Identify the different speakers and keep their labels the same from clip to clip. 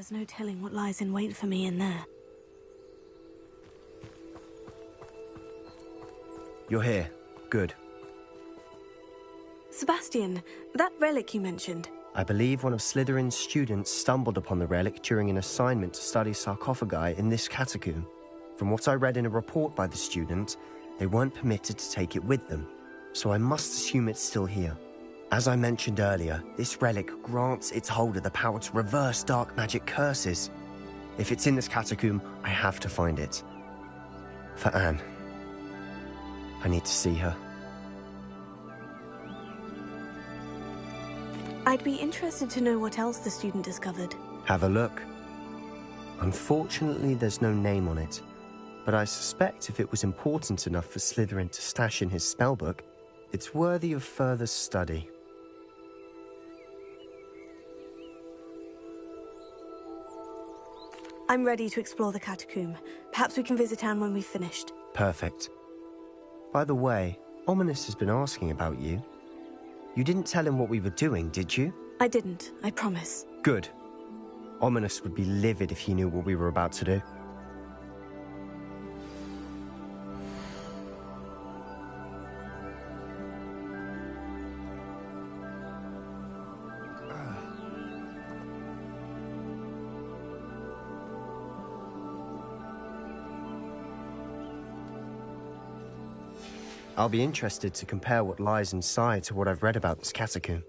Speaker 1: There's no telling what lies in wait for me in there.
Speaker 2: You're here. Good.
Speaker 1: Sebastian, that relic you mentioned.
Speaker 2: I believe one of Slytherin's students stumbled upon the relic during an assignment to study sarcophagi in this catacomb. From what I read in a report by the student, they weren't permitted to take it with them, so I must assume it's still here. As I mentioned earlier, this relic grants its holder the power to reverse dark magic curses. If it's in this catacomb, I have to find it. For Anne. I need to see her.
Speaker 1: I'd be interested to know what else the student discovered.
Speaker 2: Have a look. Unfortunately, there's no name on it, but I suspect if it was important enough for Slytherin to stash in his spellbook, it's worthy of further study.
Speaker 1: I'm ready to explore the catacomb. Perhaps we can visit Anne when we've finished.
Speaker 2: Perfect. By the way, Ominous has been asking about you. You didn't tell him what we were doing, did you?
Speaker 1: I didn't, I promise.
Speaker 2: Good. Ominous would be livid if he knew what we were about to do. I'll be interested to compare what lies inside to what I've read about this catacomb.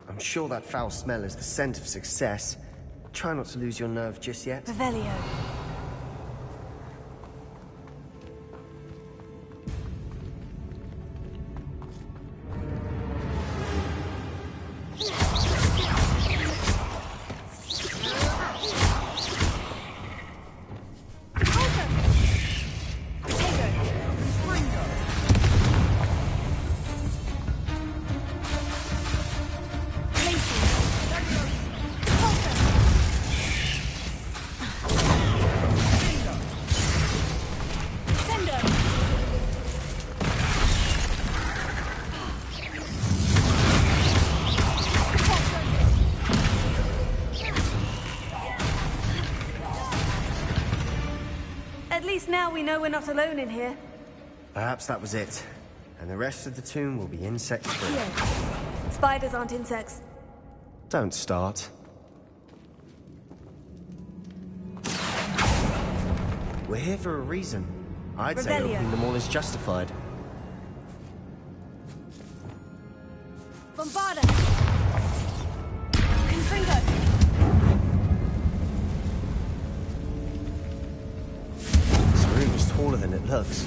Speaker 2: I'm sure that foul smell is the scent of success. Try not to lose your nerve just yet.
Speaker 1: Revelio. At least now we know we're not alone in here.
Speaker 2: Perhaps that was it. And the rest of the tomb will be insect-free.
Speaker 1: Yeah. Spiders aren't insects.
Speaker 2: Don't start. We're here for a reason. I'd say
Speaker 1: Revelio.
Speaker 2: opening them all is justified.
Speaker 1: Bombarda! Confringo!
Speaker 2: This room is taller than it looks.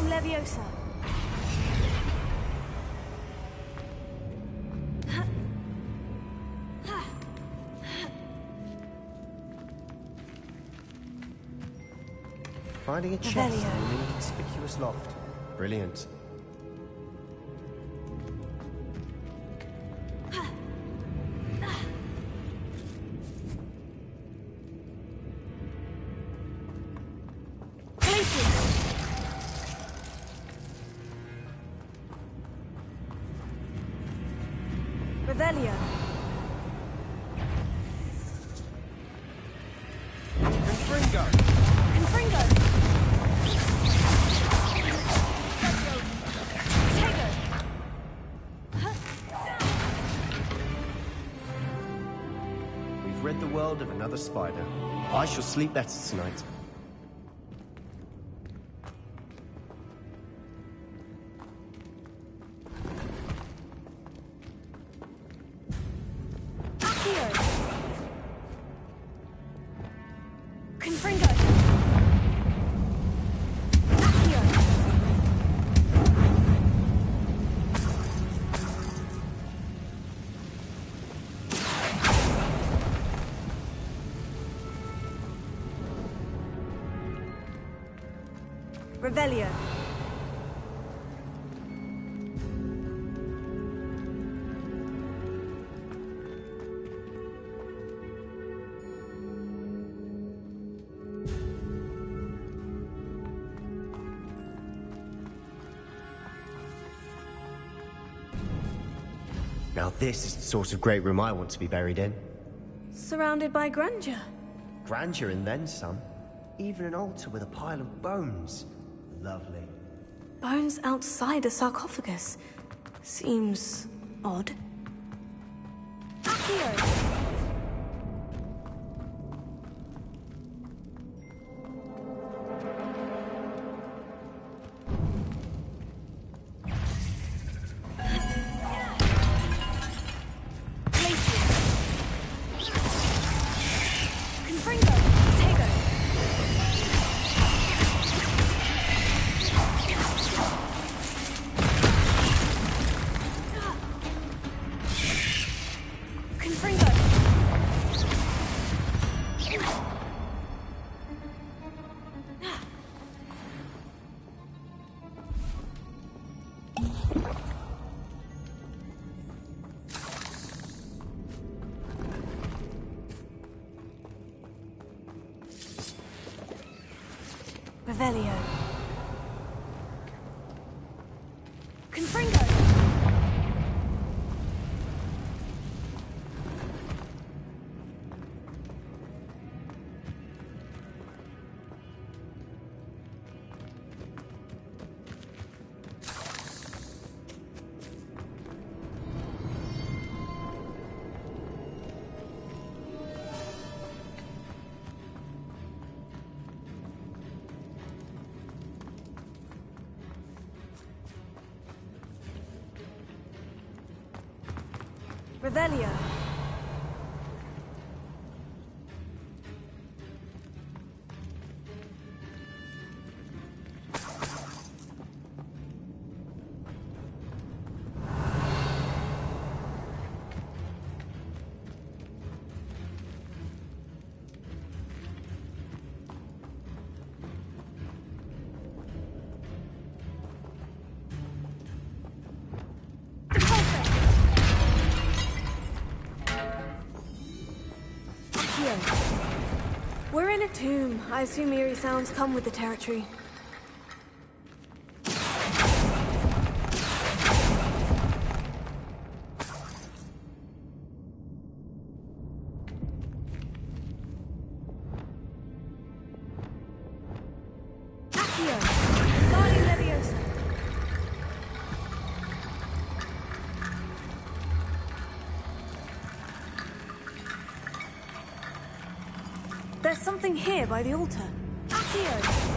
Speaker 1: Leviosa.
Speaker 2: Finding a chest in an inconspicuous loft. Brilliant.
Speaker 1: Revelio.
Speaker 2: Confringo.
Speaker 1: Confringo. Tego.
Speaker 2: We've rid the world of another spider. I shall sleep better tonight.
Speaker 1: Revelio.
Speaker 2: Now this is the sort of great room I want to be buried in.
Speaker 1: Surrounded by grandeur.
Speaker 2: Grandeur and then some. Even an altar with a pile of bones. Lovely.
Speaker 1: Bones outside a sarcophagus. Seems odd. Accio! Revelio. Confringo. Revelio. We're in a tomb. I assume eerie sounds come with the territory. Accio! Body Leviosa! There's something here by the altar. Accio!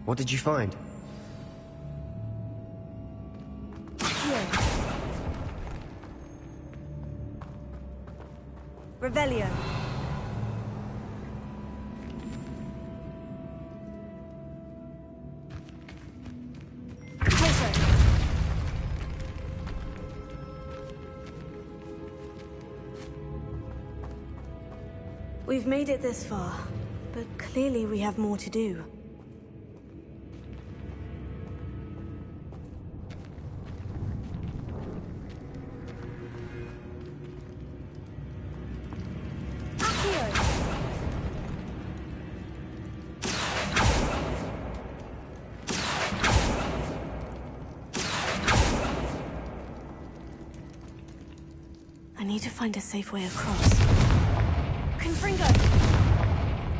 Speaker 2: What did you find?
Speaker 1: Revelio. We've made it this far, but clearly we have more to do. I need to find a safe way across. Confringo!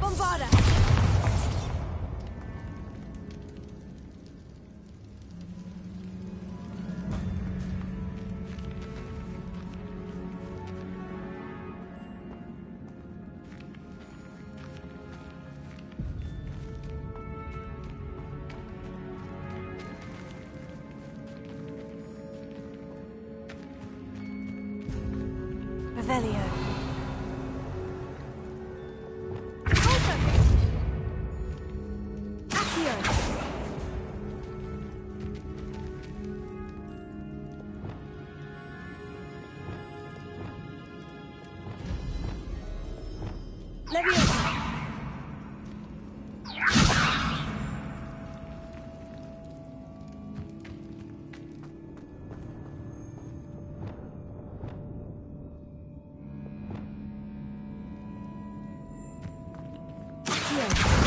Speaker 1: Bombarda! Revelio.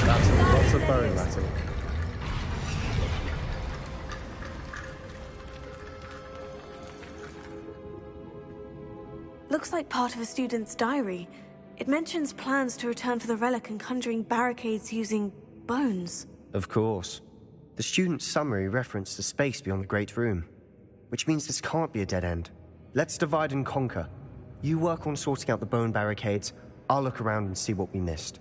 Speaker 2: That's lots of bone rattle.
Speaker 1: Looks like part of a student's diary. It mentions plans to return for the relic and conjuring barricades using bones.
Speaker 2: Of course. The student's summary referenced the space beyond the Great Room, which means this can't be a dead end. Let's divide and conquer. You work on sorting out the bone barricades, I'll look around and see what we missed.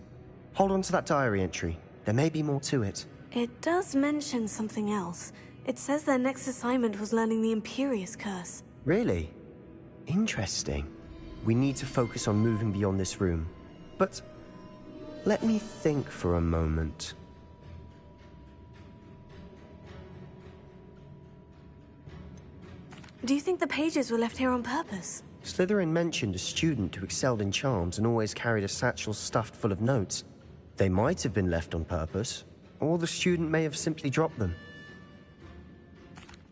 Speaker 2: Hold on to that diary entry. There may be more to it.
Speaker 1: It does mention something else. It says their next assignment was learning the Imperious Curse.
Speaker 2: Really? Interesting. We need to focus on moving beyond this room. But let me think for a moment.
Speaker 1: Do you think the pages were left here on purpose?
Speaker 2: Slytherin mentioned a student who excelled in charms and always carried a satchel stuffed full of notes. They might have been left on purpose, or the student may have simply dropped them.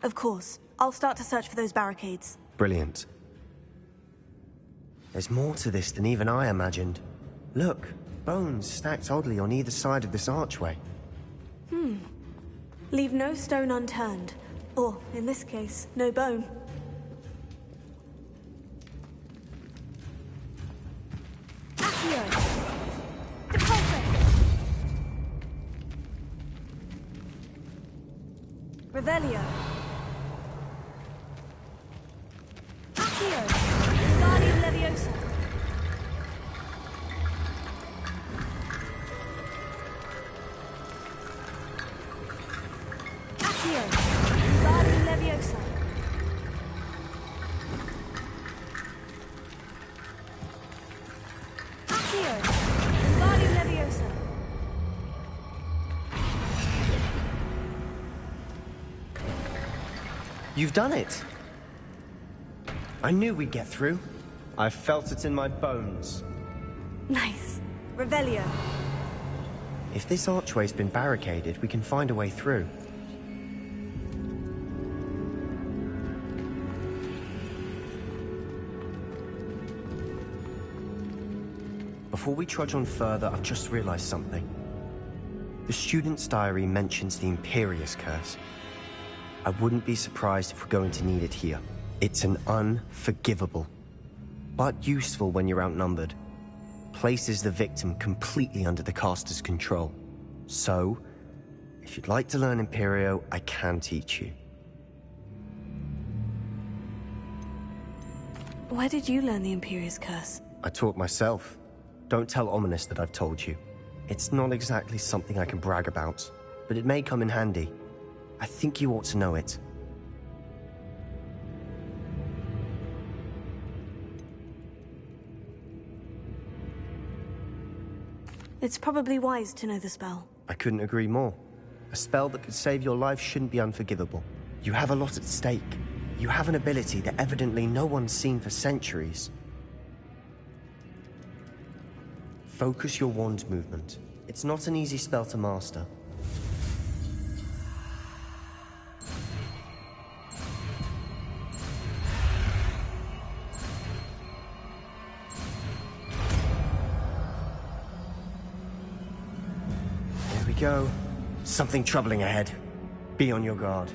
Speaker 1: Of course. I'll start to search for those barricades.
Speaker 2: Brilliant. There's more to this than even I imagined. Look, bones stacked oddly on either side of this archway.
Speaker 1: Leave no stone unturned. Or, in this case, no bone.
Speaker 3: Accio! Depulso! Revelio! Accio! Guardian Leviosa! Accio! Guardian Leviosa! Accio! Guardian Leviosa!
Speaker 2: You've done it! I knew we'd get through. I felt it in my bones.
Speaker 1: Nice.
Speaker 3: Revelio!
Speaker 2: If this archway's been barricaded, we can find a way through. Before we trudge on further, I've just realized something. The student's diary mentions the Imperius Curse. I wouldn't be surprised if we're going to need it here. It's an unforgivable, but useful when you're outnumbered. Places the victim completely under the caster's control. So, if you'd like to learn Imperio, I can teach you.
Speaker 1: Where did you learn the Imperius Curse?
Speaker 2: I taught myself. Don't tell Ominous that I've told you. It's not exactly something I can brag about, but it may come in handy. I think you ought to know it.
Speaker 1: It's probably wise to know the spell.
Speaker 2: I couldn't agree more. A spell that could save your life shouldn't be unforgivable. You have a lot at stake. You have an ability that evidently no one's seen for centuries. Focus your wand movement. It's not an easy spell to master. There we go. Something troubling ahead. Be on your guard.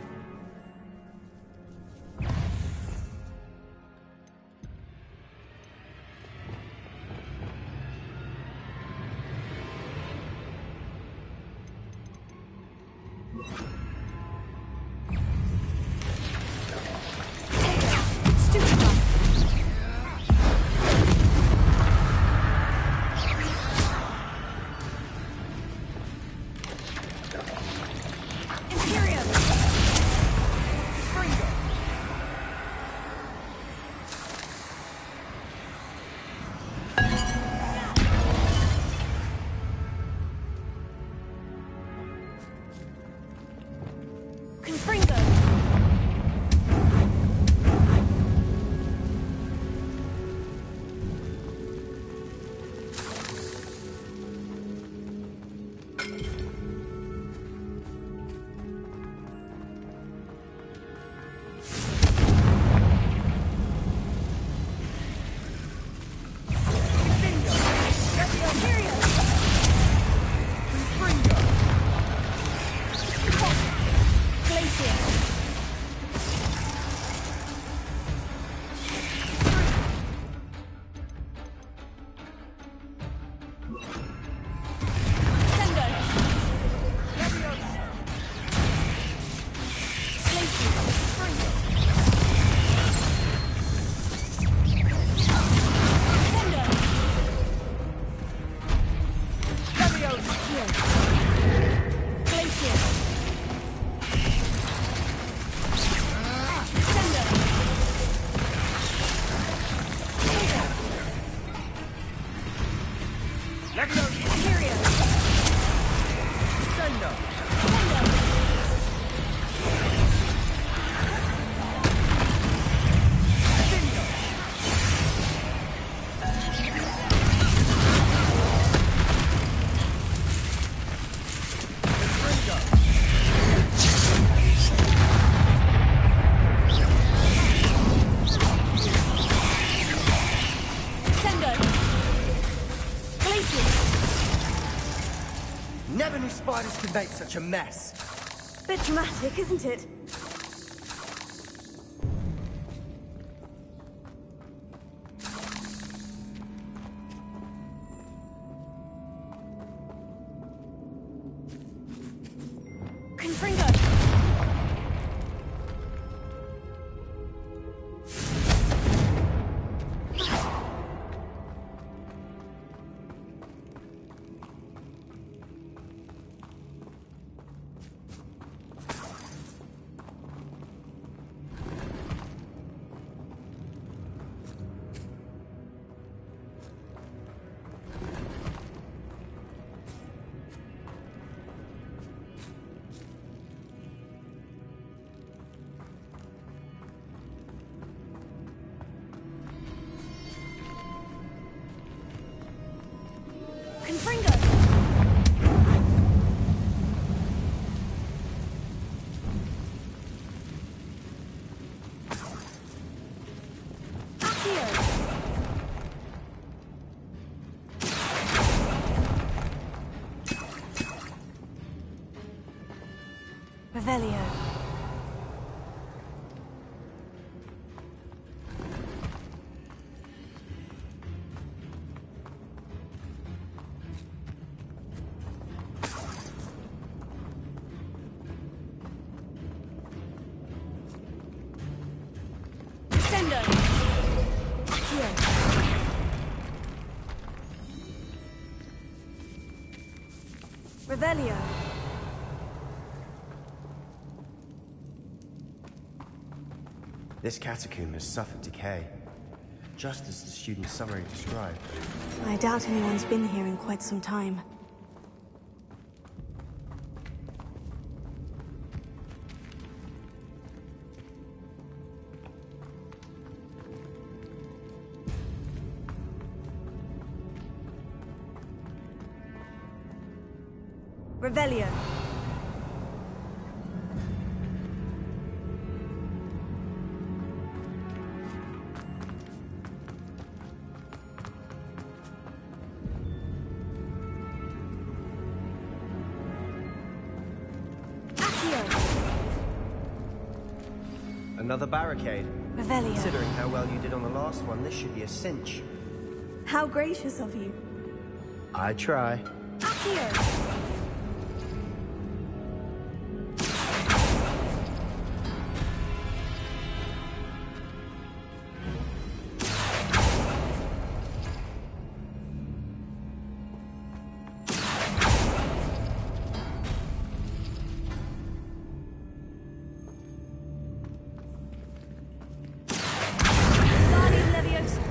Speaker 2: Never knew spiders could make such a mess.
Speaker 1: Bit dramatic, isn't it?
Speaker 3: Confringo! Confringo! Accio!
Speaker 1: Revelio.
Speaker 3: Descendo!
Speaker 1: Accio. Revelio.
Speaker 2: This catacomb has suffered decay, just as the student's summary described.
Speaker 1: I doubt anyone's been here in quite some time.
Speaker 3: Revelio!
Speaker 2: Another barricade.
Speaker 1: Revelio.
Speaker 2: Considering how well you did on the last one, this should be a cinch.
Speaker 1: How gracious of you.
Speaker 2: I try.
Speaker 3: Accio! Guardian Leviosa!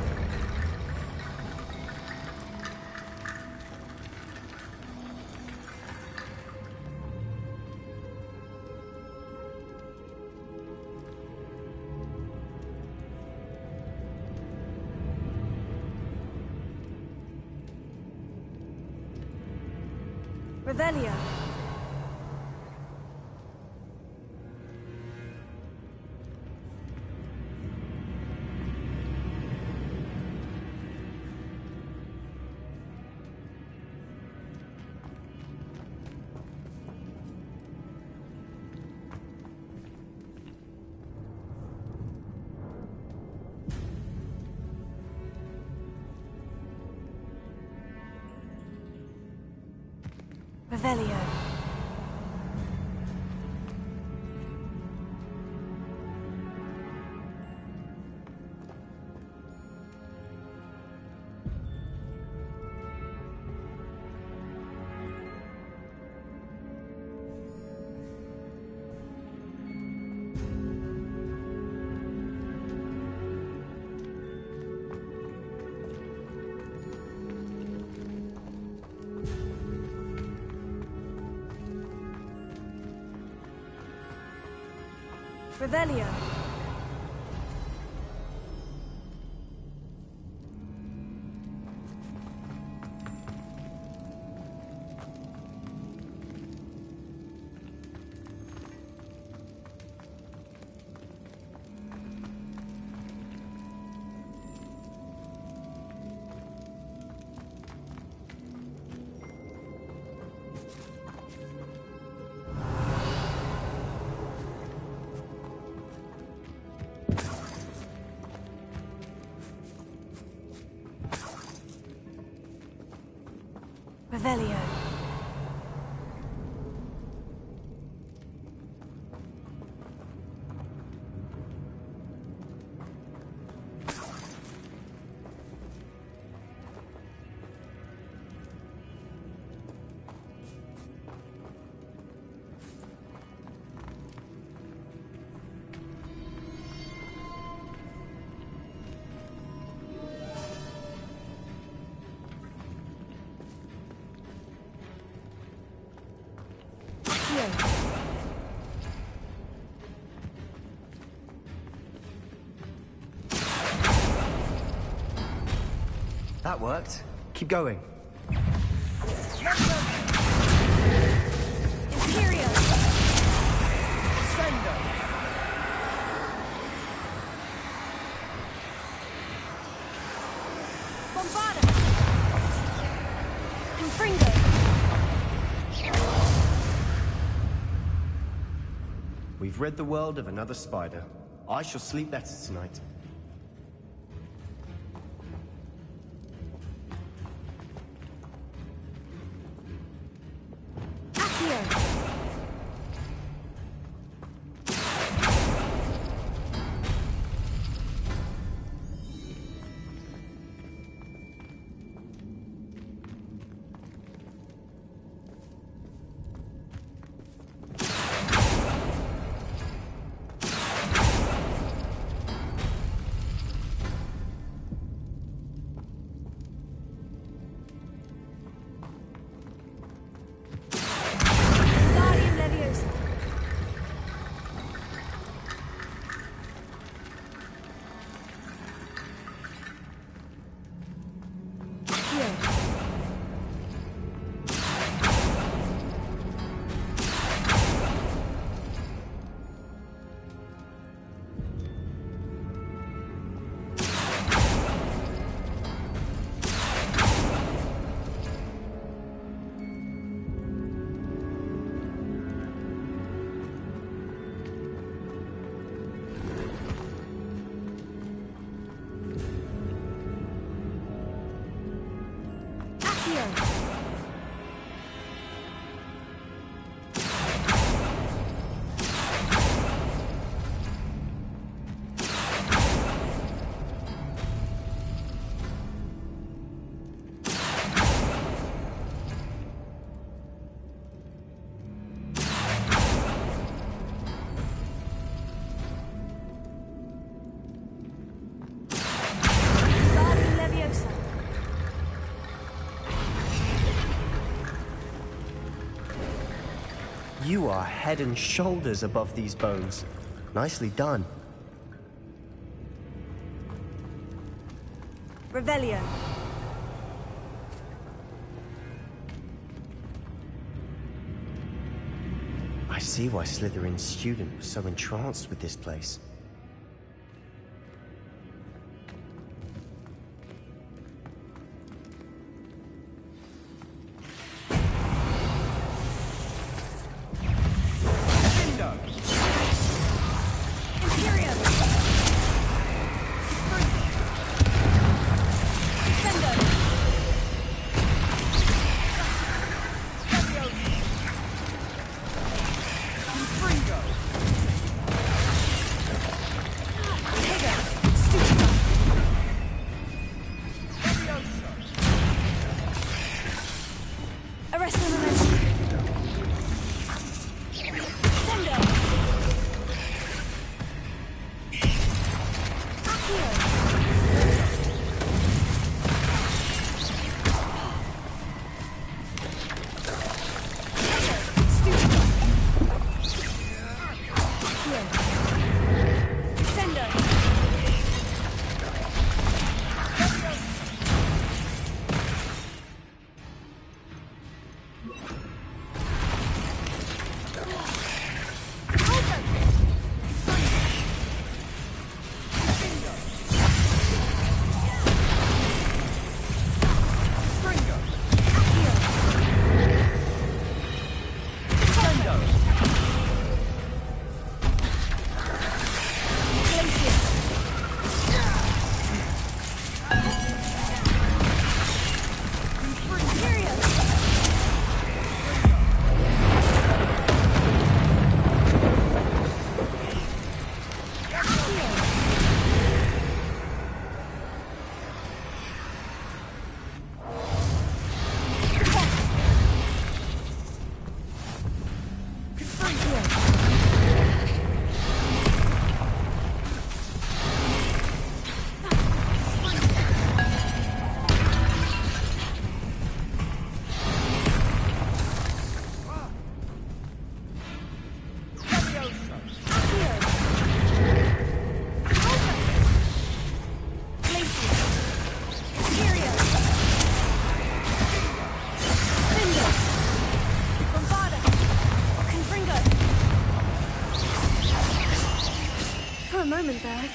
Speaker 1: Revelio. Revelio. Revelio. Revelio.
Speaker 2: That worked. Keep going.
Speaker 3: Imperial.
Speaker 4: Sender.
Speaker 3: Bombarda. Confringo.
Speaker 2: We've rid the world of another spider. I shall sleep better tonight. You are head and shoulders above these bones. Nicely done.
Speaker 3: Revelio.
Speaker 2: I see why Slytherin's student was so entranced with this place.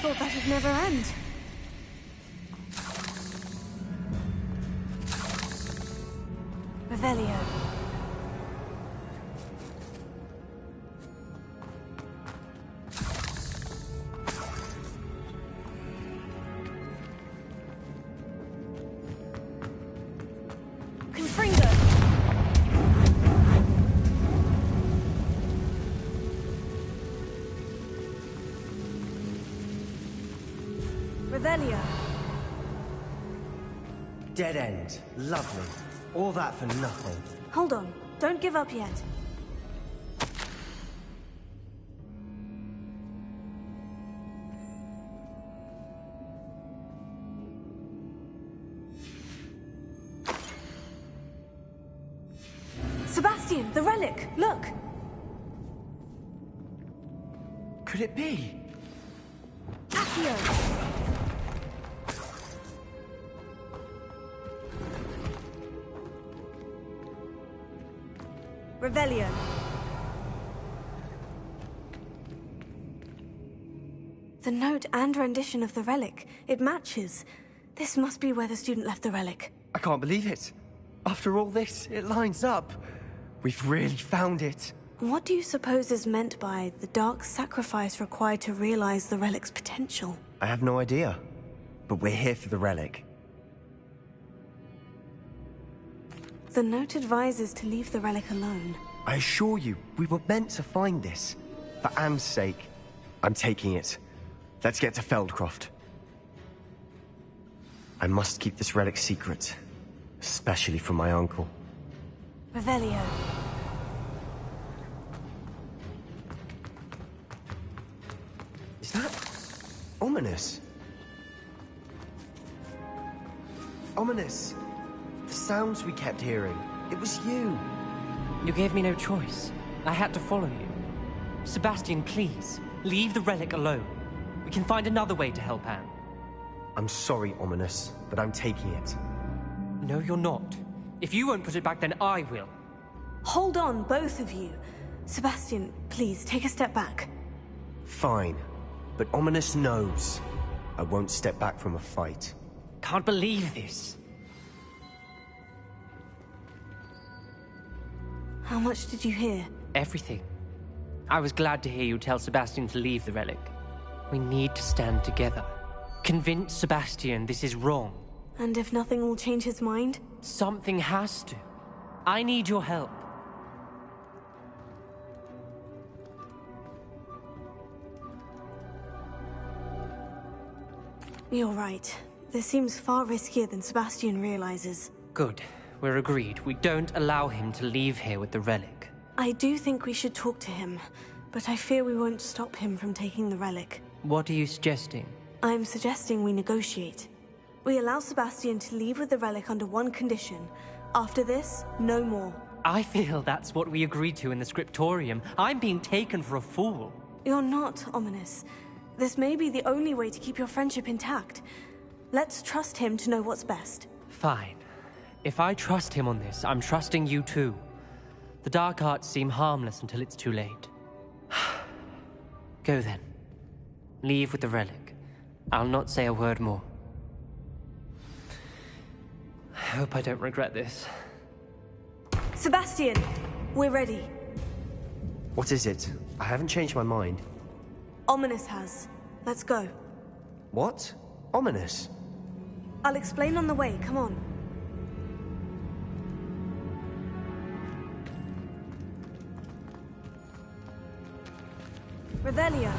Speaker 1: thought that'd never end. Revelio.
Speaker 3: Confringo. Revelio.
Speaker 2: Dead end. Lovely. All that for nothing.
Speaker 1: Hold on. Don't give up yet. Sebastian, the relic! Look!
Speaker 2: Could it be?
Speaker 3: Accio. Revelio.
Speaker 1: The note and rendition of the relic. It matches. This must be where the student left the relic.
Speaker 2: I can't believe it. After all this, it lines up. We've really found it.
Speaker 1: What do you suppose is meant by the dark sacrifice required to realize the relic's potential?
Speaker 2: I have no idea. But we're here for the relic.
Speaker 1: The note advises to leave the relic alone.
Speaker 2: I assure you, we were meant to find this. For Anne's sake, I'm taking it. Let's get to Feldcroft. I must keep this relic secret. Especially from my uncle.
Speaker 1: Revelio.
Speaker 2: Is that ominous? Ominous. The sounds we kept hearing. It was you.
Speaker 4: You gave me no choice. I had to follow you. Sebastian, please, leave the relic alone. We can find another way to help Anne.
Speaker 2: I'm sorry, Ominous, but I'm taking it.
Speaker 4: No, you're not. If you won't put it back, then I will.
Speaker 1: Hold on, both of you. Sebastian, please, take a step back.
Speaker 2: Fine. But Ominous knows. I won't step back from a fight.
Speaker 4: Can't believe this.
Speaker 1: How much did you hear?
Speaker 4: Everything. I was glad to hear you tell Sebastian to leave the relic. We need to stand together. Convince Sebastian this is wrong.
Speaker 1: And if nothing will change his mind?
Speaker 4: Something has to. I need your help.
Speaker 1: You're right. This seems far riskier than Sebastian realizes.
Speaker 4: Good. We're agreed. We don't allow him to leave here with the relic.
Speaker 1: I do think we should talk to him, but I fear we won't stop him from taking the relic.
Speaker 4: What are you suggesting?
Speaker 1: I'm suggesting we negotiate. We allow Sebastian to leave with the relic under one condition. After this, no more.
Speaker 4: I feel that's what we agreed to in the scriptorium. I'm being taken for a fool.
Speaker 1: You're not, Ominous. This may be the only way to keep your friendship intact. Let's trust him to know what's best.
Speaker 4: Fine. If I trust him on this, I'm trusting you too. The dark arts seem harmless until it's too late. Go then. Leave with the relic. I'll not say a word more. I hope I don't regret this.
Speaker 1: Sebastian, we're ready.
Speaker 2: What is it? I haven't changed my mind.
Speaker 1: Ominous has. Let's go.
Speaker 2: What? Ominous?
Speaker 1: I'll explain on the way, come on. Revelio.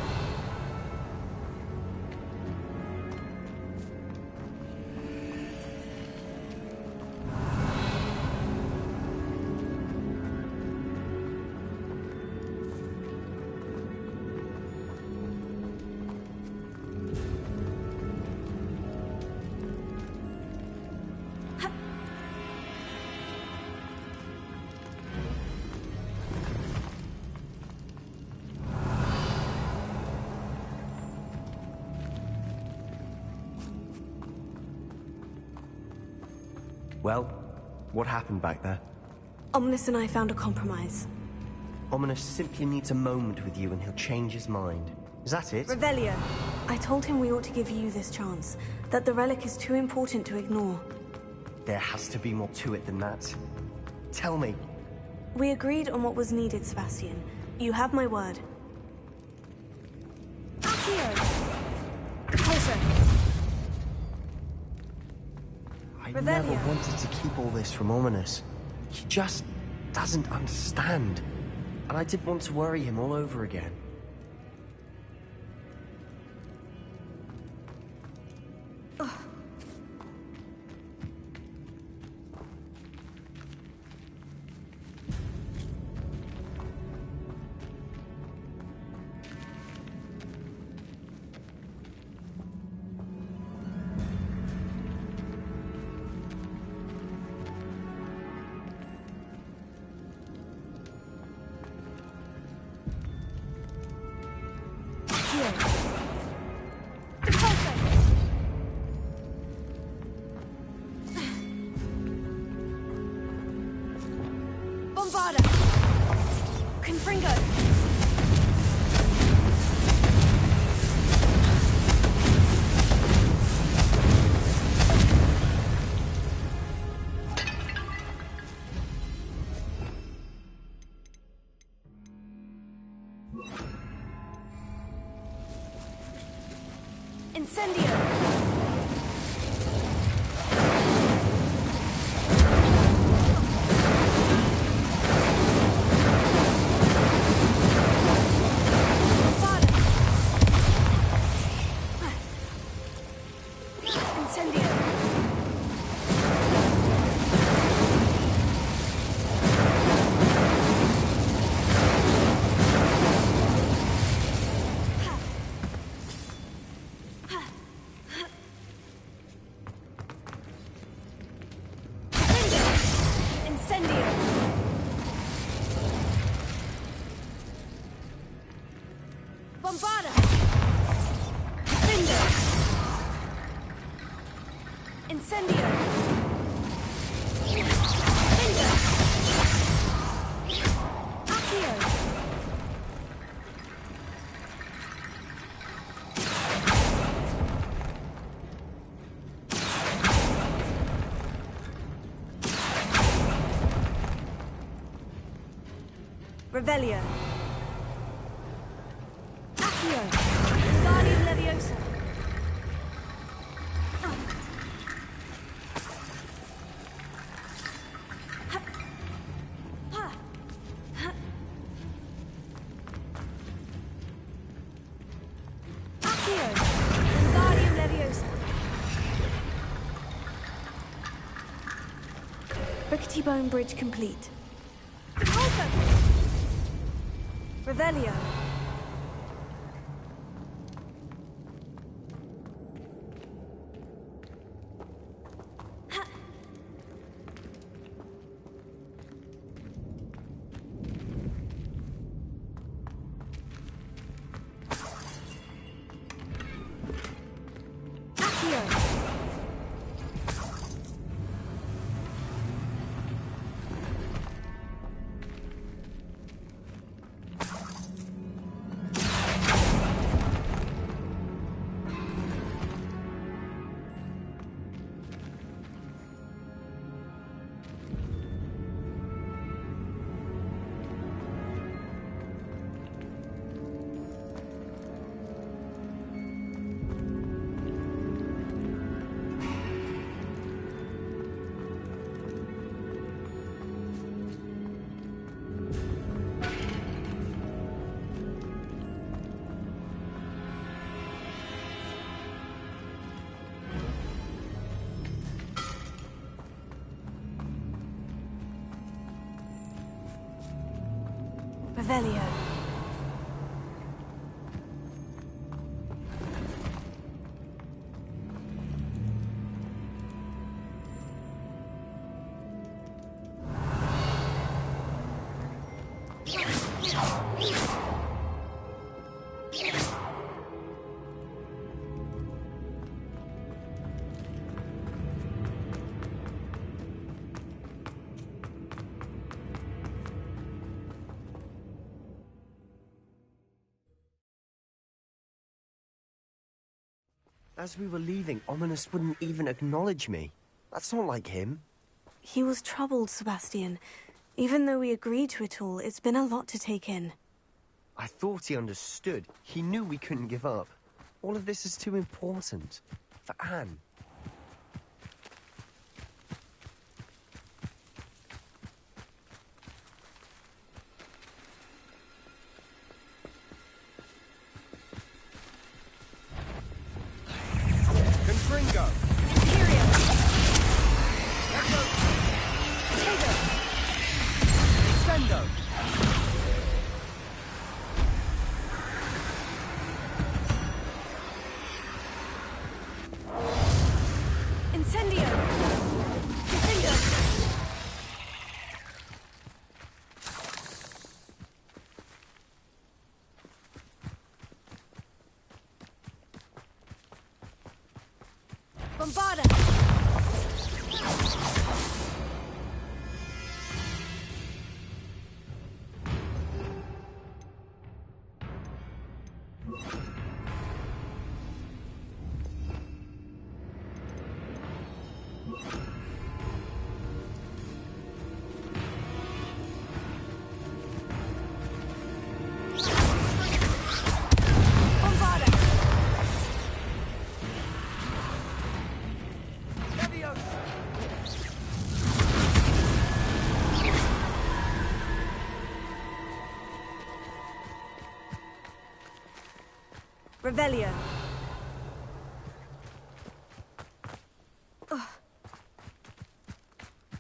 Speaker 2: Well, what happened back there?
Speaker 1: Ominous and I found a compromise.
Speaker 2: Ominous simply needs a moment with you and he'll change his mind. Is that it?
Speaker 1: Revelio, I told him we ought to give you this chance, that the relic is too important to ignore.
Speaker 2: There has to be more to it than that. Tell me.
Speaker 1: We agreed on what was needed, Sebastian. You have my word.
Speaker 3: Accio! Closer!
Speaker 2: I
Speaker 3: Revelio.
Speaker 2: never wanted to keep all this from Ominous. He just doesn't understand. And I didn't want to worry him all over again.
Speaker 3: Bombarda! Confringo! Incendio! Bombarda! Finger! Incendio! Finger! Accio! Revelio! Guardian Leviosa. Accio. Guardian Leviosa.
Speaker 1: Rickety Bone Bridge complete.
Speaker 3: Also. Revelio.
Speaker 1: Revelio.
Speaker 2: As we were leaving, Ominous wouldn't even acknowledge me. That's not like him.
Speaker 1: He was troubled, Sebastian. Even though we agreed to it all, it's been a lot to take in.
Speaker 2: I thought he understood. He knew we couldn't give up. All of this is too important. For Anne.
Speaker 5: Confringo!
Speaker 3: Imperial! Potato!
Speaker 5: Sendo!
Speaker 3: Incendio! Defendo! Bombarda! Bombarda! Revelio.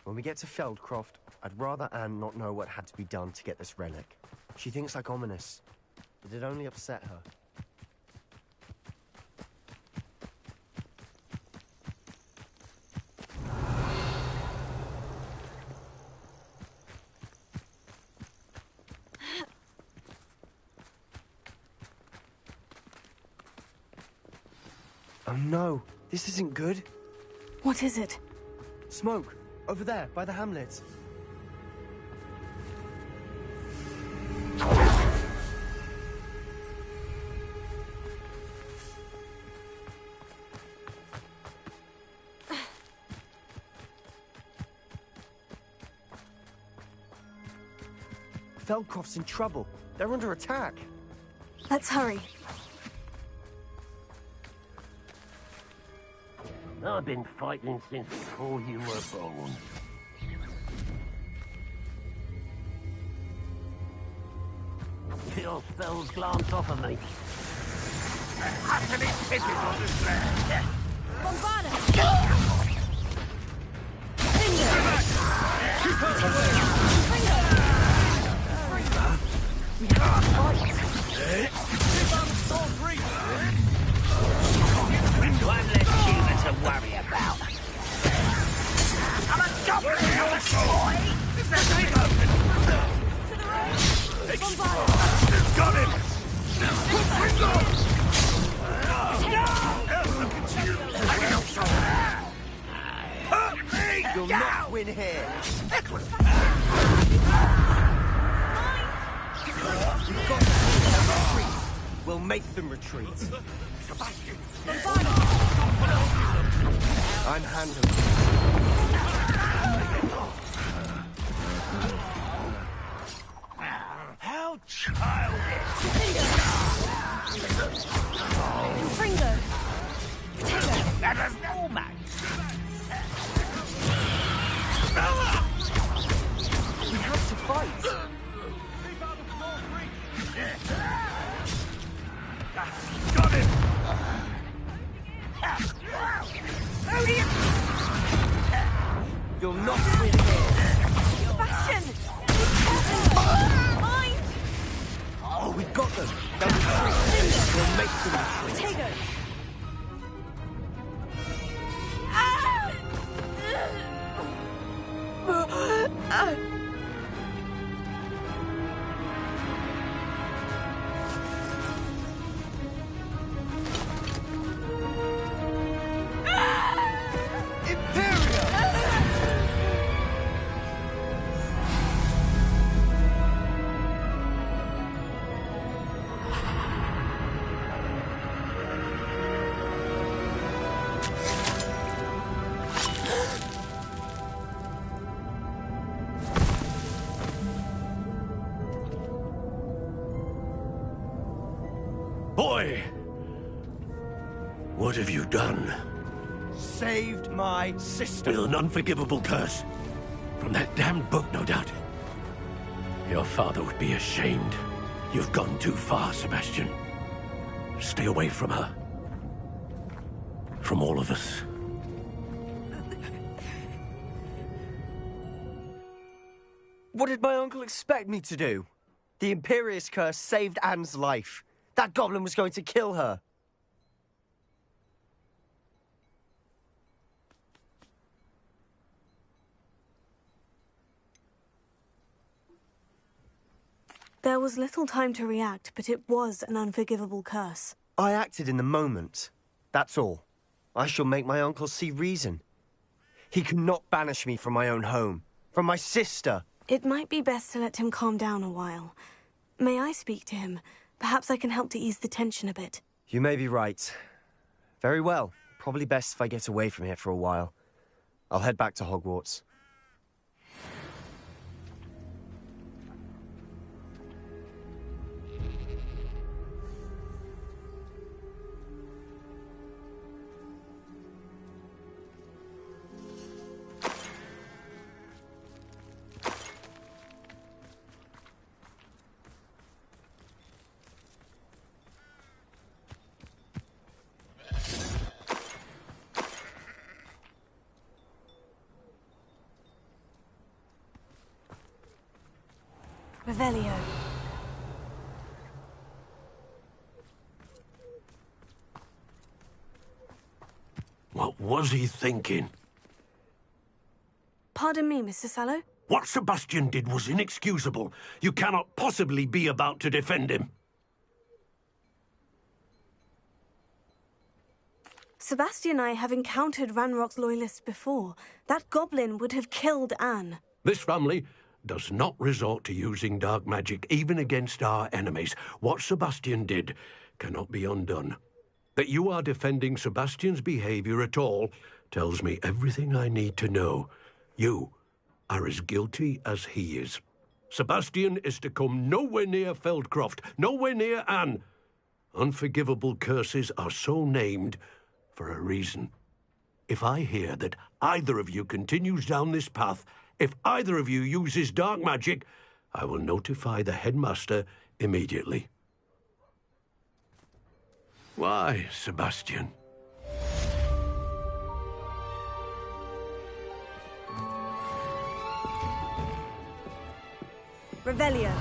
Speaker 2: When we get to Feldcroft, I'd rather Anne not know what had to be done to get this relic. She thinks like Ominous, but it only upset her. Oh no, this isn't good.
Speaker 1: What is it?
Speaker 2: Smoke, over there, by the hamlet. Feldcroft's in trouble. They're under attack.
Speaker 1: Let's hurry.
Speaker 6: I've been fighting since before you were born. Feel spells glance off of me. Utterly pitted on the ground.
Speaker 3: Bombarda!
Speaker 6: One less human to worry about. I'm a goblin, you're a boy! Is that thing open?
Speaker 3: To the right! Bombarda!
Speaker 5: Got him!
Speaker 2: You'll not win here. We've got to retreat. We'll make them retreat. I'm handling it.
Speaker 6: How childish!
Speaker 3: Fringo! Potato!
Speaker 6: That is no match!
Speaker 2: We have to fight.
Speaker 5: Got him!
Speaker 2: You'll not win here.
Speaker 1: Sebastian! Mine!
Speaker 2: Oh, we've got them. They'll retreat. We'll make them retreat.
Speaker 3: Potato!
Speaker 5: What have you done?
Speaker 2: Saved my sister.
Speaker 5: With an unforgivable curse. From that damned book, no doubt. Your father would be ashamed. You've gone too far, Sebastian. Stay away from her. From all of us.
Speaker 2: What did my uncle expect me to do? The Imperious curse saved Anne's life. That goblin was going to kill her.
Speaker 1: There was little time to react, but it was an unforgivable curse.
Speaker 2: I acted in the moment. That's all. I shall make my uncle see reason. He cannot banish me from my own home, from my sister.
Speaker 1: It might be best to let him calm down a while. May I speak to him? Perhaps I can help to ease the tension a bit.
Speaker 2: You may be right. Very well. Probably best if I get away from here for a while. I'll head back to Hogwarts.
Speaker 1: Revelio.
Speaker 5: What was he thinking?
Speaker 1: Pardon me, Mr. Sallow?
Speaker 5: What Sebastian did was inexcusable. You cannot possibly be about to defend him.
Speaker 1: Sebastian and I have encountered Ranrock's loyalists before. That goblin would have killed Anne.
Speaker 5: This family does not resort to using dark magic, even against our enemies. What Sebastian did cannot be undone. That you are defending Sebastian's behavior at all tells me everything I need to know. You are as guilty as he is. Sebastian is to come nowhere near Feldcroft, nowhere near Anne. Unforgivable curses are so named for a reason. If I hear that either of you continues down this path, if either of you uses dark magic, I will notify the headmaster immediately. Why, Sebastian?
Speaker 1: Revelio.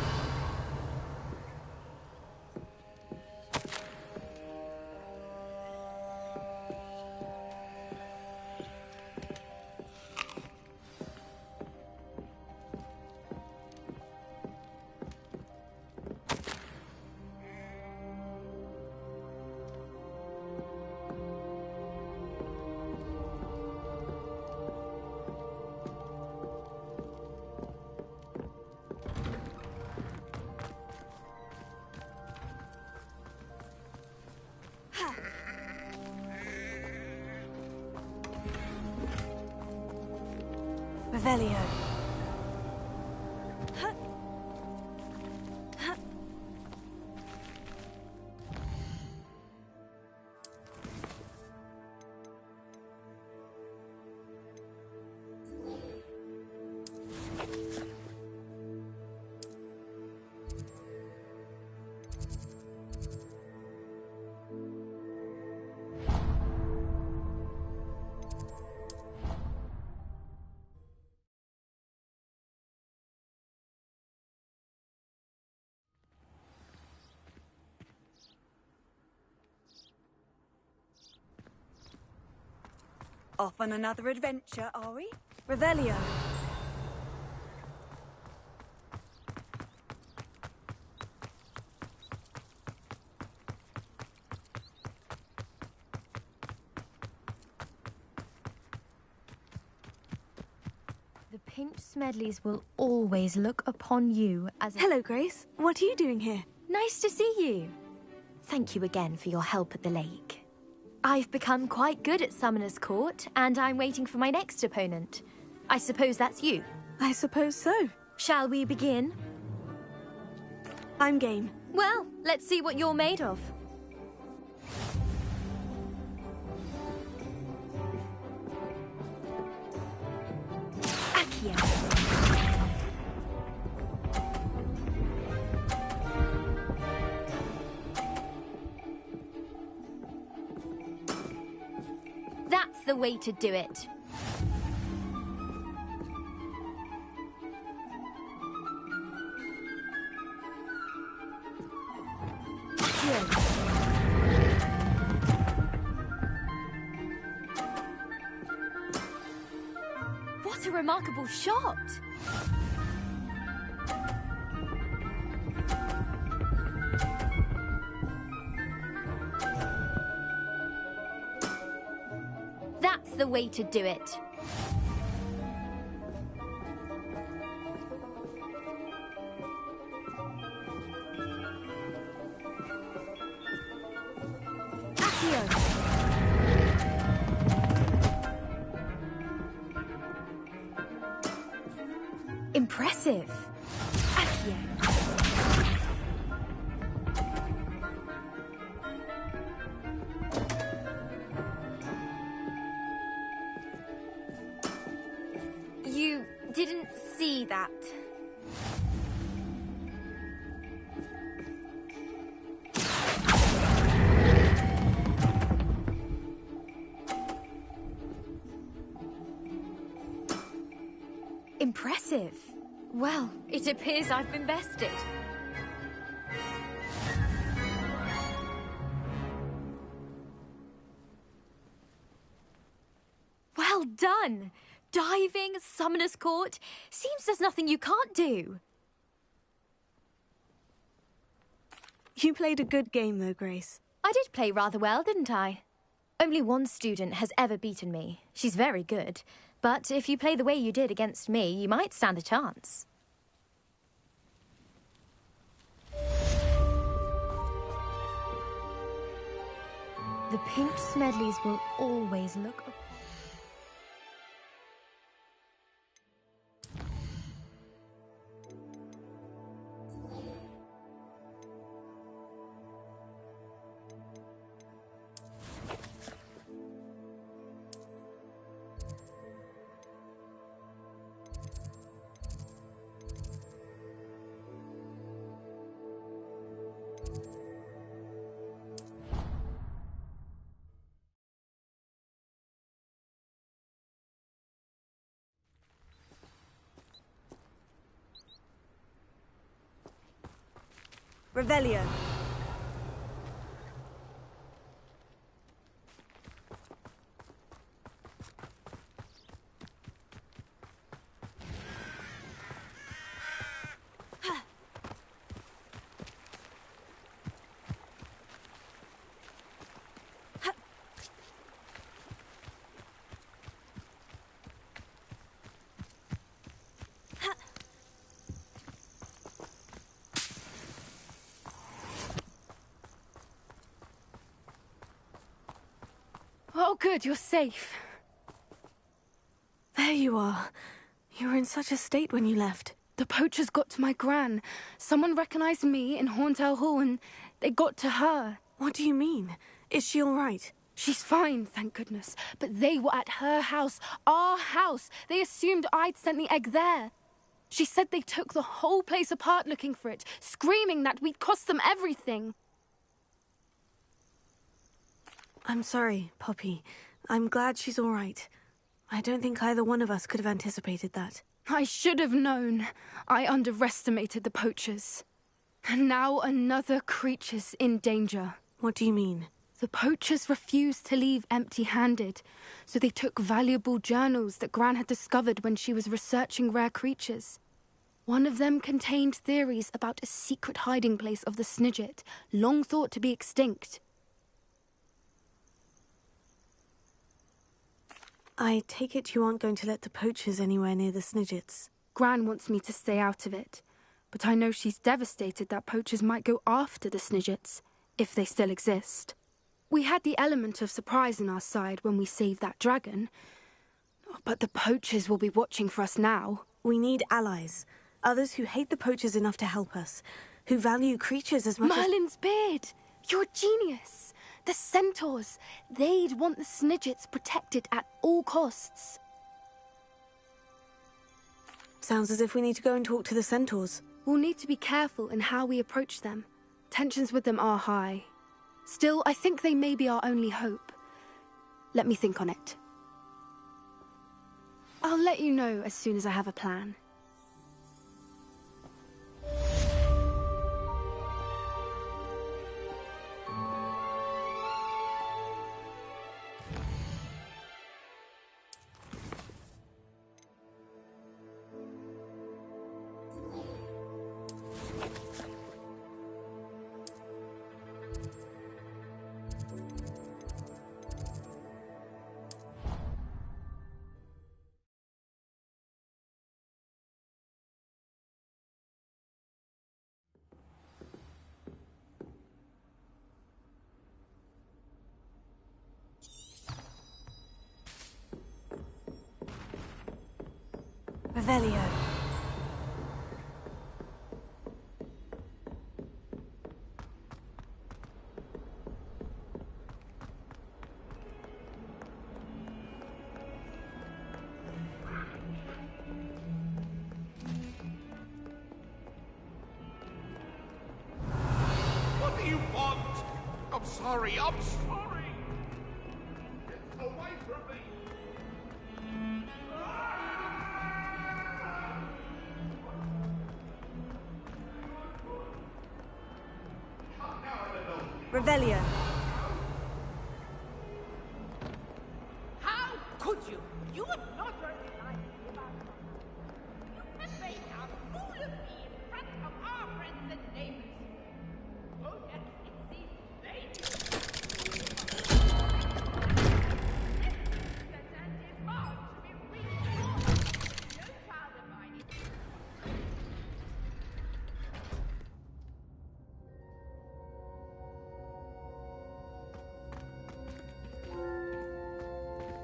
Speaker 1: Revelio.
Speaker 3: Off on another adventure, are we?
Speaker 1: Revelio.
Speaker 7: The Pinch Smedleys will always look upon you as a...
Speaker 1: Hello, Grace. What are you doing here?
Speaker 7: Nice to see you. Thank you again for your help at the lake. I've become quite good at Summoner's Court, and I'm waiting for my next opponent. I suppose that's you.
Speaker 1: I suppose so.
Speaker 7: Shall we begin?
Speaker 1: I'm game.
Speaker 7: Well, let's see what you're made of. Accio. That's the way to do it. What a remarkable shot! That's the way to do it. Impressive. Accio. You didn't see that. Impressive. Well, it appears I've been bested. Well done! Diving, summoner's court. Seems there's nothing you can't do.
Speaker 1: You played a good game, though, Grace.
Speaker 7: I did play rather well, didn't I? Only one student has ever beaten me. She's very good. But if you play the way you did against me, you might stand a chance. The pink Smedleys will always look...
Speaker 1: Revelio.
Speaker 8: Oh, good, you're safe.
Speaker 1: There you are. You were in such a state when you left.
Speaker 8: The poachers got to my gran. Someone recognized me in Horntail Hall and they got to her.
Speaker 1: What do you mean? Is she all right?
Speaker 8: She's fine, thank goodness. But they were at her house, our house. They assumed I'd sent the egg there. She said they took the whole place apart looking for it, screaming that we'd cost them everything.
Speaker 1: I'm sorry, Poppy. I'm glad she's all right. I don't think either one of us could have anticipated that.
Speaker 8: I should have known. I underestimated the poachers. And now another creature's in danger.
Speaker 1: What do you mean?
Speaker 8: The poachers refused to leave empty-handed, so they took valuable journals that Gran had discovered when she was researching rare creatures. One of them contained theories about a secret hiding place of the Snidget, long thought to be extinct.
Speaker 1: I take it you aren't going to let the poachers anywhere near the Snidgets.
Speaker 8: Gran wants me to stay out of it, but I know she's devastated that poachers might go after the Snidgets, if they still exist. We had the element of surprise on our side when we saved that dragon, but the poachers will be watching for us now.
Speaker 1: We need allies, others who hate the poachers enough to help us, who value creatures as much
Speaker 8: Merlin's beard! You're a genius! The centaurs, they'd want the Snidgets protected at all costs.
Speaker 1: Sounds as if we need to go and talk to the centaurs.
Speaker 8: We'll need to be careful in how we approach them. Tensions with them are high. Still, I think they may be our only hope. Let me think on it. I'll let you know as soon as I have a plan.
Speaker 1: Revelio.
Speaker 6: What do you want? I'm sorry, I'm sorry! Get away from me!
Speaker 1: Revelio.
Speaker 9: How could you? You would not recognize me about something. You can make a fool of me in front of our friends and neighbors. Oh, yes, it seems they do. That is hard to be reasonable. No child of mine is...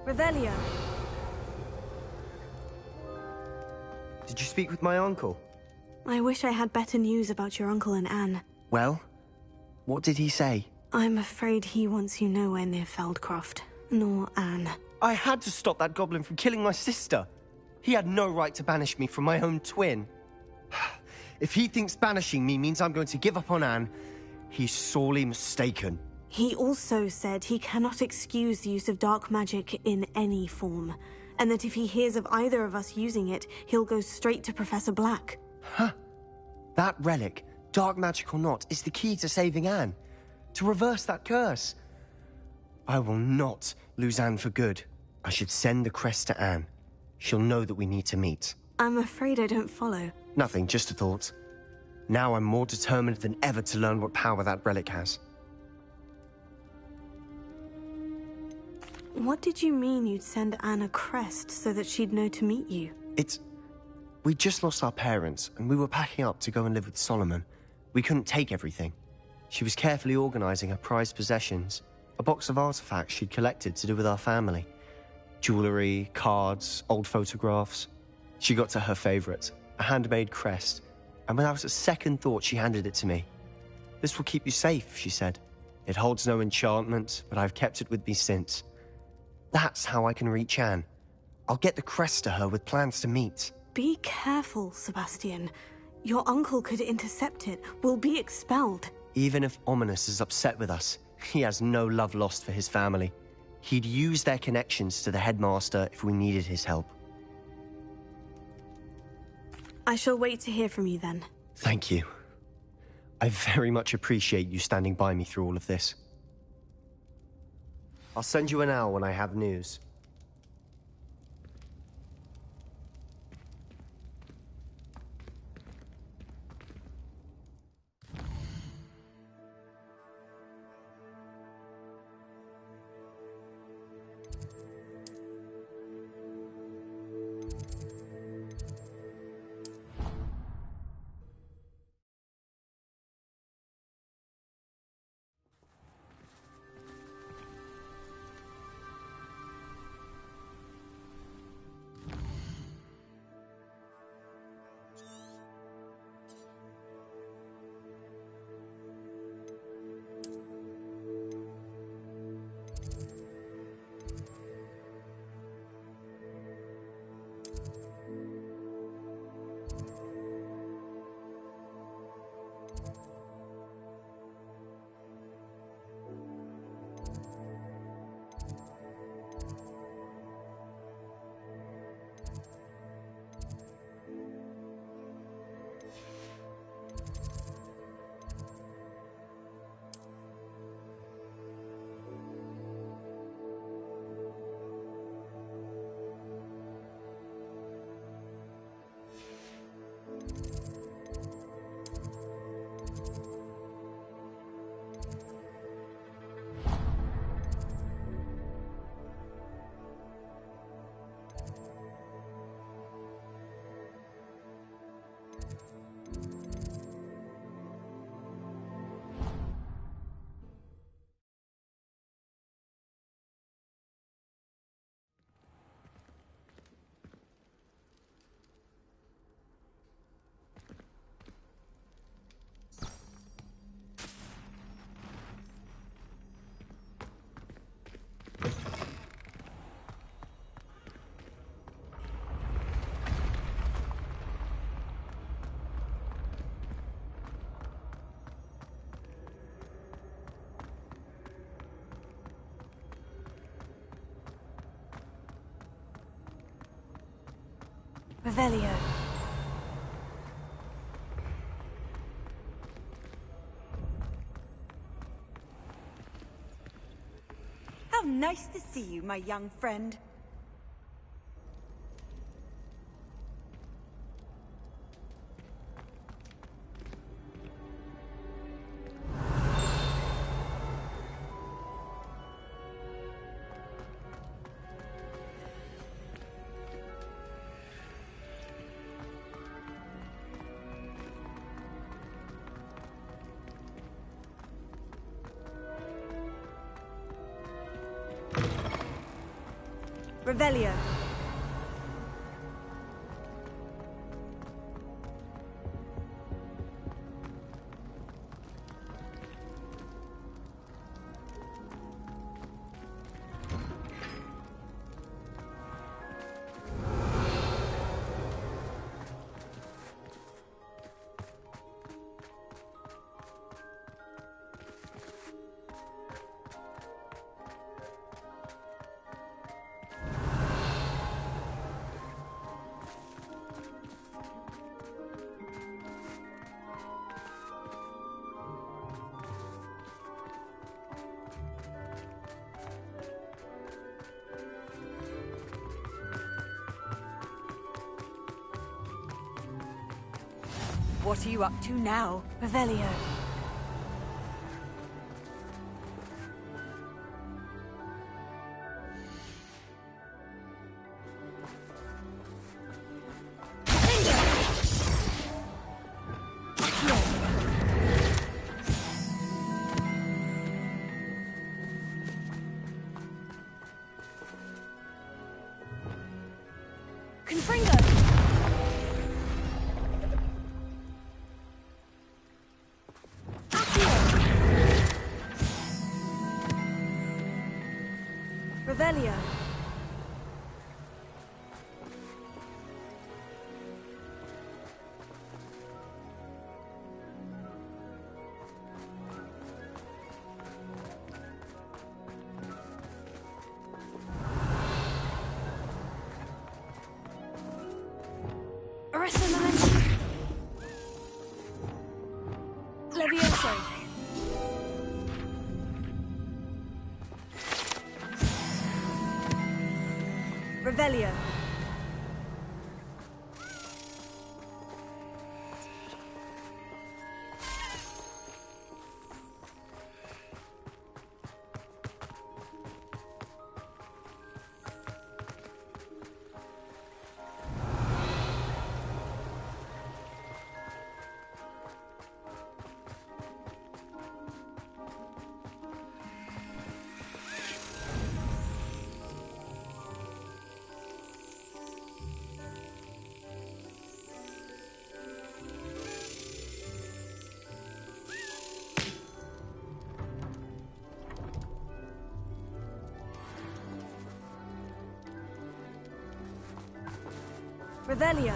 Speaker 1: Revelio.
Speaker 2: Did you speak with my uncle?
Speaker 1: I wish I had better news about your uncle and Anne.
Speaker 2: Well, what did he say?
Speaker 1: I'm afraid he wants you nowhere near Feldcroft, nor Anne.
Speaker 2: I had to stop that goblin from killing my sister. He had no right to banish me from my own twin. If he thinks banishing me means I'm going to give up on Anne, he's sorely mistaken.
Speaker 1: He also said he cannot excuse the use of dark magic in any form, and that if he hears of either of us using it, he'll go straight to Professor Black.
Speaker 2: Huh. That relic, dark magic or not, is the key to saving Anne. To reverse that curse. I will not lose Anne for good. I should send the crest to Anne. She'll know that we need to meet.
Speaker 1: I'm afraid I don't follow.
Speaker 2: Nothing, just a thought. Now I'm more determined than ever to learn what power that relic has.
Speaker 1: What did you mean you'd send Anne a crest so that she'd know to meet you?
Speaker 2: We just lost our parents, and we were packing up to go and live with Solomon. We couldn't take everything. She was carefully organizing her prized possessions, a box of artifacts she'd collected to do with our family. Jewelry, cards, old photographs. She got to her favorite, a handmade crest, and without a second thought she handed it to me. This will keep you safe, she said. It holds no enchantment, but I've kept it with me since. That's how I can reach Anne. I'll get the crest to her with plans to meet.
Speaker 1: Be careful, Sebastian. Your uncle could intercept it. We'll be expelled.
Speaker 2: Even if Ominous is upset with us, he has no love lost for his family. He'd use their connections to the headmaster if we needed his help.
Speaker 1: I shall wait to hear from you then.
Speaker 2: Thank you. I very much appreciate you standing by me through all of this. I'll send you an owl when I have news.
Speaker 3: Revelio. How nice to see you, my young friend. Revelio. What are you up to now, Revelio? Revelio. Levioso. Revelio. Revelio.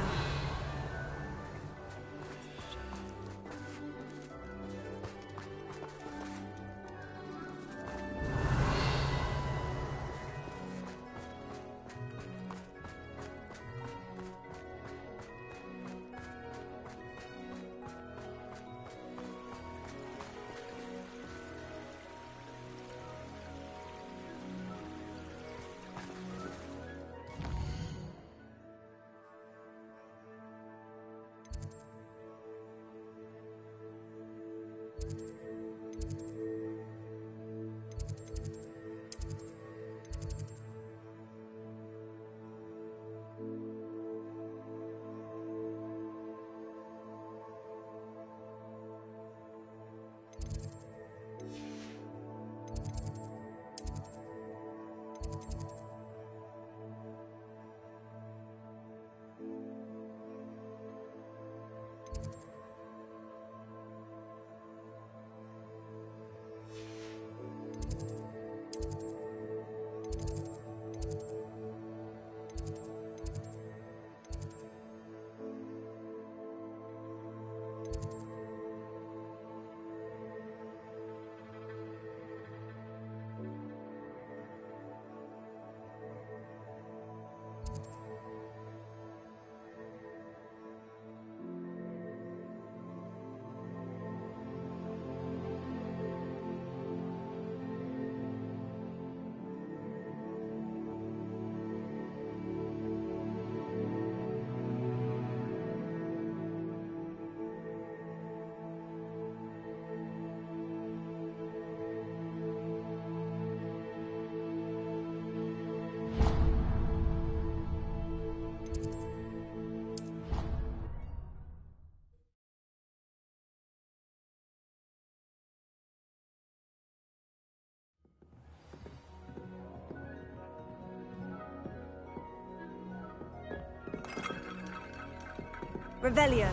Speaker 3: Revelio.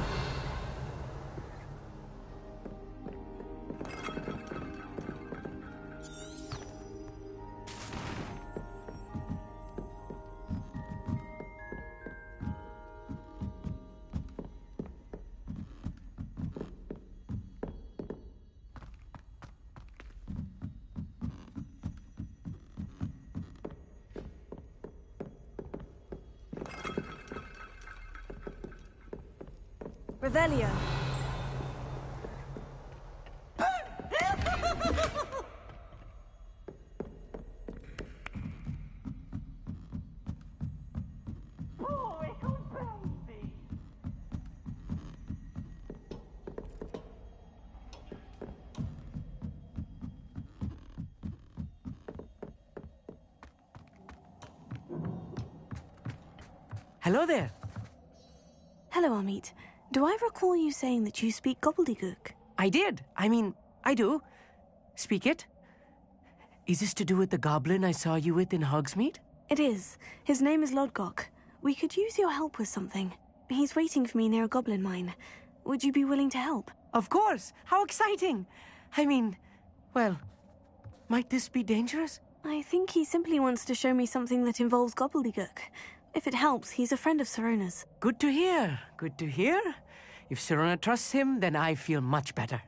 Speaker 3: Revelio.
Speaker 9: Poor little baby.
Speaker 10: Hello there.
Speaker 1: Hello, Amit. Do I recall you saying that you speak gobbledygook?
Speaker 10: I did. I do. Speak it. Is this to do with the goblin I saw you with in Hogsmeade?
Speaker 1: It is. His name is Lodgok. We could use your help with something. He's waiting for me near a goblin mine. Would you be willing to help?
Speaker 10: Of course. How exciting. Well, might this be dangerous?
Speaker 1: I think he simply wants to show me something that involves gobbledygook. If it helps, he's a friend of Sirona's.
Speaker 10: Good to hear. Good to hear. If Sirona trusts him, then I feel much better.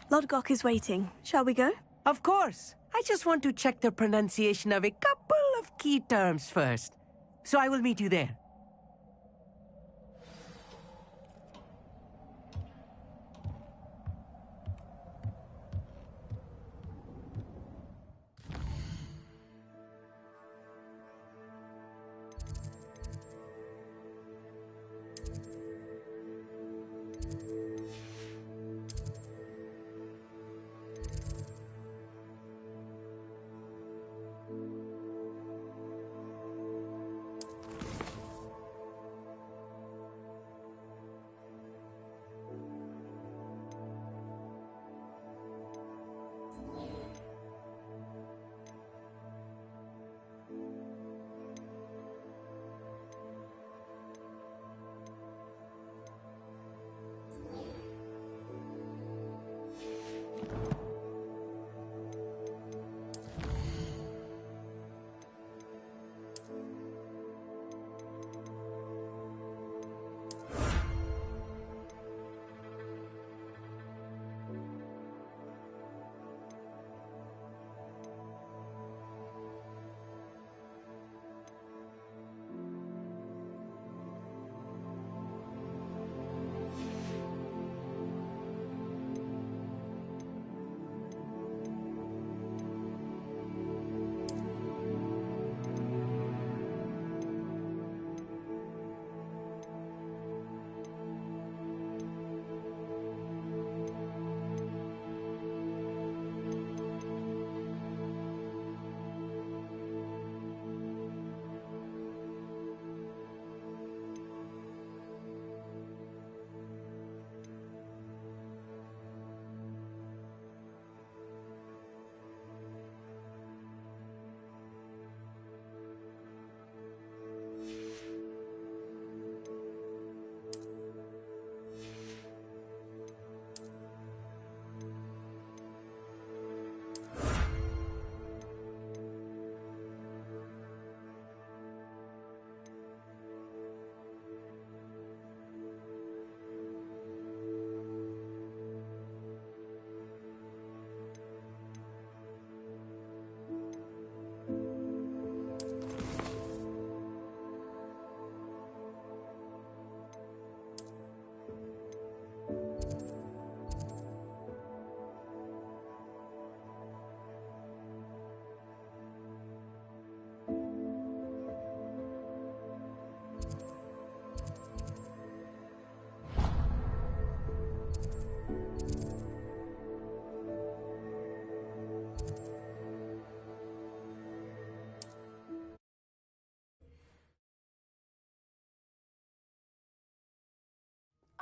Speaker 1: Lodgok is waiting. Shall we go?
Speaker 10: Of course. I just want to check the pronunciation of a couple of key terms first. So I will meet you there.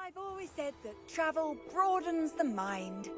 Speaker 3: I've always said that travel broadens the mind.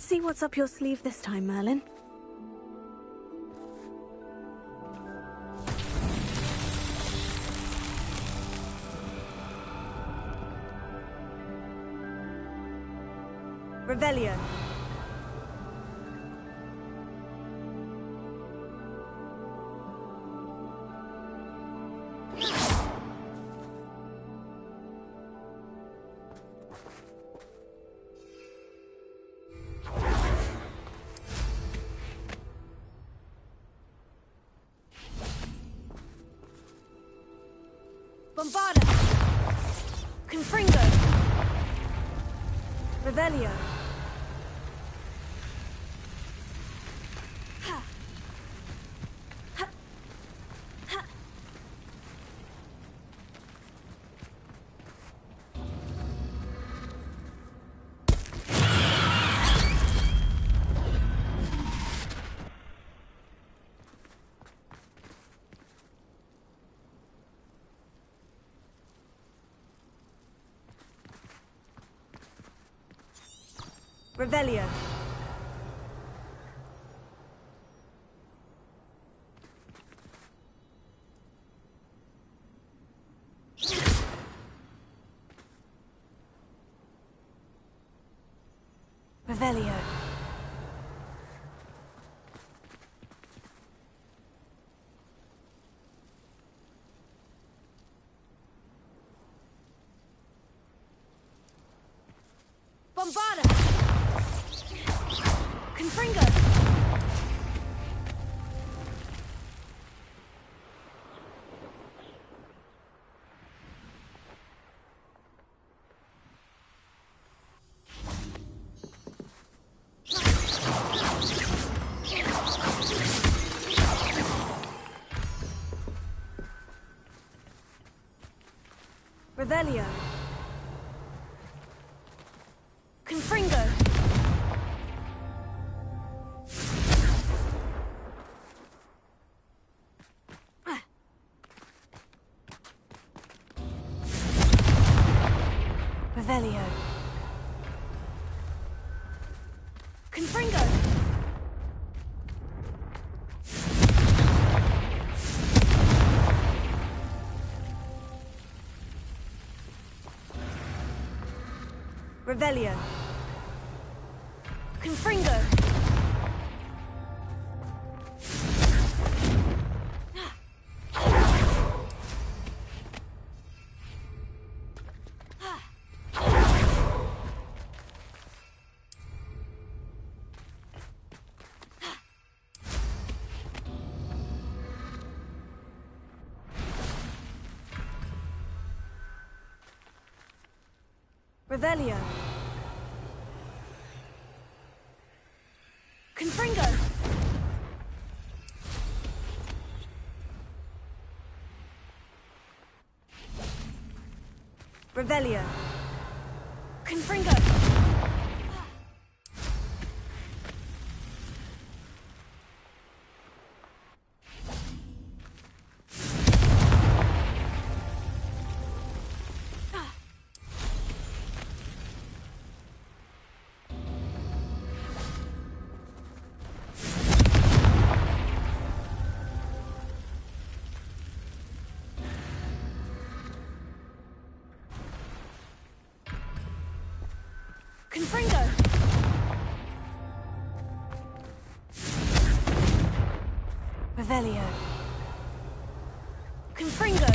Speaker 1: see what's up your sleeve this time, Merlin.
Speaker 3: Revelio. Bombarda. Confringo. Revelio. Revelio. Revelio. Bombarda. Confringo. Revelio. Confringo. Revelio. Confringo. Revelio. Confringo. Revelio. Confringo. Revelio. Confringo. Confringo. Revelio. Confringo.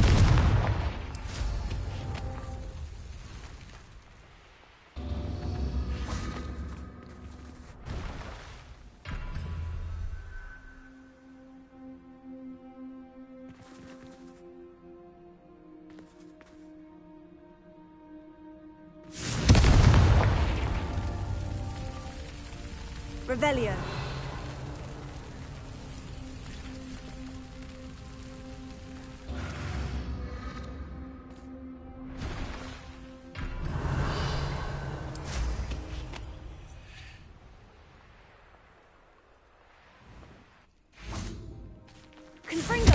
Speaker 3: Revelio. Confringo.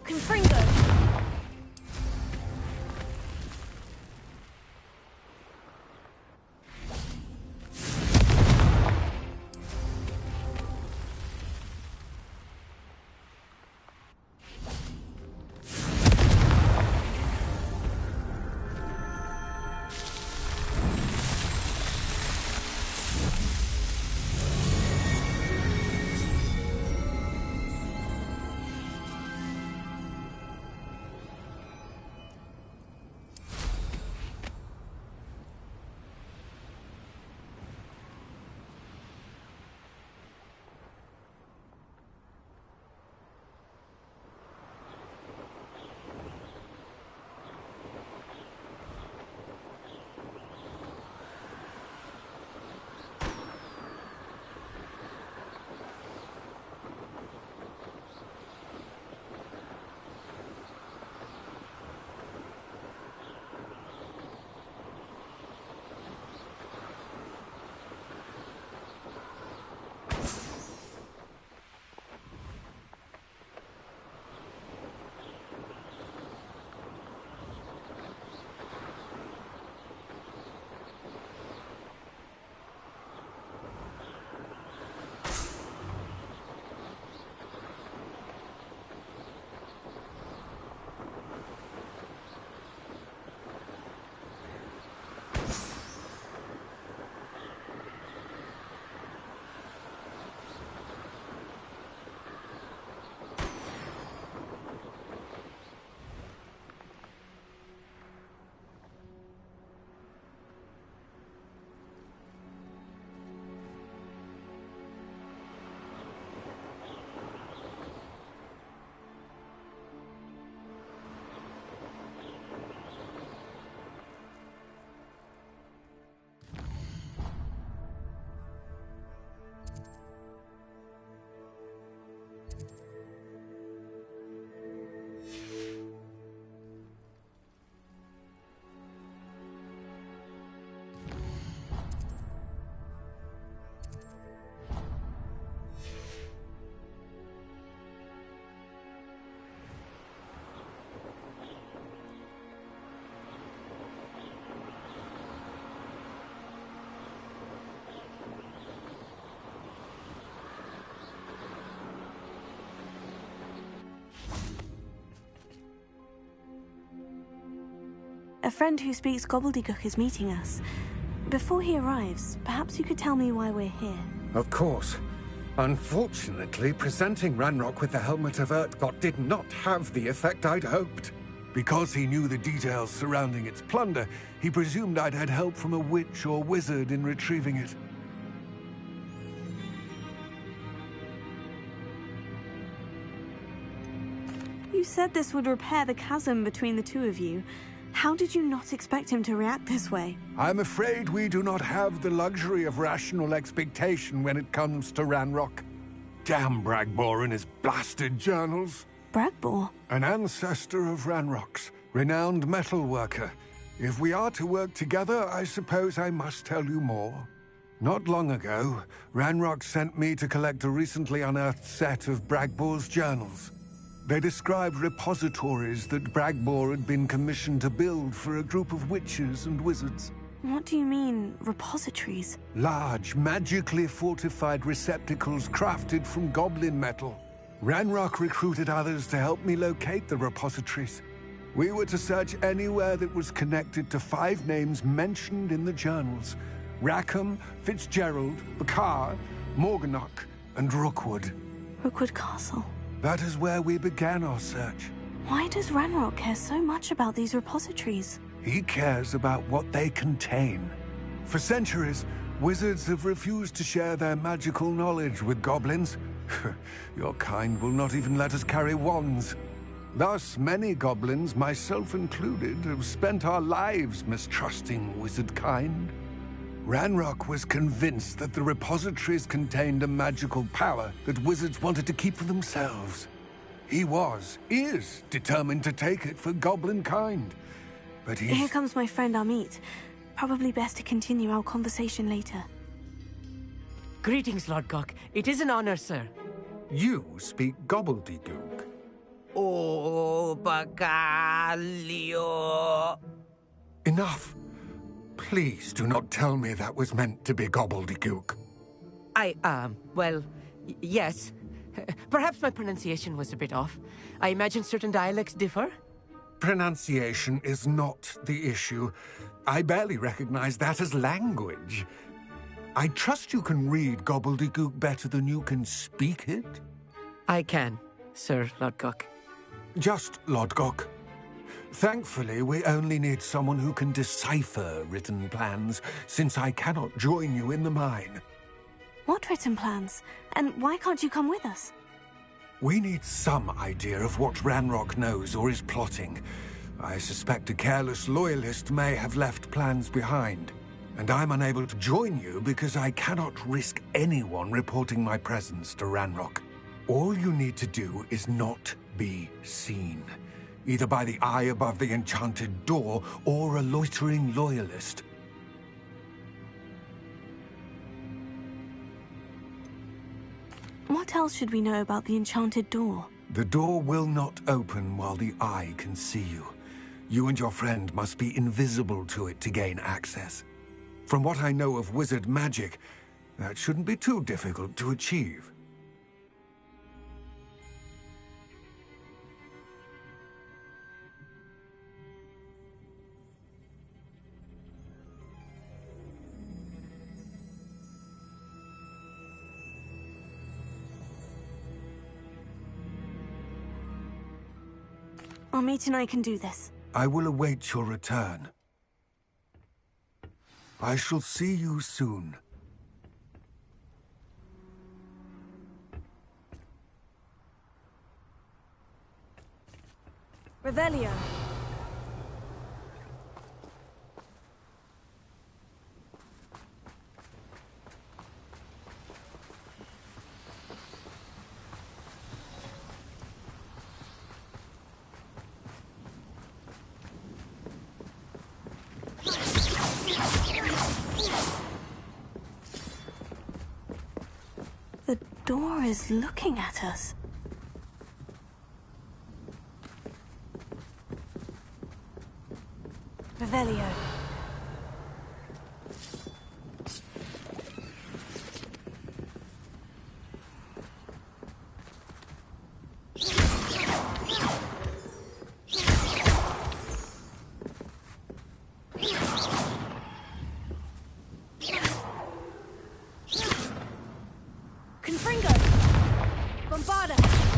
Speaker 7: Confringo!
Speaker 1: A friend who speaks gobbledygook is meeting us. Before he arrives, perhaps you could tell me why we're here.
Speaker 11: Of course. Unfortunately, presenting Ranrock with the Helmet of Urtkot did not have the effect I'd hoped. Because he knew the details surrounding its plunder, he presumed I'd had help from a witch or wizard in retrieving it.
Speaker 1: You said this would repair the chasm between the two of you. How did you not expect him to react this way?
Speaker 11: I'm afraid we do not have the luxury of rational expectation when it comes to Ranrock. Damn Bragbor and his blasted journals.
Speaker 1: Bragbor?
Speaker 11: An ancestor of Ranrock's, renowned metalworker. If we are to work together, I suppose I must tell you more. Not long ago, Ranrock sent me to collect a recently unearthed set of Bragbor's journals. They described repositories that Bragbor had been commissioned to build for a group of witches and wizards.
Speaker 1: What do you mean, repositories?
Speaker 11: Large, magically fortified receptacles crafted from goblin metal. Ranrock recruited others to help me locate the repositories. We were to search anywhere that was connected to 5 names mentioned in the journals: Rackham, Fitzgerald, Bakar, Morganach, and Rookwood.
Speaker 1: Rookwood Castle.
Speaker 11: That is where we began our search.
Speaker 1: Why does Ranrock care so much about these repositories?
Speaker 11: He cares about what they contain. For centuries, wizards have refused to share their magical knowledge with goblins. Your kind will not even let us carry wands. Thus, many goblins, myself included, have spent our lives mistrusting wizard kind. Ranrock was convinced that the repositories contained a magical power that wizards wanted to keep for themselves. He is determined to take it for goblin kind. But
Speaker 1: Here comes my friend Amit. Probably best to continue our conversation later.
Speaker 10: Greetings, Lord Gok. It is an honor, sir.
Speaker 11: You speak gobbledygook.
Speaker 6: Oh, bagaglio.
Speaker 11: Enough. Please do not tell me that was meant to be gobbledygook.
Speaker 10: Well, yes. Perhaps my pronunciation was a bit off. I imagine certain dialects differ.
Speaker 11: Pronunciation is not the issue. I barely recognize that as language. I trust you can read gobbledygook better than you can speak it?
Speaker 10: I can, Sir Lodgok.
Speaker 11: Just Lodgok. Thankfully, we only need someone who can decipher written plans, since I cannot join you in the mine.
Speaker 1: What written plans? And why can't you come with us?
Speaker 11: We need some idea of what Ranrock knows or is plotting. I suspect a careless loyalist may have left plans behind. And I'm unable to join you because I cannot risk anyone reporting my presence to Ranrock. All you need to do is not be seen, either by the eye above the enchanted door or a loitering loyalist.
Speaker 1: What else should we know about the enchanted door?
Speaker 11: The door will not open while the eye can see you. You and your friend must be invisible to it to gain access. From what I know of wizard magic, that shouldn't be too difficult to achieve.
Speaker 1: Amit and I can do this.
Speaker 11: I will await your return. I shall see you soon.
Speaker 3: Revelio.
Speaker 1: The door is looking at us.
Speaker 3: Revelio.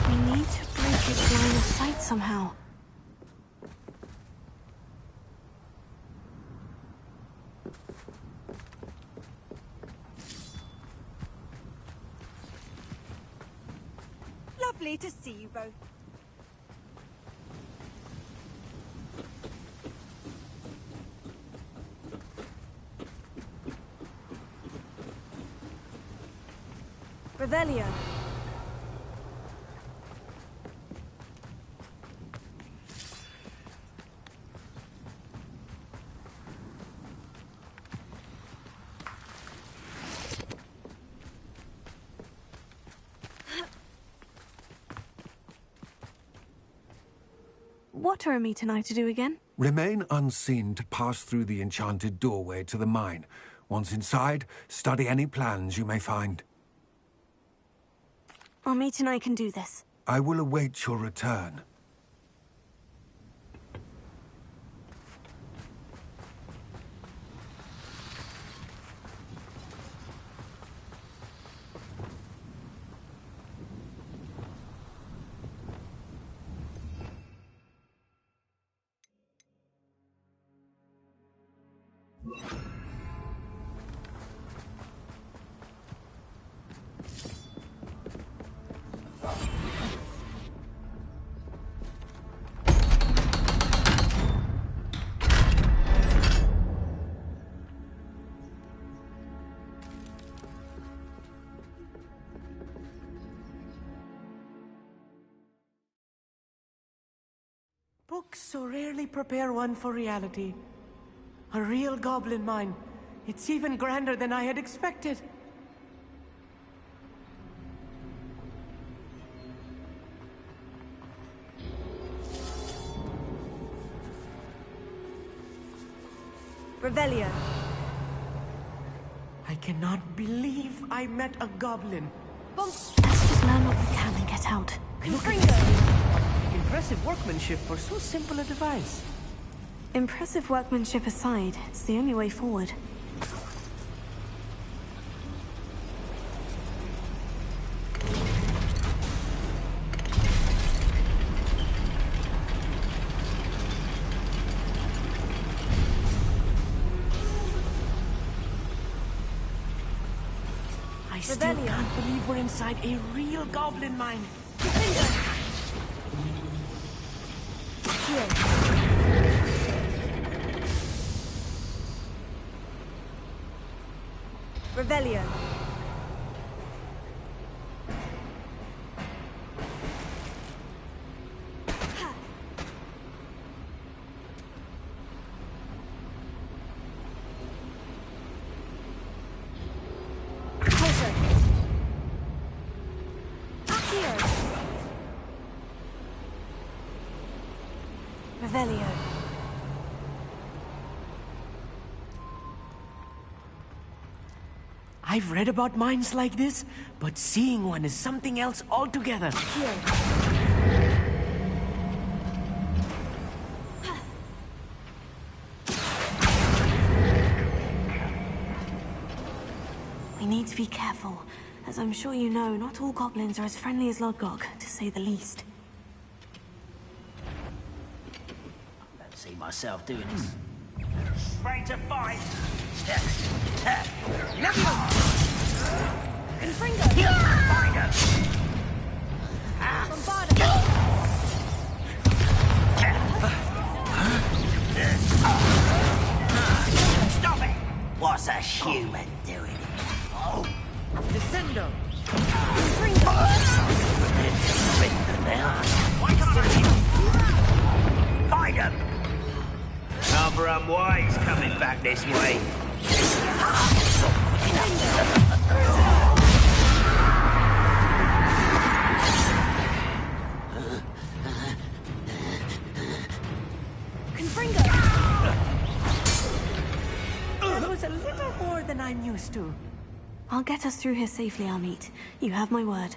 Speaker 1: We need to break its line of sight somehow.
Speaker 3: Lovely to see you both. Revelio.
Speaker 1: What are Amit and I to do again?
Speaker 11: Remain unseen to pass through the enchanted doorway to the mine. Once inside, study any plans you may find.
Speaker 1: Amit and I can do this.
Speaker 11: I will await your return.
Speaker 10: Books so rarely prepare one for reality. A real goblin mine. It's even grander than I had expected.
Speaker 3: Revelio.
Speaker 10: I cannot believe I met a goblin.
Speaker 1: Let's just learn what we can and get out.
Speaker 10: Impressive workmanship for so simple a device.
Speaker 1: Impressive workmanship aside, it's the only way forward.
Speaker 10: I still can't believe we're inside a real goblin mine.
Speaker 3: Here. Revelio. Closer. Here. Revelio.
Speaker 10: I've read about mines like this, but seeing one is something else altogether.
Speaker 3: Here.
Speaker 1: We need to be careful. As I'm sure you know, not all goblins are as friendly as Lodgok, to say the least.
Speaker 6: I don't see myself doing this. Ready to fight.
Speaker 3: Confringo.
Speaker 6: Find him.
Speaker 3: Bombarda.
Speaker 6: Stop it! What's a human doing? Oh.
Speaker 10: Descendo.
Speaker 3: Confringo.
Speaker 6: Why can't I keep... Find him! Rather unwise coming back this way.
Speaker 3: Confringo.
Speaker 10: That was a little more than I'm used to.
Speaker 1: I'll get us through here safely, Amit. You have my word.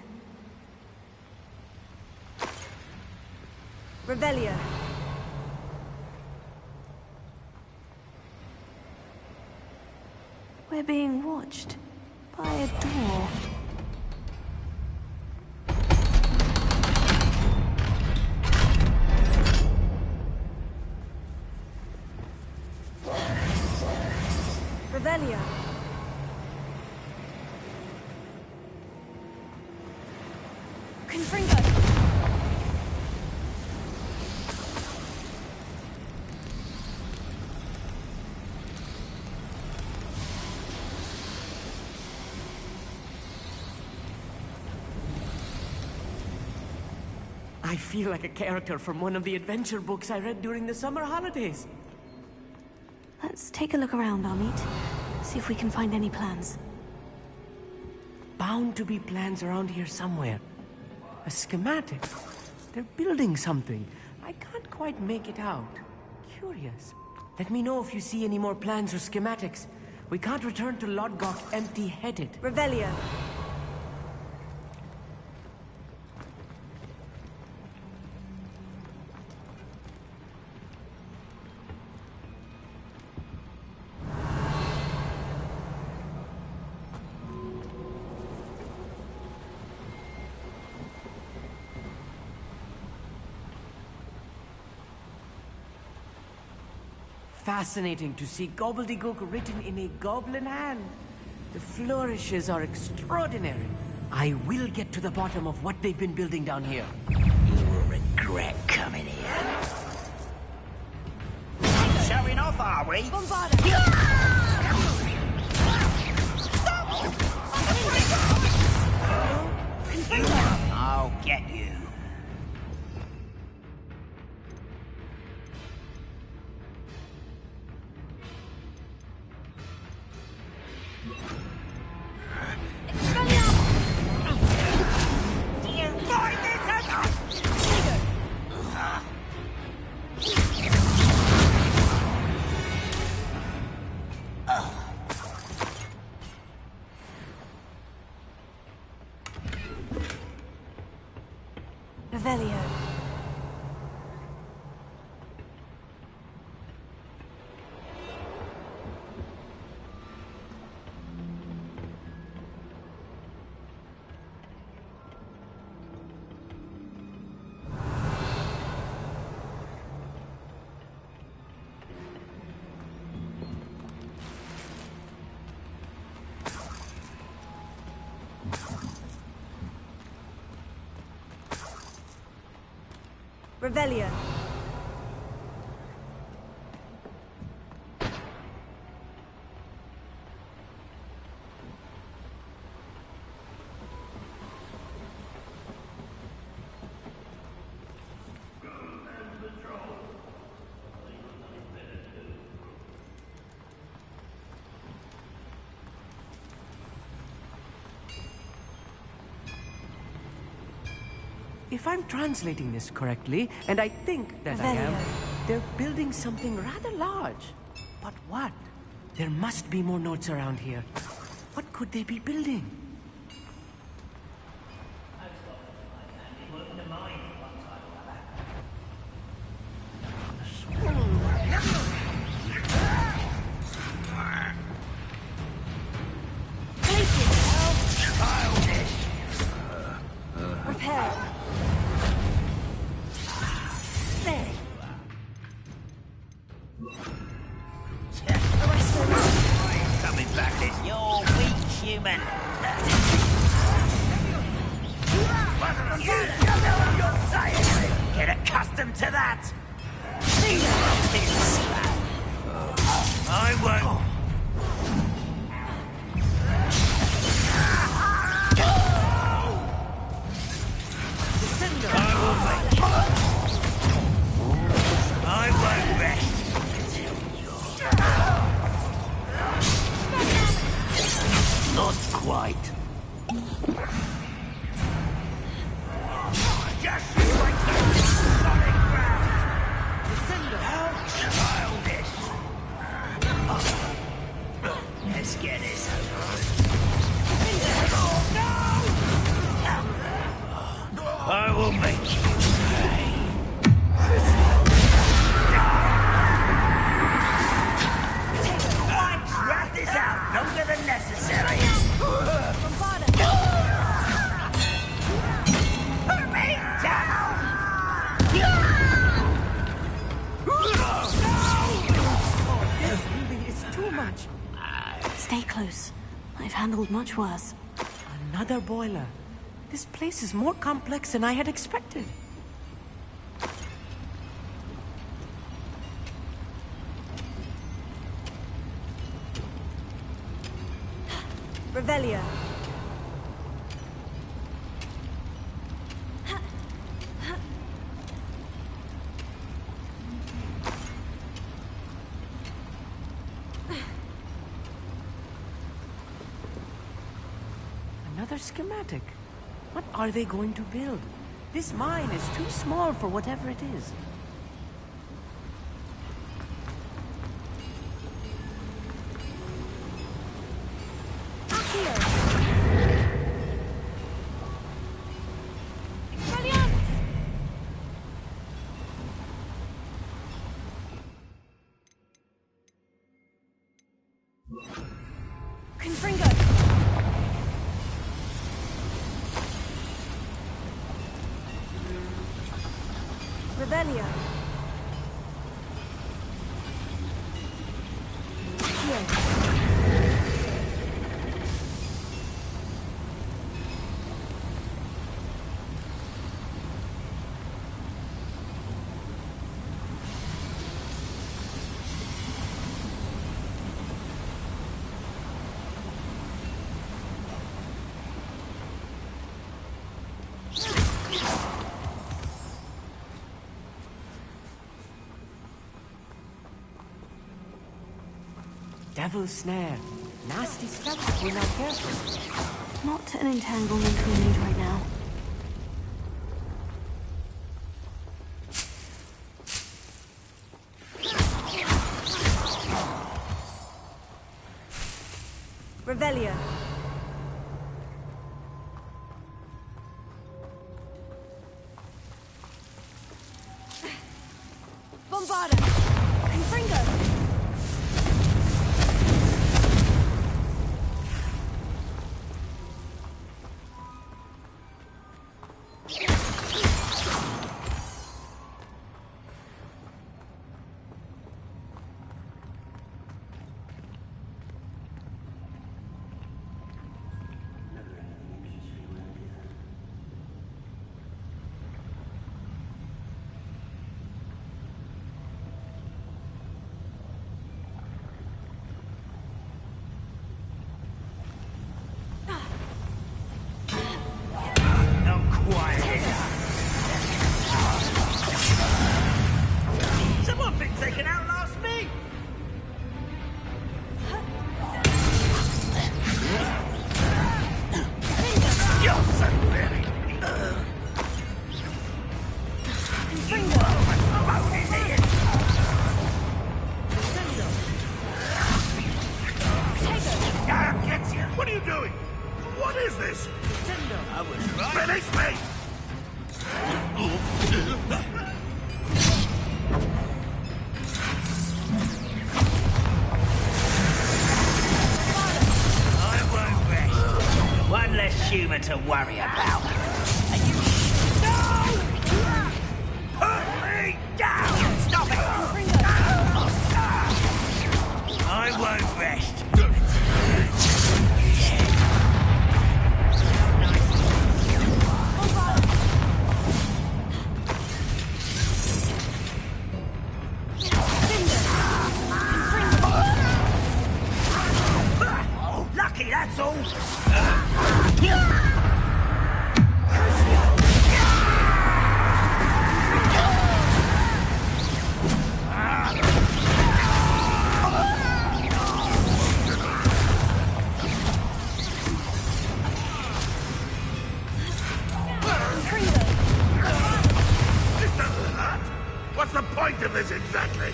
Speaker 3: Revelio.
Speaker 1: We're being watched by a door.
Speaker 3: Revelio. Confringo.
Speaker 10: I feel like a character from one of the adventure books I read during the summer holidays.
Speaker 1: Let's take a look around, Amit. See if we can find any plans.
Speaker 10: Bound to be plans around here somewhere. A schematic. They're building something. I can't quite make it out. Curious. Let me know if you see any more plans or schematics. We can't return to Lodgok empty-headed.
Speaker 3: Revelio.
Speaker 10: Fascinating to see gobbledygook written in a goblin hand. The flourishes are extraordinary. I will get to the bottom of what they've been building down here.
Speaker 6: You will regret coming here. Showing off, are we?
Speaker 3: Bombarda.
Speaker 6: I'll get you. Do you find this enough?
Speaker 3: Revelio. Revelio.
Speaker 10: If I'm translating this correctly, and I think that I am, they're building something rather large. But what? There must be more notes around here. What could they be building?
Speaker 1: Stay close. I've handled much worse.
Speaker 10: Another boiler. This place is more complex than I had expected.
Speaker 3: Revelio.
Speaker 10: Another schematic. What are they going to build? This mine is too small for whatever it is.
Speaker 3: Revelio.
Speaker 10: Devil's snare. Nasty stuff if we're not careful.
Speaker 1: Not an entanglement we need right now.
Speaker 3: Revelio. Bombarda! Confringo!
Speaker 6: Someone thinks they can outlast me! You're so very... What are you doing? What is this? I was right. Finish me! I won't rest. One less human to worry about. And you... No! Put me down! Stop it! I won't rest. Lucky, that's all. What's the point of this exactly?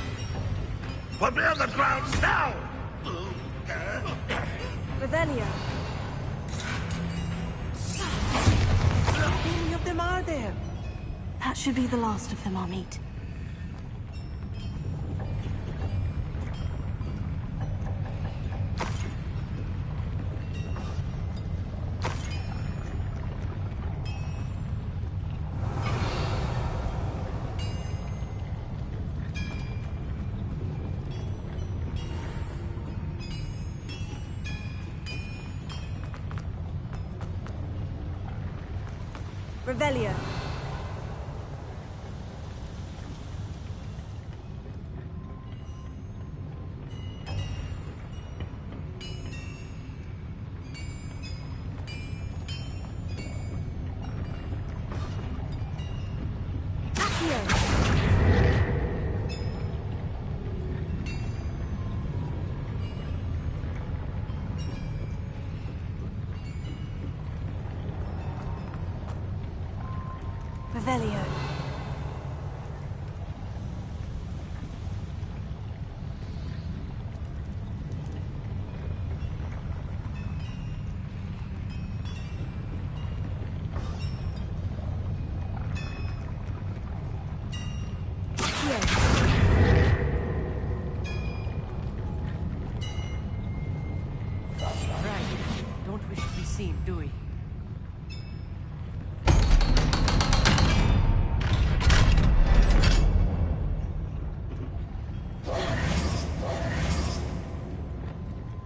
Speaker 6: Put me on the ground now!
Speaker 3: Revelio.
Speaker 10: How many of them are there?
Speaker 1: That should be the last of them, Amit.
Speaker 3: Revelio. Revelio.
Speaker 10: Right. Don't wish to be seen, do we?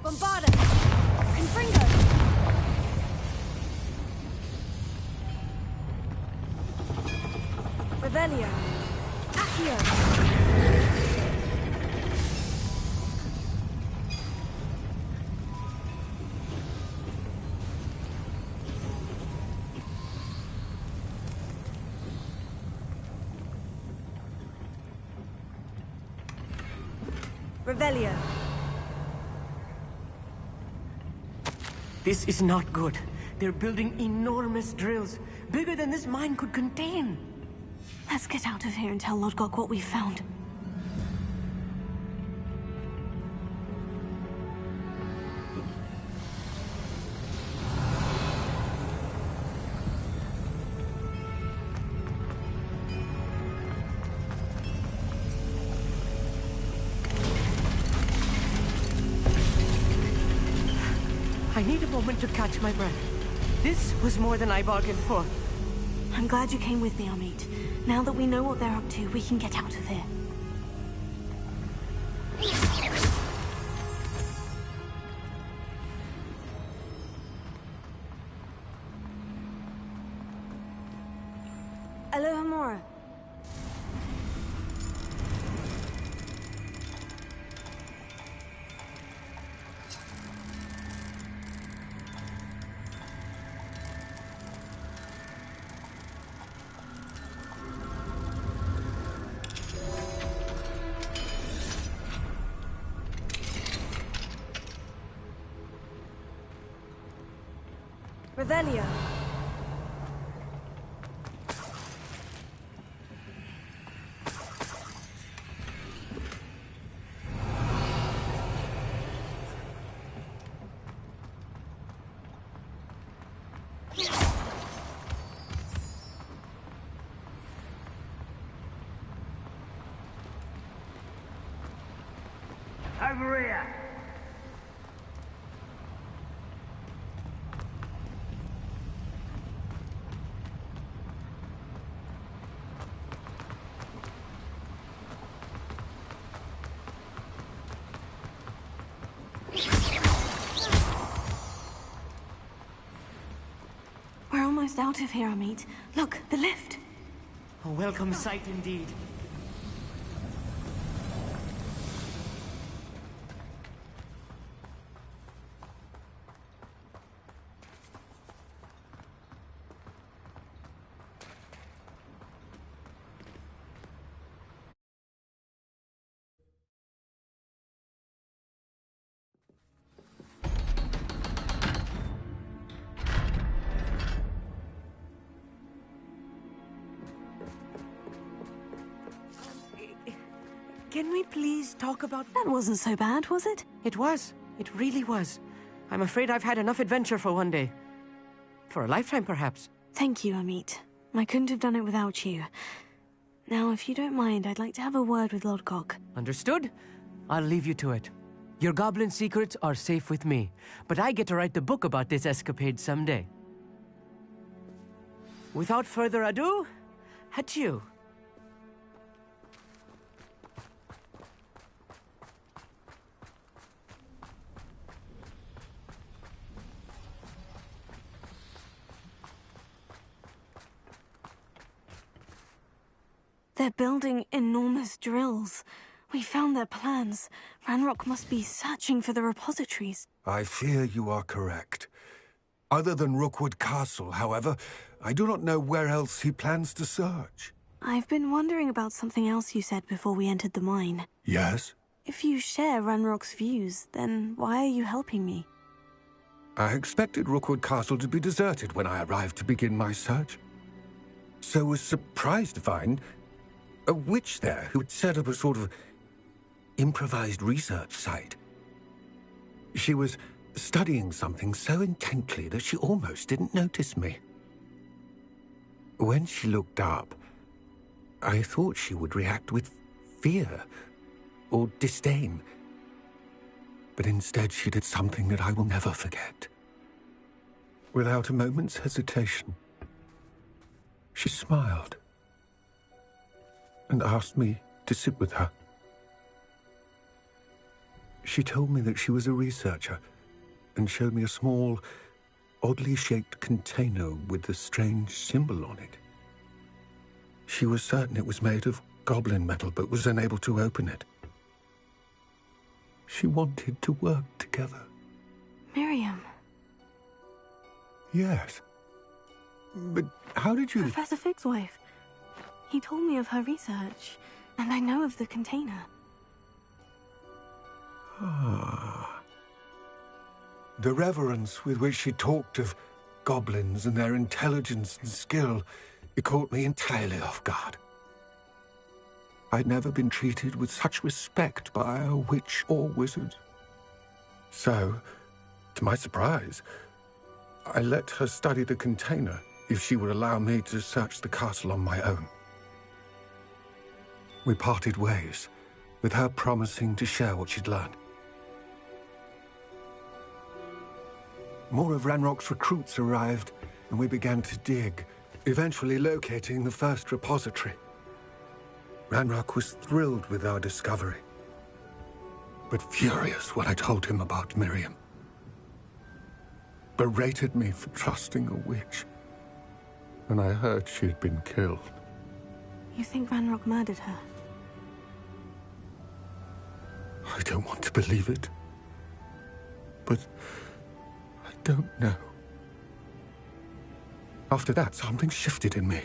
Speaker 3: Bombarda! Confringo! Revelio. Accio! Revelio.
Speaker 10: This is not good. They're building enormous drills, bigger than this mine could contain.
Speaker 1: Let's get out of here and tell Lodgok what we found.
Speaker 10: I need a moment to catch my breath. This was more than I bargained for.
Speaker 1: I'm glad you came with me, Amit. Now that we know what they're up to, we can get out of here. Aloha Mora. Revelio.
Speaker 6: Over here.
Speaker 1: We're almost out of here, Amit. Look, the lift.
Speaker 10: A welcome sight indeed. Can we please talk about...
Speaker 1: That wasn't so bad, was it?
Speaker 10: It was. It really was. I'm afraid I've had enough adventure for one day. For a lifetime, perhaps.
Speaker 1: Thank you, Amit. I couldn't have done it without you. Now, if you don't mind, I'd like to have a word with Lodgok.
Speaker 10: Understood? I'll leave you to it. Your goblin secrets are safe with me, but I get to write the book about this escapade someday. Without further ado, adieu.
Speaker 1: They're building enormous drills. We found their plans. Ranrock must be searching for the repositories.
Speaker 11: I fear you are correct. Other than Rookwood Castle, however, I do not know where else he plans to search.
Speaker 1: I've been wondering about something else you said before we entered the mine.
Speaker 11: Yes?
Speaker 1: If you share Ranrock's views, then why are you helping me?
Speaker 11: I expected Rookwood Castle to be deserted when I arrived to begin my search. So was surprised to find a witch there who had set up a sort of improvised research site. She was studying something so intently that she almost didn't notice me. When she looked up, I thought she would react with fear or disdain. But instead she did something that I will never forget. Without a moment's hesitation, she smiled and asked me to sit with her. She told me that she was a researcher and showed me a small, oddly shaped container with a strange symbol on it. She was certain it was made of goblin metal, but was unable to open it. She wanted to work together.
Speaker 1: Miriam.
Speaker 11: Yes. But how did you...
Speaker 1: Professor Fig's wife. He told me of her research, and I know of the container.
Speaker 11: Ah. The reverence with which she talked of goblins and their intelligence and skill, it caught me entirely off guard. I'd never been treated with such respect by a witch or wizard. So, to my surprise, I let her study the container if she would allow me to search the castle on my own. We parted ways, with her promising to share what she'd learned. more of Ranrock's recruits arrived, and we began to dig, eventually locating the first repository. Ranrock was thrilled with our discovery, but furious when I told him about Miriam. Berated me for trusting a witch, and I heard she'd been killed.
Speaker 1: You think Ranrock murdered her?
Speaker 11: I don't want to believe it, but I don't know. After that, something shifted in me.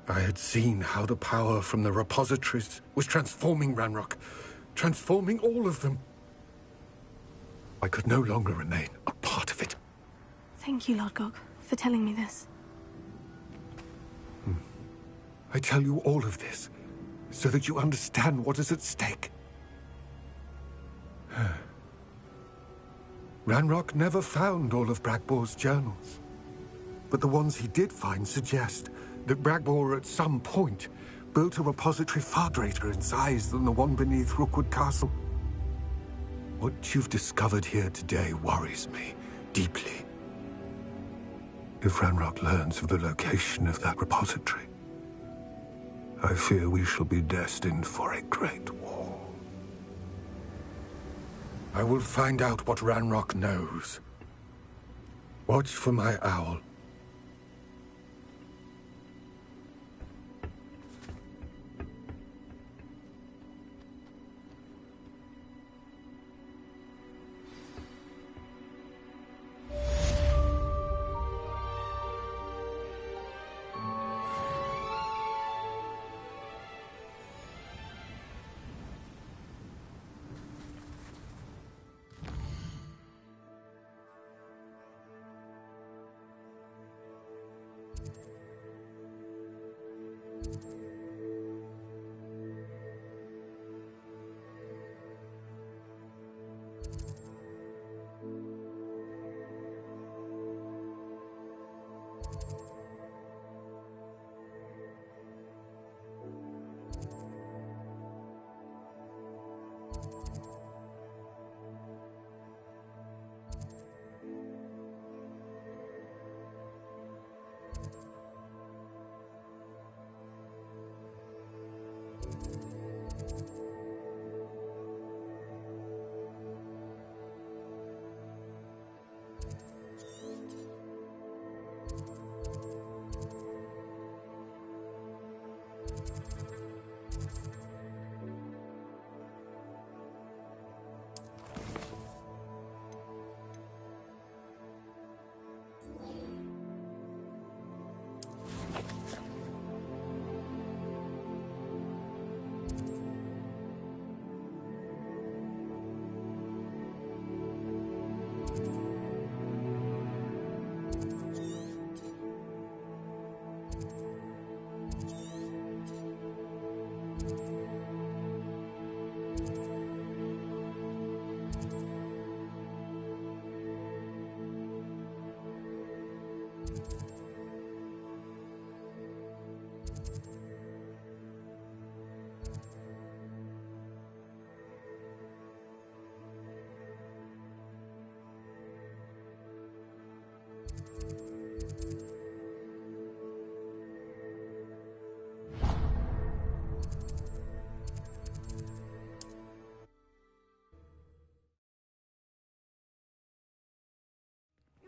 Speaker 11: I had seen how the power from the repositories was transforming Ranrock, transforming all of them. I could no longer remain a part of it.
Speaker 1: Thank you, Lord Gog, for telling me this.
Speaker 11: I tell you all of this so that you understand what is at stake. Ranrock never found all of Bragbor's journals, but the ones he did find suggest that Bragbor at some point built a repository far greater in size than the one beneath Rookwood Castle. What you've discovered here today worries me deeply. If Ranrock learns of the location of that repository, I fear we shall be destined for a great war. I will find out what Ranrock knows. Watch for my owl.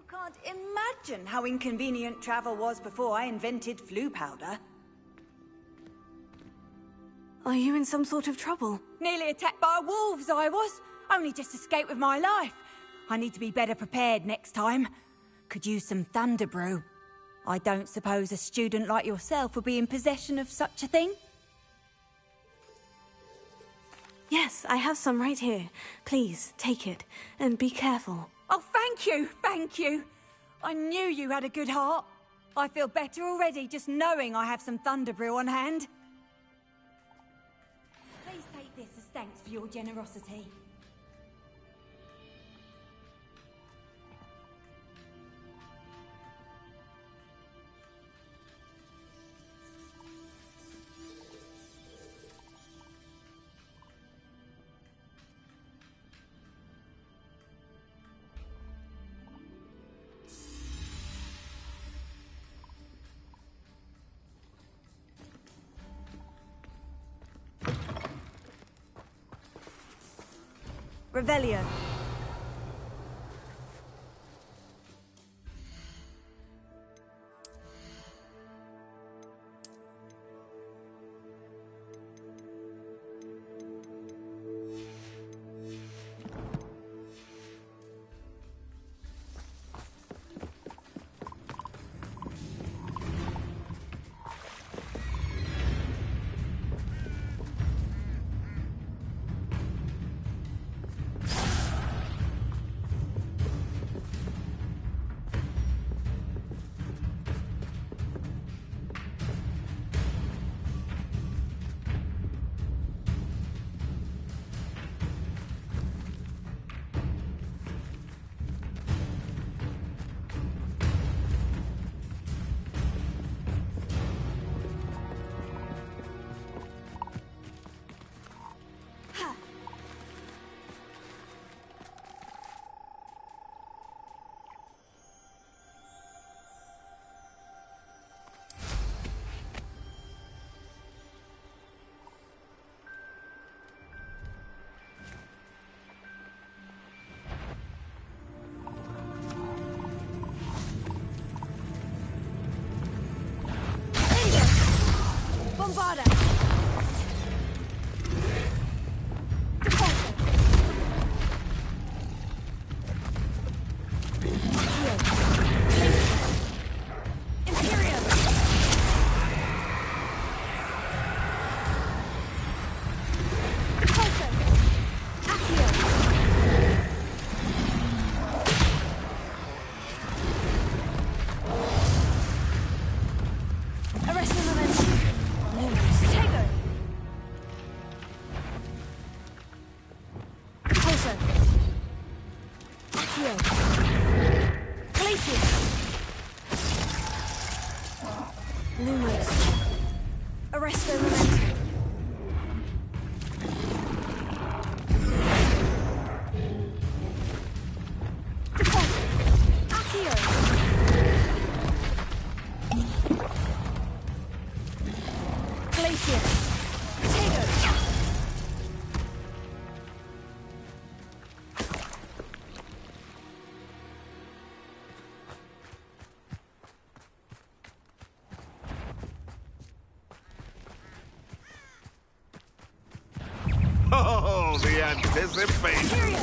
Speaker 3: Can't imagine how inconvenient travel was before I invented flu powder.
Speaker 1: Are you in some sort of trouble?
Speaker 3: Nearly attacked by wolves, I was. Only just escaped with my life. I need to be better prepared next time. Could use some thunder brew. I don't suppose a student like yourself would be in possession of such a thing?
Speaker 1: Yes, I have some right here. Please, take it, and be careful.
Speaker 3: Oh, thank you, thank you. I knew you had a good heart. I feel better already just knowing I have some thunder brew on hand. Please take this as thanks for your generosity.
Speaker 1: Revelio. Bombarda!
Speaker 12: Oh, the anticipation!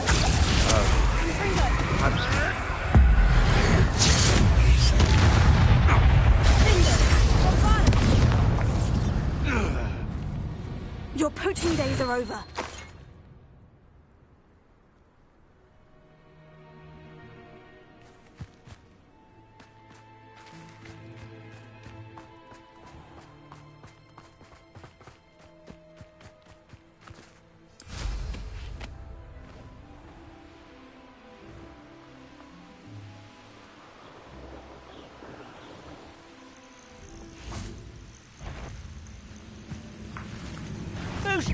Speaker 1: Your poaching days are over.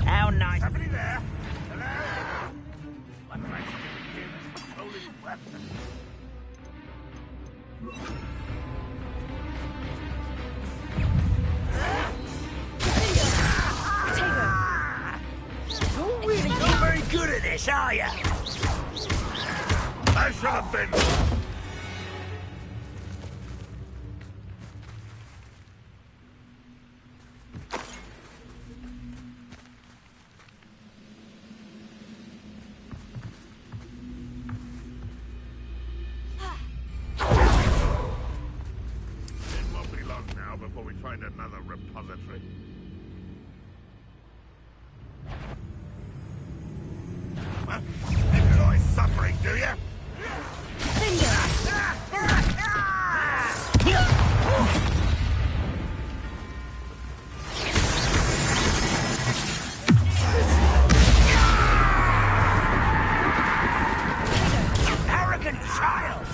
Speaker 6: How nice.
Speaker 12: Somebody there? Hello? My friend's giving him control his weapon.
Speaker 6: You're really not very good at this, are you?
Speaker 12: I should have been. Before we find another repository. Huh? Enjoy suffering, do you?
Speaker 6: Arrogant child!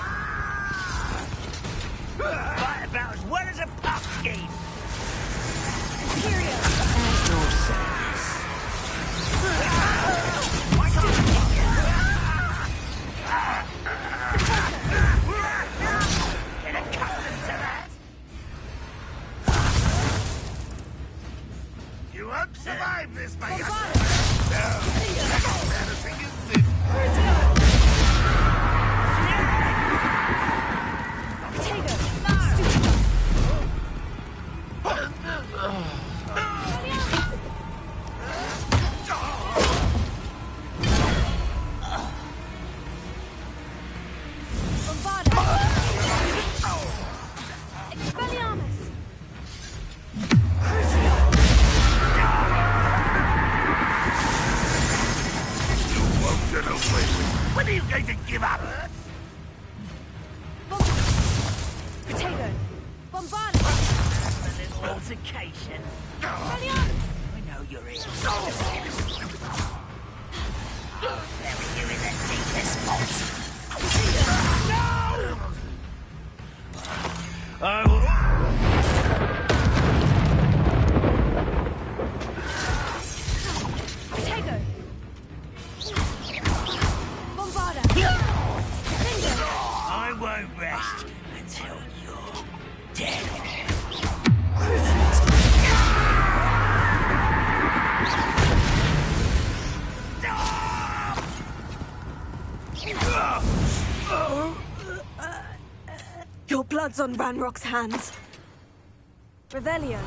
Speaker 6: Fight about as well as a pumpkin! At your service. Get accustomed to that! You won't survive this, my young man! No, anything is this. When are you going to give up?
Speaker 9: Potato! Bombardment!
Speaker 6: A little altercation. I know you're here. I'll bury you in the deepest spot. No! I will...
Speaker 9: Potato! Bombarder!
Speaker 6: I won't rest until you're dead.
Speaker 1: Your blood's on Ranrock's hands.
Speaker 9: Revelio.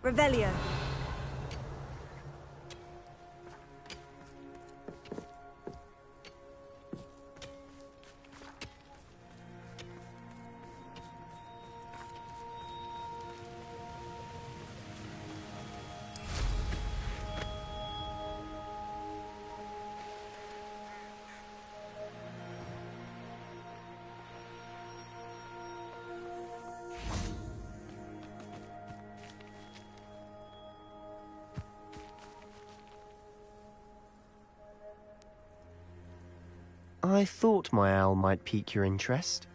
Speaker 9: Revelio.
Speaker 2: I thought my owl might pique your interest.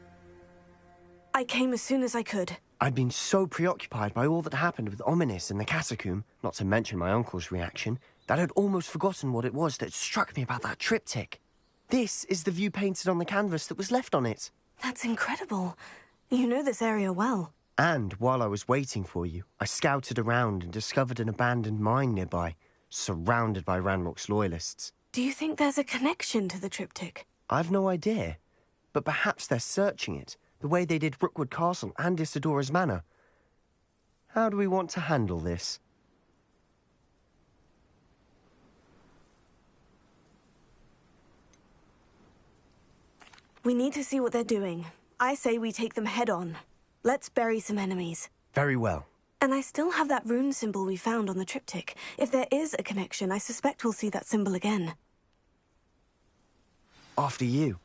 Speaker 1: I came as soon as I could.
Speaker 2: I'd been so preoccupied by all that happened with Ominis in the catacomb, not to mention my uncle's reaction, that I'd almost forgotten what it was that struck me about that triptych. This is the view painted on the canvas that was left on it.
Speaker 1: That's incredible. You know this area well.
Speaker 2: And while I was waiting for you, I scouted around and discovered an abandoned mine nearby, surrounded by Ranrock's loyalists.
Speaker 1: Do you think there's a connection to the triptych?
Speaker 2: I've no idea, but perhaps they're searching it, the way they did Rookwood Castle and Isidora's Manor. How do we want to handle this?
Speaker 1: We need to see what they're doing. I say we take them head on. Let's bury some enemies.
Speaker 2: Very well.
Speaker 1: And I still have that rune symbol we found on the triptych. If there is a connection, I suspect we'll see that symbol again.
Speaker 2: After you.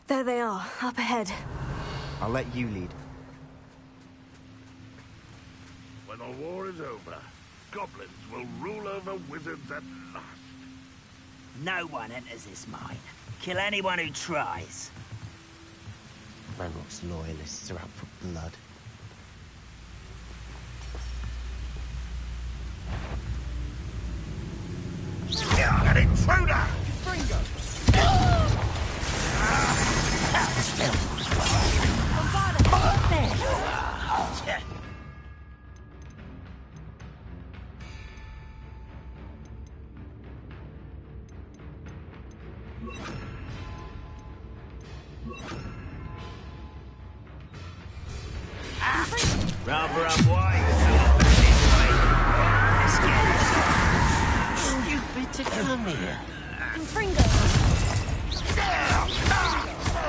Speaker 1: There they are, up ahead.
Speaker 2: I'll let you lead.
Speaker 12: When the war is over, goblins will rule over wizards at last.
Speaker 6: No one enters this mine. Kill anyone who tries.
Speaker 2: Ranrock's loyalists are out for blood.
Speaker 12: An intruder!
Speaker 9: Fringo!
Speaker 6: Rather unwise to look back this way. Stupid to come here.
Speaker 7: Fringo!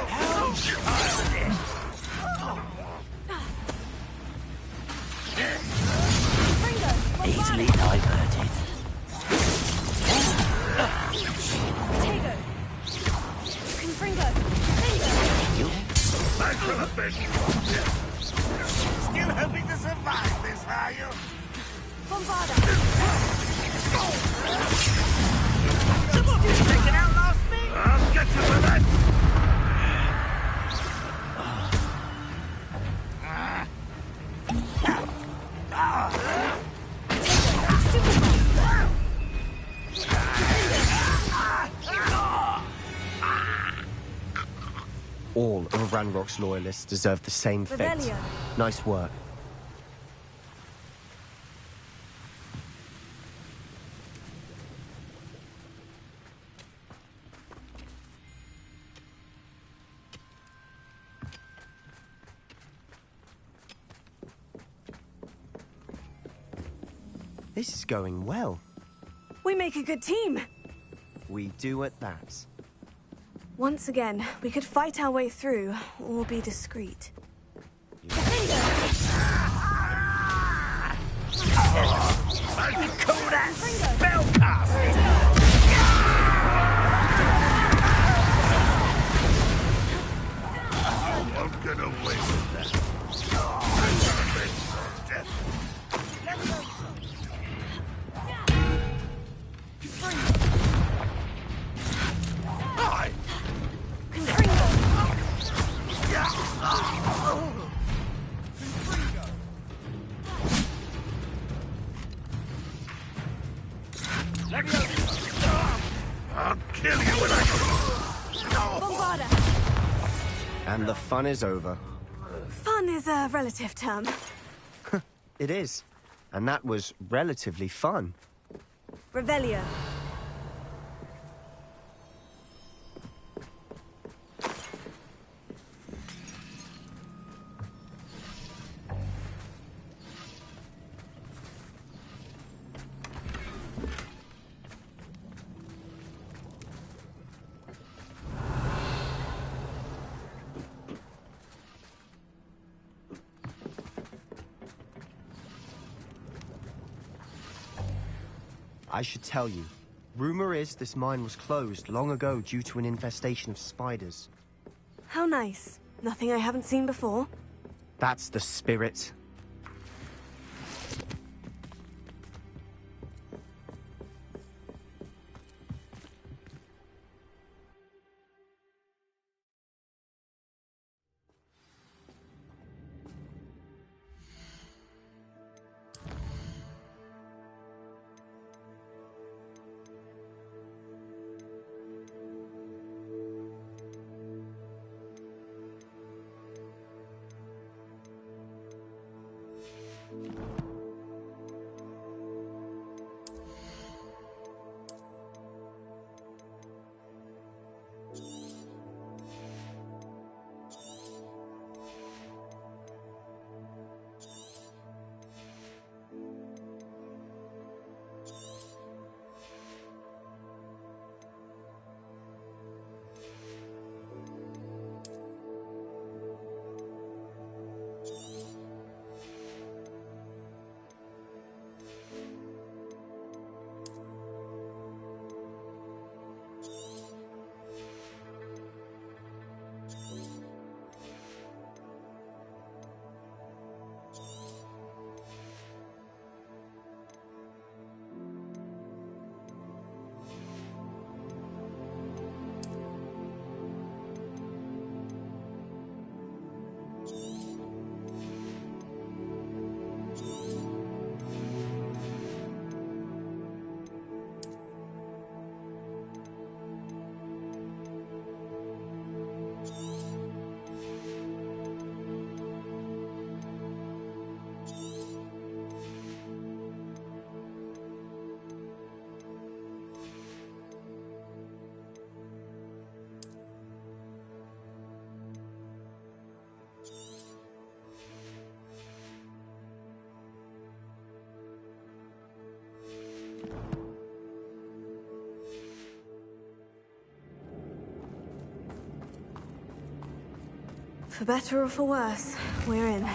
Speaker 6: How childish! Easily diverted.
Speaker 7: Fringo!
Speaker 12: Back to the fish! Still hoping to survive this, are you?
Speaker 7: Bombarda!
Speaker 6: They can outlast me!
Speaker 12: I'll get you for that!
Speaker 2: All of Ranrock's loyalists deserve the same fate.
Speaker 1: Revelio.
Speaker 2: Nice work. This is going well.
Speaker 1: We make a good team.
Speaker 2: We do at that.
Speaker 1: Once again, we could fight our way through, or be discreet.
Speaker 12: I can call that spellcasting! I won't get away with that. I'll kill you when I
Speaker 1: Bombarda!
Speaker 2: And the fun is over.
Speaker 1: Fun is a relative term.
Speaker 2: It is. And that was relatively fun.
Speaker 1: Revelio.
Speaker 2: I should tell you. Rumor is this mine was closed long ago due to an infestation of spiders.
Speaker 1: How nice. Nothing I haven't seen before.
Speaker 2: That's the spirit.
Speaker 1: For better or for worse, we're in.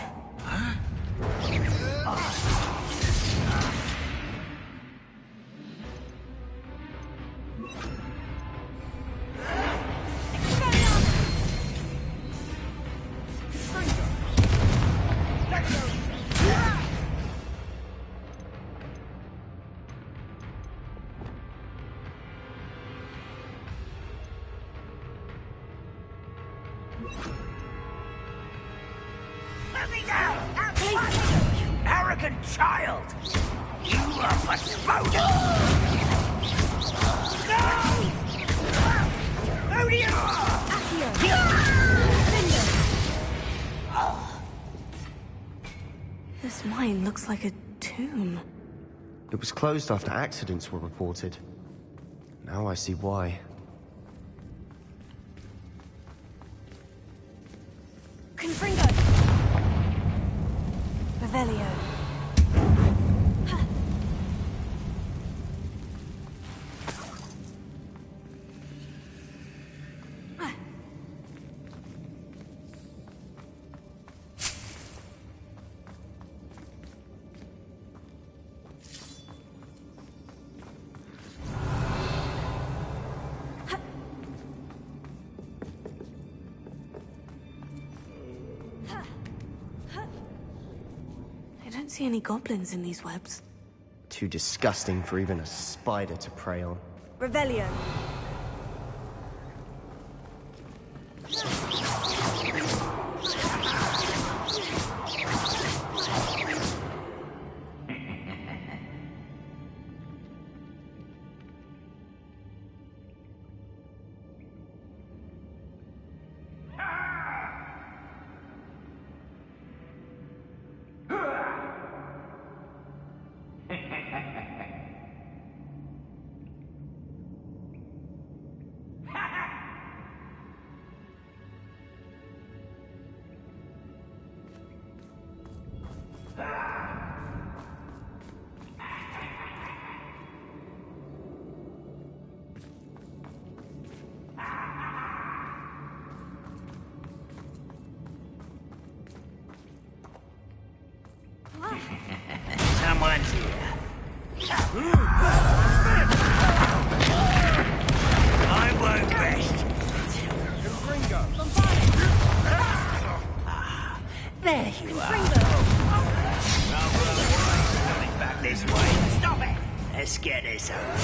Speaker 6: Let me go! You arrogant child! You are postponed! No! Who do you...
Speaker 1: This mine looks like a tomb.
Speaker 2: It was closed after accidents were reported. Now I see why.
Speaker 3: Confringo! Revelio.
Speaker 1: I don't see any goblins in these webs.
Speaker 2: Too disgusting for even a spider to prey on.
Speaker 3: Revelio.
Speaker 6: Someone's here. I won't rest. There you are. Coming back this way. Stop it. Let's get this over.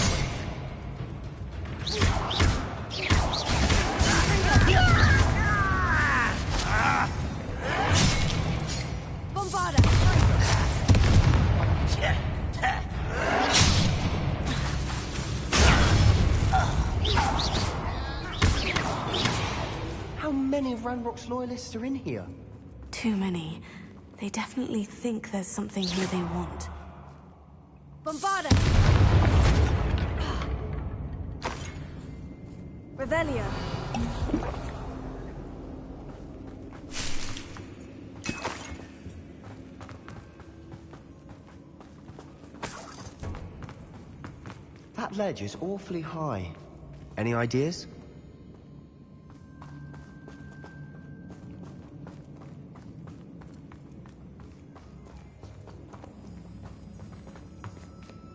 Speaker 2: How many Ranrock's loyalists are in here?
Speaker 1: Too many. They definitely think there's something here they want.
Speaker 3: Bombarda! Revelio.
Speaker 2: That ledge is awfully high. Any ideas?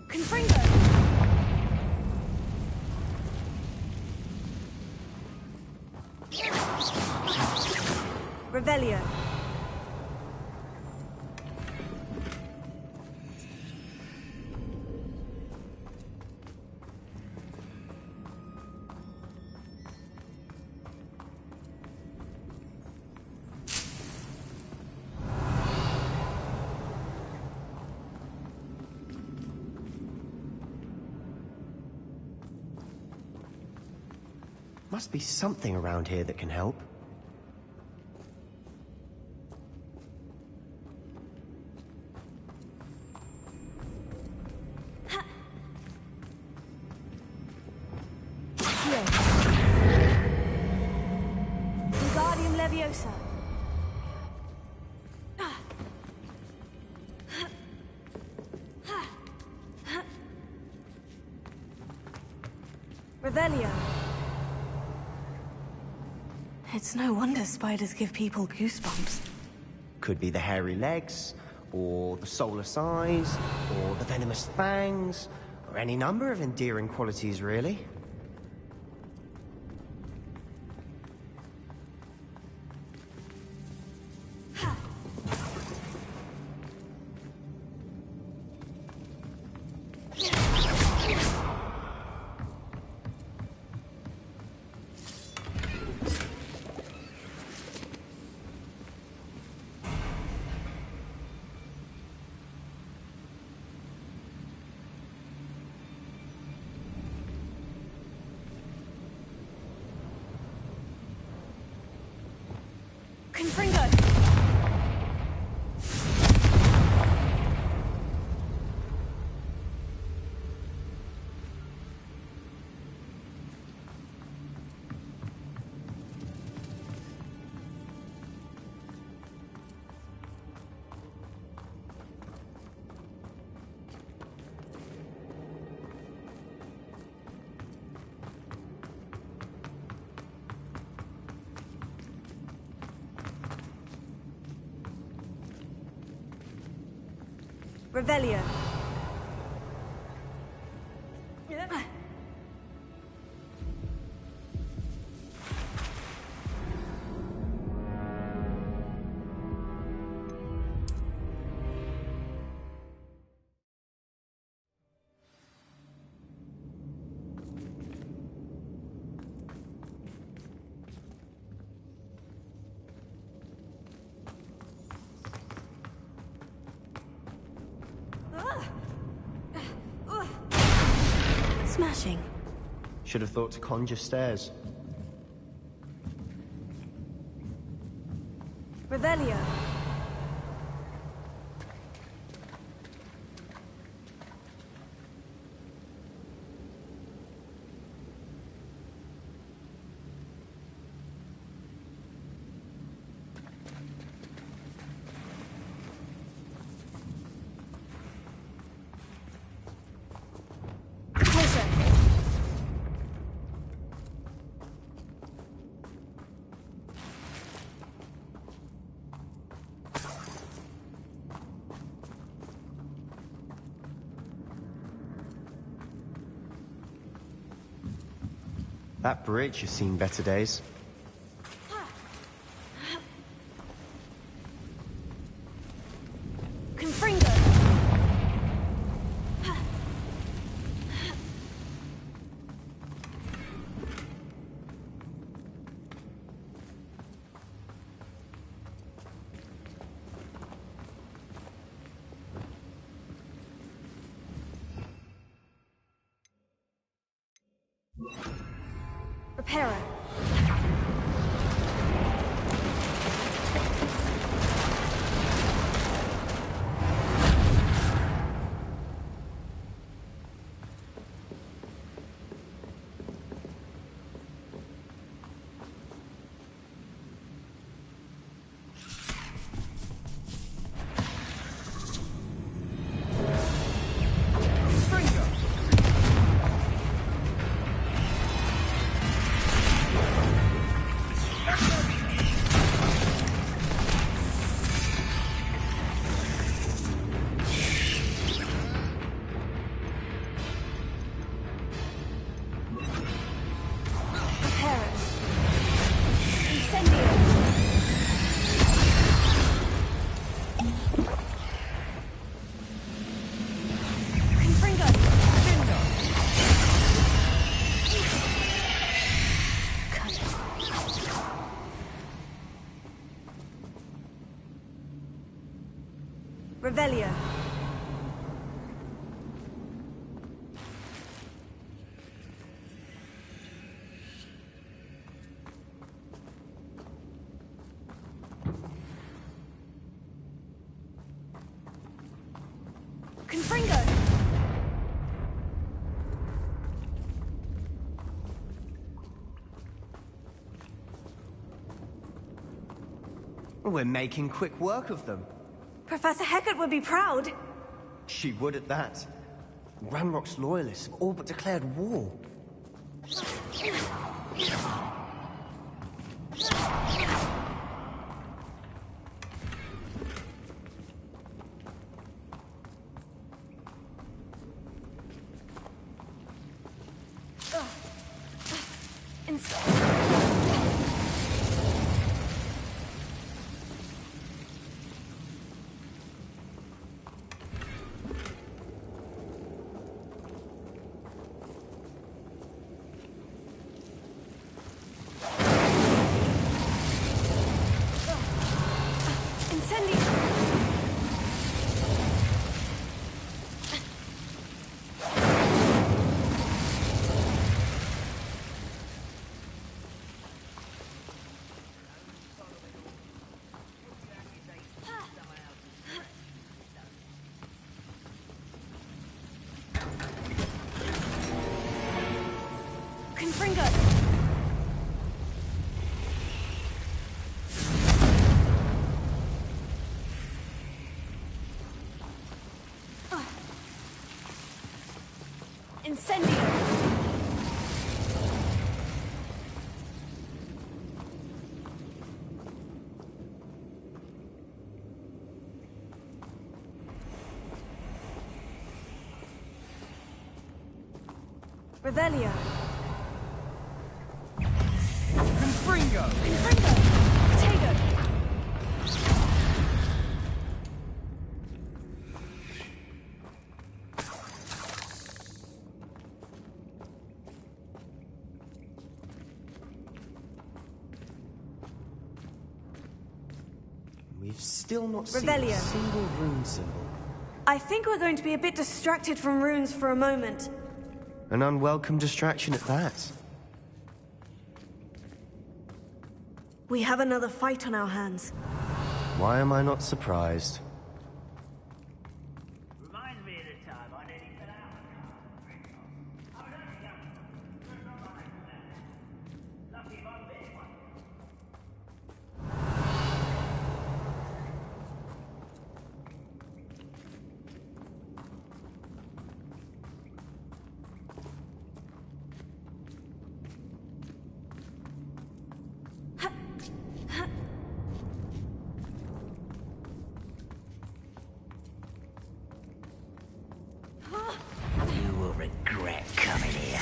Speaker 3: Confringo! Revelio.
Speaker 2: Must be something around here that can help.
Speaker 3: Wingardium Leviosa. Revelio.
Speaker 1: It's no wonder spiders give people goosebumps.
Speaker 2: Could be the hairy legs, or the soulless eyes, or the venomous fangs, or any number of endearing qualities, really.
Speaker 1: Revelio. Smashing.
Speaker 2: Should have thought to conjure stairs.
Speaker 1: Revelio.
Speaker 2: That bridge has seen better days.
Speaker 1: Confringo. Reparo. Revelio. Confringo.
Speaker 2: We're making quick work of them.
Speaker 1: Professor Hecat would be proud.
Speaker 2: She would at that. Ranrock's loyalists have all but declared war.
Speaker 1: Incendio! Revelio!
Speaker 10: Confringo!
Speaker 1: Confringo! Potato!
Speaker 2: We've still not seen
Speaker 1: Revelio.
Speaker 2: a single rune symbol.
Speaker 1: I think we're going to be a bit distracted from runes for a moment.
Speaker 2: An unwelcome distraction at that.
Speaker 1: We have another fight on our hands.
Speaker 2: Why am I not surprised?
Speaker 6: Reminds me of the time I nearly fell out of the car. I was only young. Lucky if I'm big one. You will regret coming here.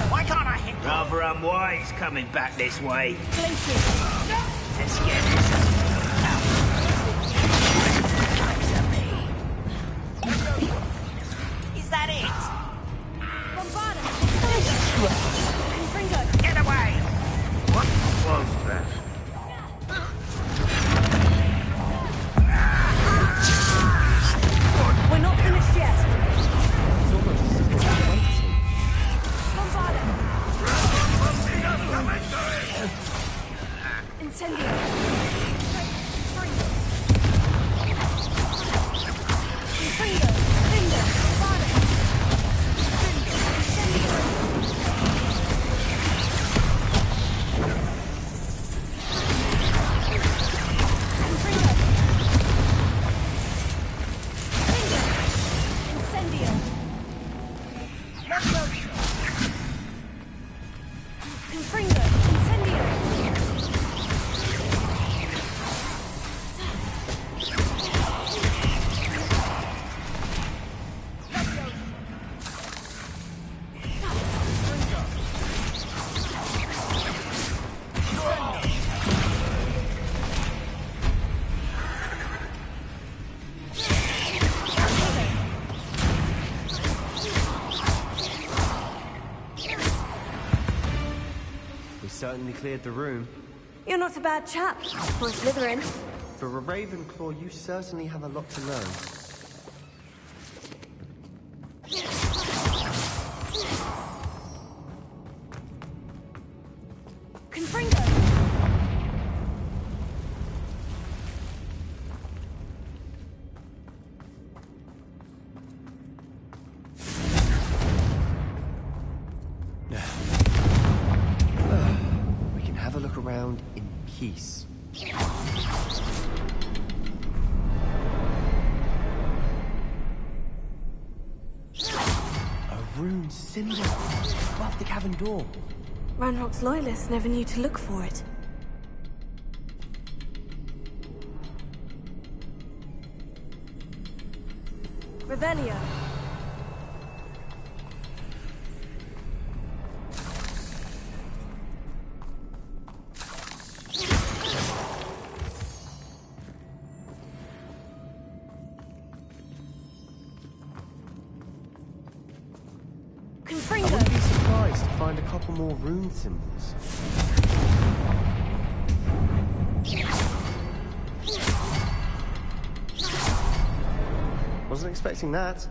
Speaker 6: Why can't I hit? Rather unwise coming back this way. Let's get this. Is that it? Get away! What was that?
Speaker 1: We're not finished yet.
Speaker 10: It's almost as if they're waiting.
Speaker 1: Incendio! Confringo! Finger! Vada! Incendio! Confringo! Incendio!
Speaker 2: We certainly cleared the room.
Speaker 1: You're not a bad chap for a Slytherin.
Speaker 2: For a Ravenclaw, you certainly have a lot to learn.
Speaker 1: Confringo!
Speaker 2: We can have a look around in peace. A rune symbol above the cavern door.
Speaker 1: Ranrock's loyalists never knew to look for it. Revelio.
Speaker 2: find a couple more rune symbols. Wasn't expecting that.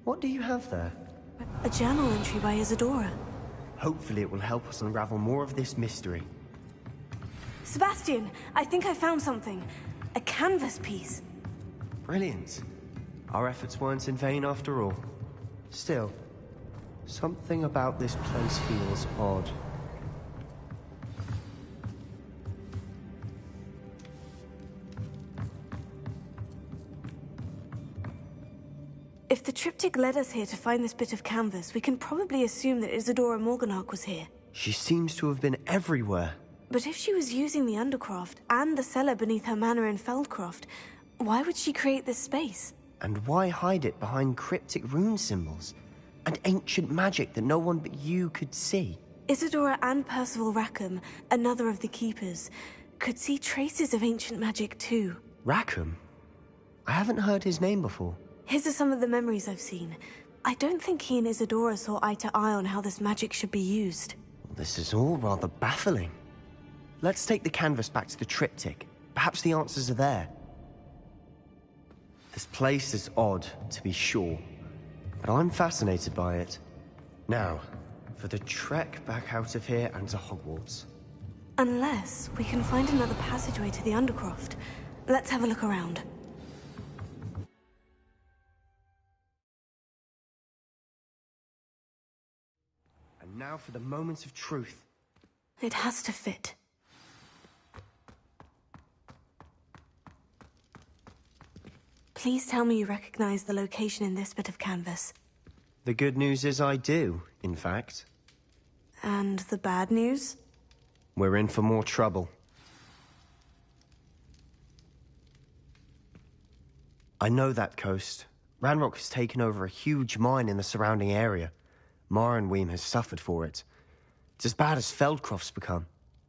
Speaker 2: What do you have there?
Speaker 1: A journal entry by Isadora.
Speaker 2: Hopefully it will help us unravel more of this mystery.
Speaker 1: Sebastian, I think I found something. A canvas piece.
Speaker 2: Brilliant. Our efforts weren't in vain after all. Still, something about this place feels odd.
Speaker 1: If the triptych led us here to find this bit of canvas, we can probably assume that Isadora Morganach was here.
Speaker 2: She seems to have been everywhere.
Speaker 1: But if she was using the Undercroft and the cellar beneath her manor in Feldcroft, why would she create this space?
Speaker 2: And why hide it behind cryptic rune symbols? And ancient magic that no one but you could see?
Speaker 1: Isadora and Percival Rackham, another of the Keepers, could see traces of ancient magic too.
Speaker 2: Rackham? I haven't heard his name before.
Speaker 1: His are some of the memories I've seen. I don't think he and Isadora saw eye to eye on how this magic should be used.
Speaker 2: This is all rather baffling. Let's take the canvas back to the triptych. Perhaps the answers are there. This place is odd, to be sure, but I'm fascinated by it. Now, for the trek back out of here and to Hogwarts.
Speaker 1: Unless we can find another passageway to the Undercroft. Let's have a look around.
Speaker 2: And now for the moment of truth.
Speaker 1: It has to fit. Please tell me you recognize the location in this bit of canvas.
Speaker 2: The good news is I do, in fact.
Speaker 1: And the bad news?
Speaker 2: We're in for more trouble. I know that coast. Ranrock has taken over a huge mine in the surrounding area. Marrenweem has suffered for it. It's as bad as Feldcroft's become.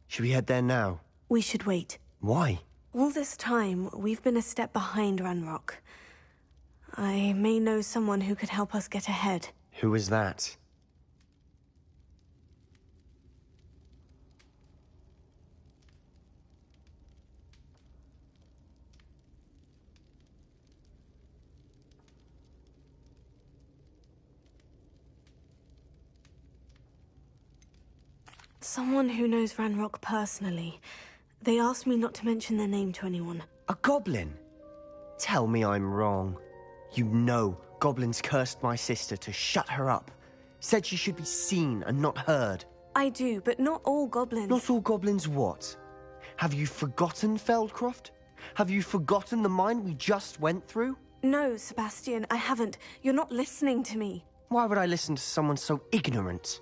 Speaker 2: Should we head there now?
Speaker 1: We should wait.
Speaker 2: Why?
Speaker 1: All this time, we've been a step behind Ranrock. I may know someone who could help us get ahead.
Speaker 2: Who is that?
Speaker 1: Someone who knows Ranrock personally. They asked me not to mention their name to anyone.
Speaker 2: A goblin? Tell me I'm wrong. You know goblins cursed my sister to shut her up. Said she should be seen and not heard.
Speaker 1: I do, but not all goblins.
Speaker 2: Not all goblins what? Have you forgotten Feldcroft? Have you forgotten the mine we just went through?
Speaker 1: No, Sebastian, I haven't. You're not listening to me.
Speaker 2: Why would I listen to someone so ignorant?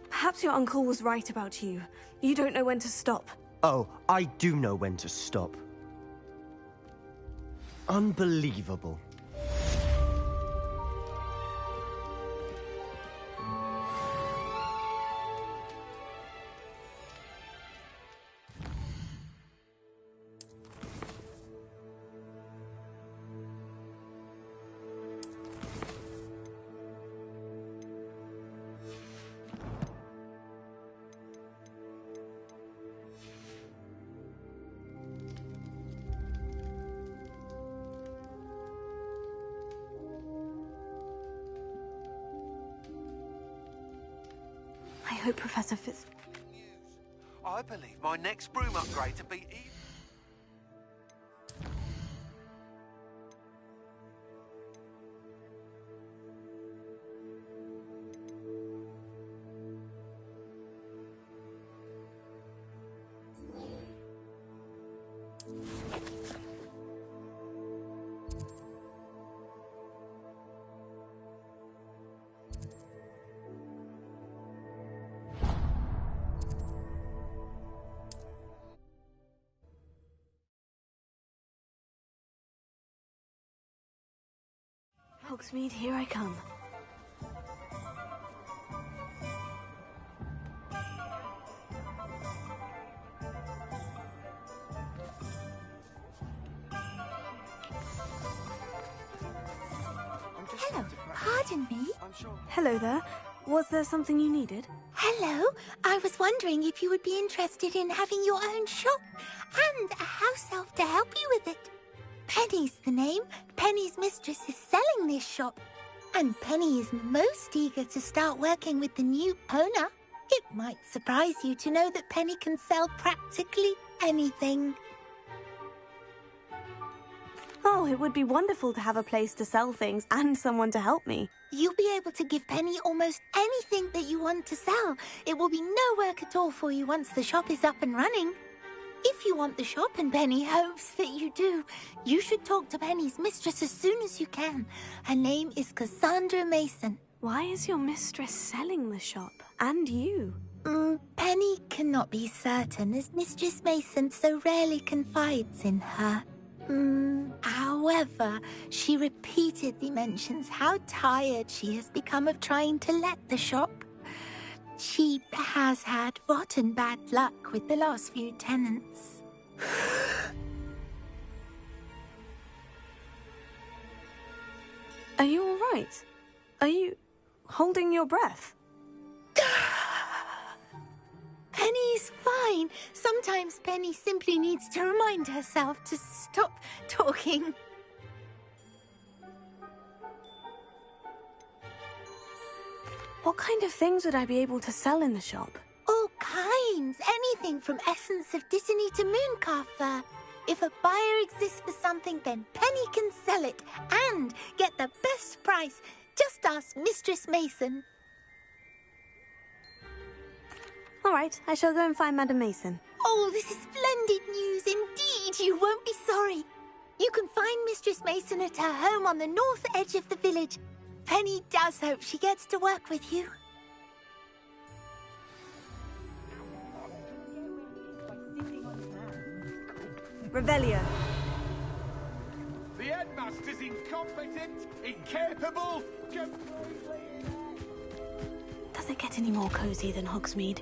Speaker 1: Perhaps your uncle was right about you. You don't know when to stop.
Speaker 2: Oh, I do know when to stop. Unbelievable.
Speaker 1: I hope Professor Fitz...
Speaker 13: I believe my next broom upgrade to be even...
Speaker 1: Hogsmede, here I come.
Speaker 14: Hello, pardon me.
Speaker 1: Hello there. Was there something you needed?
Speaker 14: Hello, I was wondering if you would be interested in having your own shop and a house elf to help you with it. Penny's the name. Penny's mistress is selling this shop. And Penny is most eager to start working with the new owner. It might surprise you to know that Penny can sell practically anything.
Speaker 1: Oh, it would be wonderful to have a place to sell things and someone to help me.
Speaker 14: You'll be able to give Penny almost anything that you want to sell. It will be no work at all for you once the shop is up and running. If you want the shop, and Penny hopes that you do, you should talk to Penny's mistress as soon as you can. Her name is Cassandra Mason.
Speaker 1: Why is your mistress selling the shop? And you?
Speaker 14: Penny cannot be certain, as Mistress Mason so rarely confides in her. However, she repeatedly mentions how tired she has become of trying to let the shop. She has had rotten bad luck with the last few tenants.
Speaker 1: Are you all right? Are you holding your breath?
Speaker 14: Penny's fine. Sometimes Penny simply needs to remind herself to stop talking.
Speaker 1: What kind of things would I be able to sell in the shop?
Speaker 14: All kinds. Anything from essence of Disney to Mooncar fur. If a buyer exists for something, then Penny can sell it and get the best price. Just ask Mistress Mason.
Speaker 1: All right, I shall go and find Madam Mason.
Speaker 14: Oh, this is splendid news indeed. You won't be sorry. You can find Mistress Mason at her home on the north edge of the village. Penny does hope she gets to work with you.
Speaker 1: Revelio.
Speaker 12: The headmaster's incompetent, incapable, completely inept.
Speaker 1: Does it get any more cozy than Hogsmeade?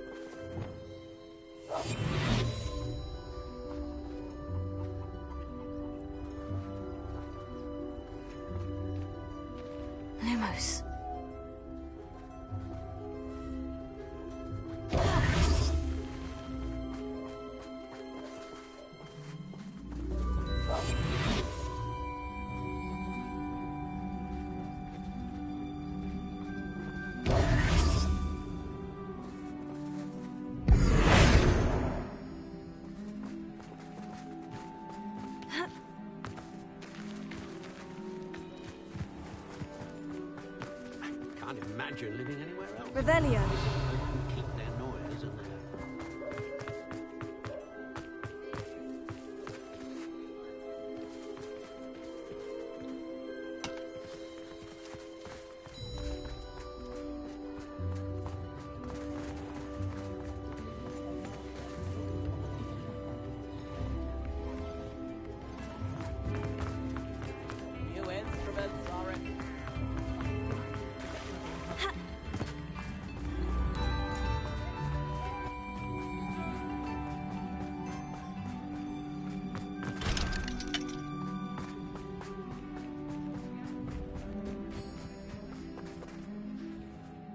Speaker 1: Lumos.
Speaker 5: Can't imagine living anywhere else.
Speaker 1: Revelio.
Speaker 5: Keep their noise and their...
Speaker 6: New instruments are in.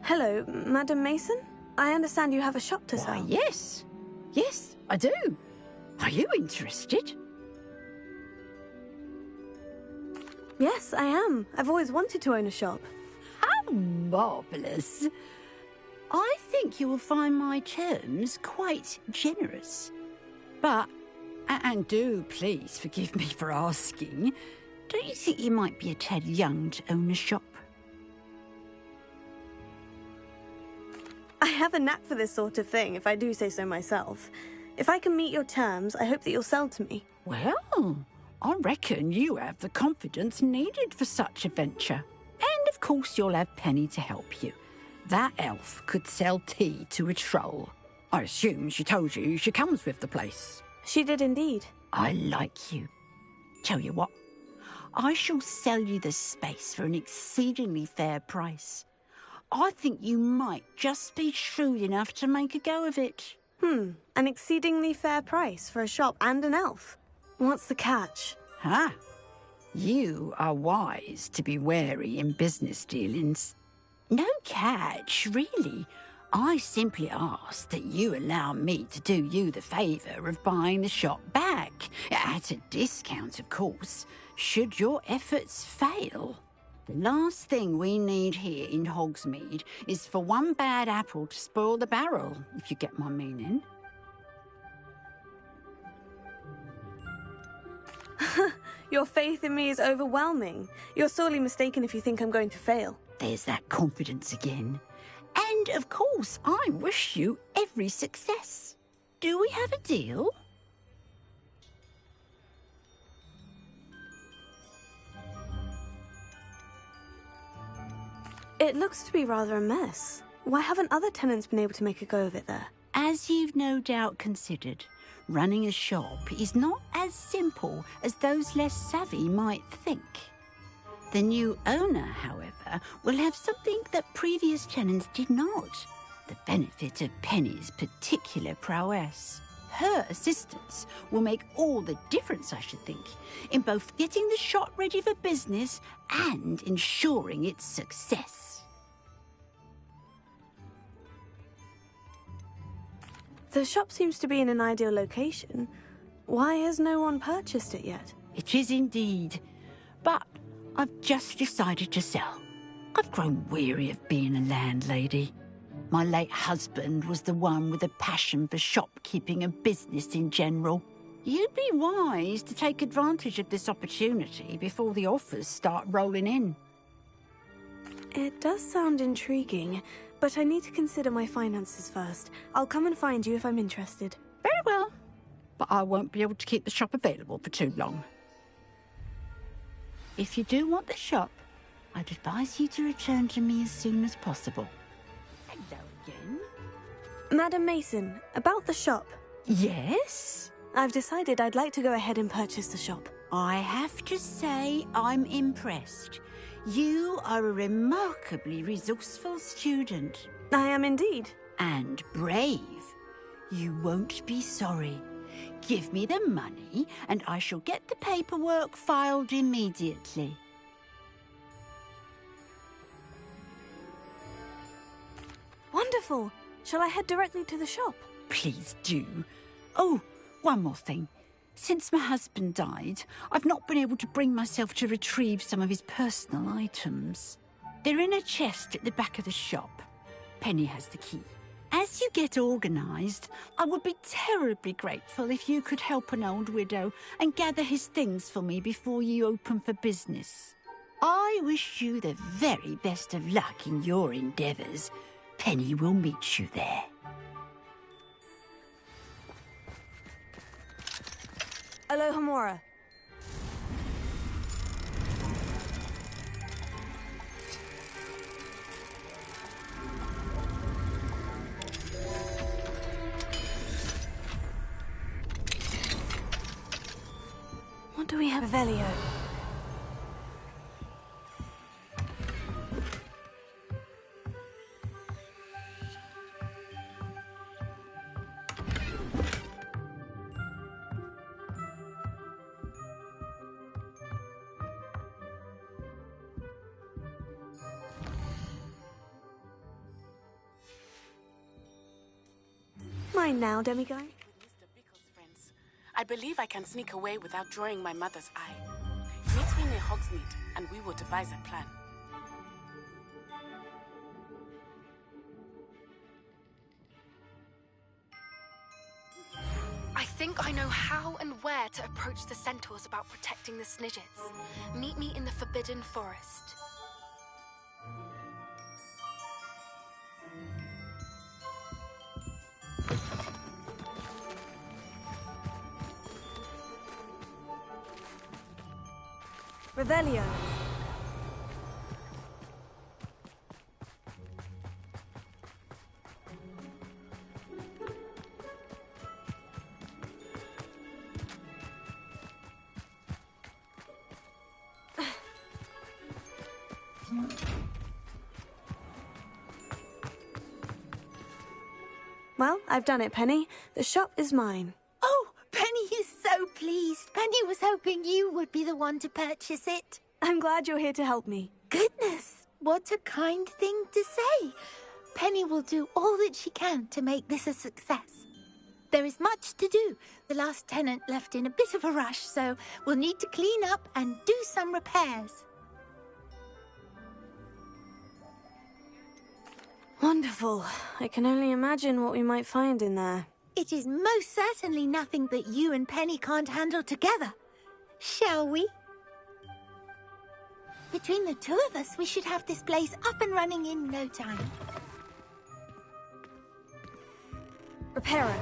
Speaker 1: Hello, Madam Mason? I understand you have a shop to sell.
Speaker 15: Why, yes. Yes, I do. Are you interested?
Speaker 1: Yes, I am. I've always wanted to own a shop.
Speaker 15: How marvellous. I think you will find my terms quite generous. But, and do please forgive me for asking, don't you think you might be a tad young to own a shop?
Speaker 1: I have a knack for this sort of thing, if I do say so myself. If I can meet your terms, I hope that you'll sell to me.
Speaker 15: Well, I reckon you have the confidence needed for such a venture. And of course you'll have Penny to help you. That elf could sell tea to a troll. I assume she told you she comes with the place.
Speaker 1: She did indeed.
Speaker 15: I like you. Tell you what, I shall sell you the space for an exceedingly fair price. I think you might just be shrewd enough to make a go of it.
Speaker 1: An exceedingly fair price for a shop and an elf. What's the catch?
Speaker 15: You are wise to be wary in business dealings. No catch, really. I simply ask that you allow me to do you the favour of buying the shop back, at a discount, of course, should your efforts fail. The last thing we need here in Hogsmeade is for one bad apple to spoil the barrel, if you get my meaning.
Speaker 1: Your faith in me is overwhelming. You're sorely mistaken if you think I'm going to fail.
Speaker 15: There's that confidence again. And, of course, I wish you every success. Do we have a deal?
Speaker 1: It looks to be rather a mess. Why haven't other tenants been able to make a go of it there?
Speaker 15: As you've no doubt considered, running a shop is not as simple as those less savvy might think. The new owner, however, will have something that previous tenants did not. The benefit of Penny's particular prowess. Her assistance will make all the difference, I should think, in both getting the shop ready for business and ensuring its success.
Speaker 1: The shop seems to be in an ideal location. Why has no one purchased it yet?
Speaker 15: It is indeed. But I've just decided to sell. I've grown weary of being a landlady. My late husband was the one with a passion for shopkeeping and business in general. You'd be wise to take advantage of this opportunity before the offers start rolling in.
Speaker 1: It does sound intriguing, but I need to consider my finances first. I'll come and find you if I'm interested.
Speaker 15: Very well. But I won't be able to keep the shop available for too long. If you do want the shop, I'd advise you to return to me as soon as possible. Hello again.
Speaker 1: Madam Mason, about the shop.
Speaker 15: Yes?
Speaker 1: I've decided I'd like to go ahead and purchase the shop.
Speaker 15: I have to say I'm impressed. You are a remarkably resourceful student.
Speaker 1: I am indeed.
Speaker 15: And brave. You won't be sorry. Give me the money, and I shall get the paperwork filed immediately.
Speaker 1: Wonderful! Shall I head directly to the shop?
Speaker 15: Please do. Oh, one more thing. Since my husband died, I've not been able to bring myself to retrieve some of his personal items. They're in a chest at the back of the shop. Penny has the key. As you get organised, I would be terribly grateful if you could help an old widow and gather his things for me before you open for business. I wish you the very best of luck in your endeavours. Penny will meet you there.
Speaker 1: Aloha Mora. What do we have, Velio? Mine now, demiguy.
Speaker 16: I believe I can sneak away without drawing my mother's eye. Meet me near Hogsmíd, and we will devise a plan.
Speaker 7: I think I know how and where to approach the centaurs about protecting the Snidgets. Meet me in the Forbidden Forest.
Speaker 1: Revelio. Well, I've done it, Penny. The shop is mine.
Speaker 14: Oh, Penny is so pleased. Penny was hoping you would be the one to purchase it.
Speaker 1: I'm glad you're here to help me.
Speaker 14: Goodness, what a kind thing to say. Penny will do all that she can to make this a success. There is much to do. The last tenant left in a bit of a rush, so we'll need to clean up and do some repairs.
Speaker 1: Wonderful. I can only imagine what we might find in there.
Speaker 14: It is most certainly nothing that you and Penny can't handle together. Shall we? Between the two of us, we should have this place up and running in no time.
Speaker 1: Repairer.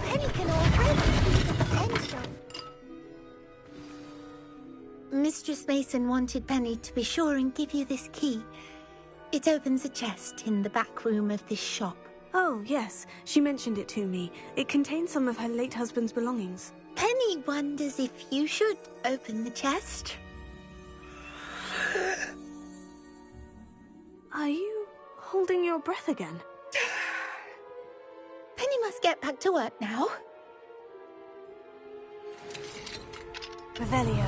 Speaker 14: Penny can already see the potential. Mistress Mason wanted Penny to be sure and give you this key. It opens a chest in the back room of this shop.
Speaker 1: Oh, yes. She mentioned it to me. It contains some of her late husband's belongings.
Speaker 14: Penny wonders if you should open the chest.
Speaker 1: Are you holding your breath again?
Speaker 14: Penny must get back to work now.
Speaker 1: Revelio.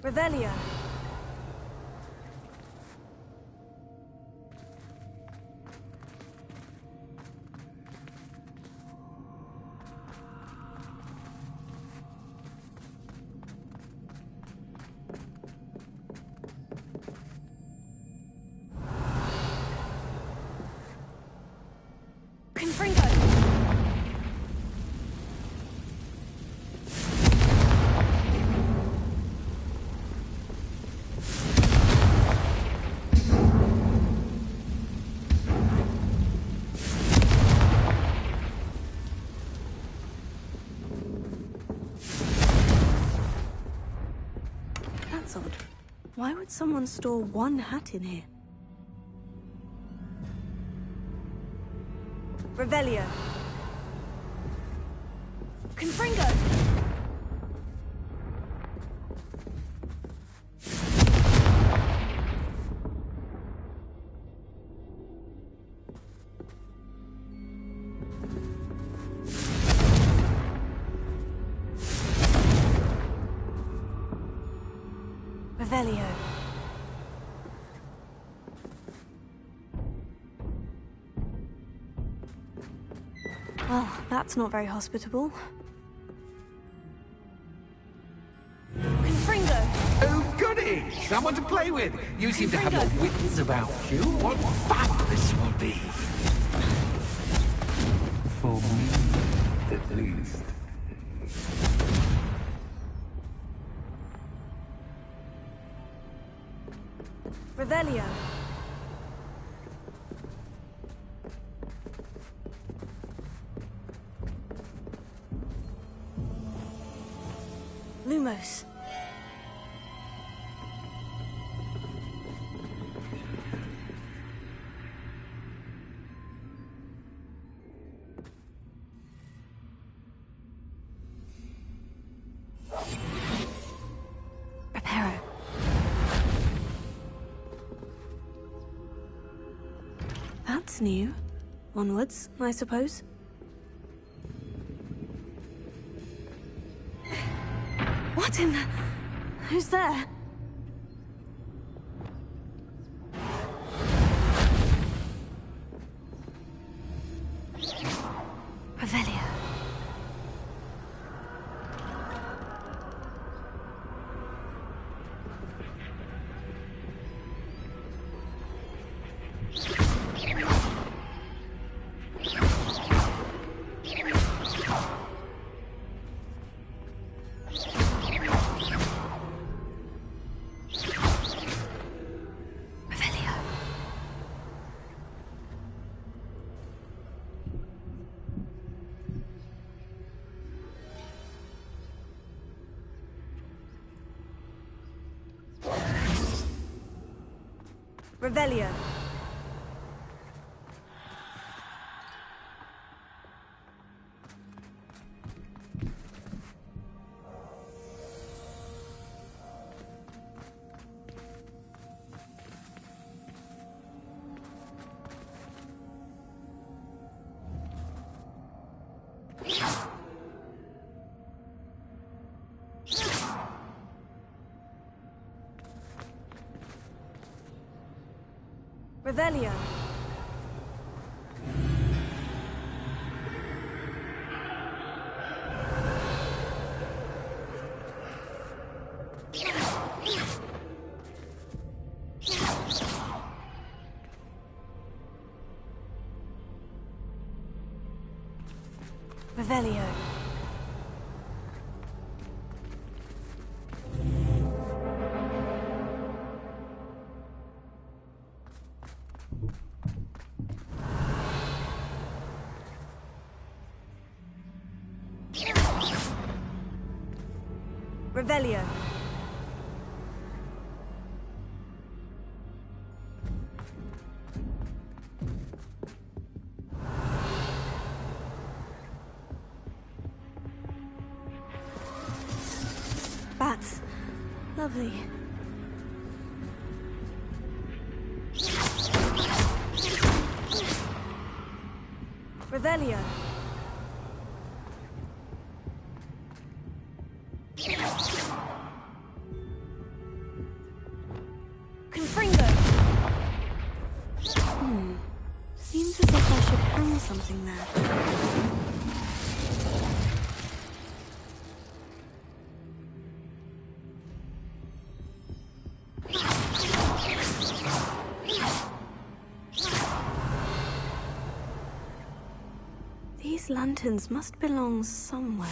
Speaker 1: Revelio. Confringo. That's odd. Why would someone store one hat in here? Revelio. Confringo! Revelio. Well, that's not very hospitable. Confringo!
Speaker 12: Oh, goody! Someone to play with! You seem to have your wits about you. What fun this will be! For me, at least.
Speaker 1: Revelio. Lumos. Reparo. That's new. Onwards, I suppose. What in the... Who's there? Revelio. Revelio. Revelio. Revelio. Revelio. Bats. Lovely. Revelio. Seems as if I should hang something there. These lanterns must belong somewhere.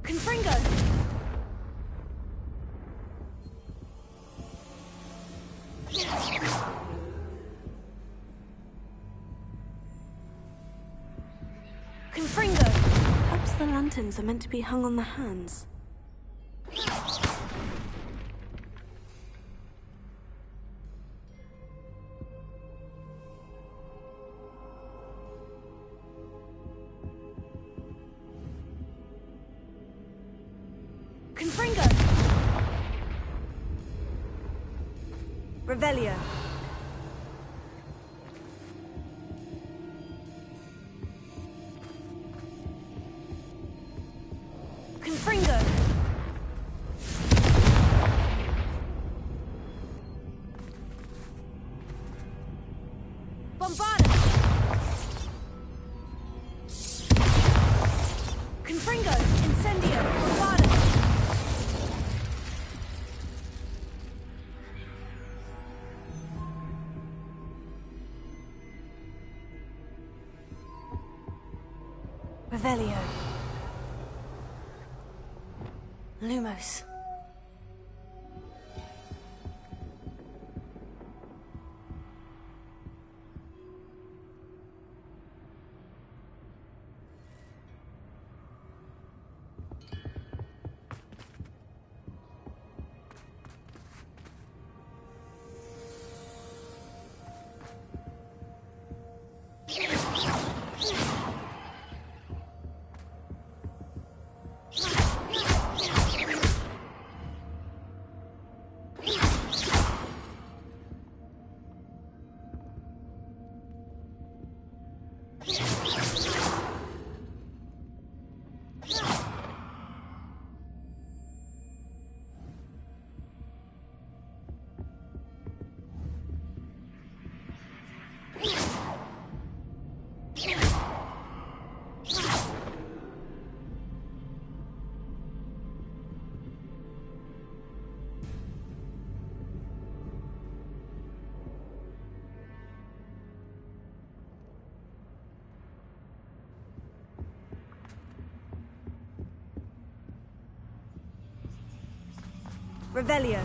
Speaker 1: Confringo! Confringo! Perhaps the lanterns are meant to be hung on the hands. Confringo! Revelio. Confringo! Bombarda! Confringo! Incendio! Bombarda! Revelio. Lumos. Revelio.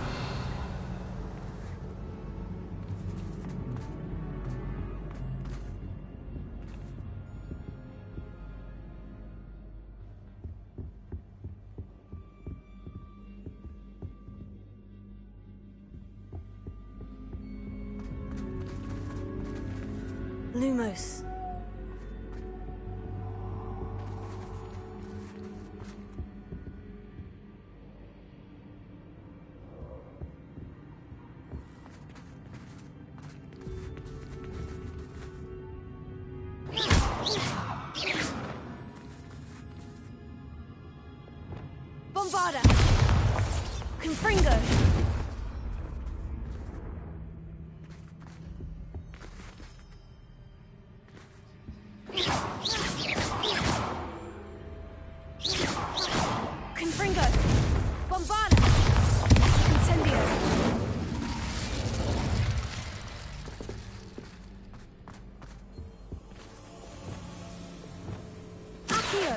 Speaker 1: Lumos. Bombarda. Confringo. Confringo. Bombarda. Incendio. Accio.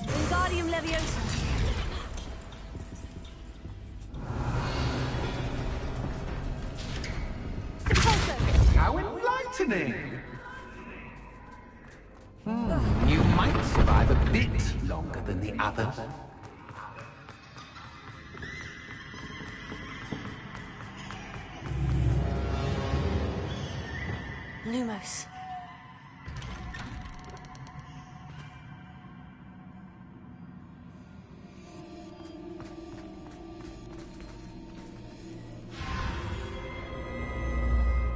Speaker 1: Wingardium Leviosa.
Speaker 12: How enlightening! You might survive a bit longer than the others.
Speaker 1: Lumos.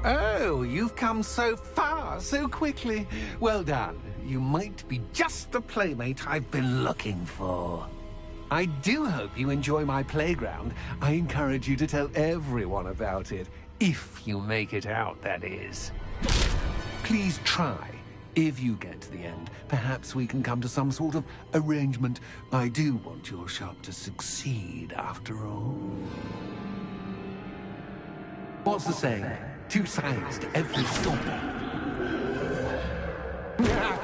Speaker 12: Oh, you've come so far, so quickly. Well done. You might be just the playmate I've been looking for. I do hope you enjoy my playground. I encourage you to tell everyone about it. If you make it out, that is. Please try. If you get to the end, perhaps we can come to some sort of arrangement. I do want your shop to succeed, after all. What's the saying? 2 sides to every story.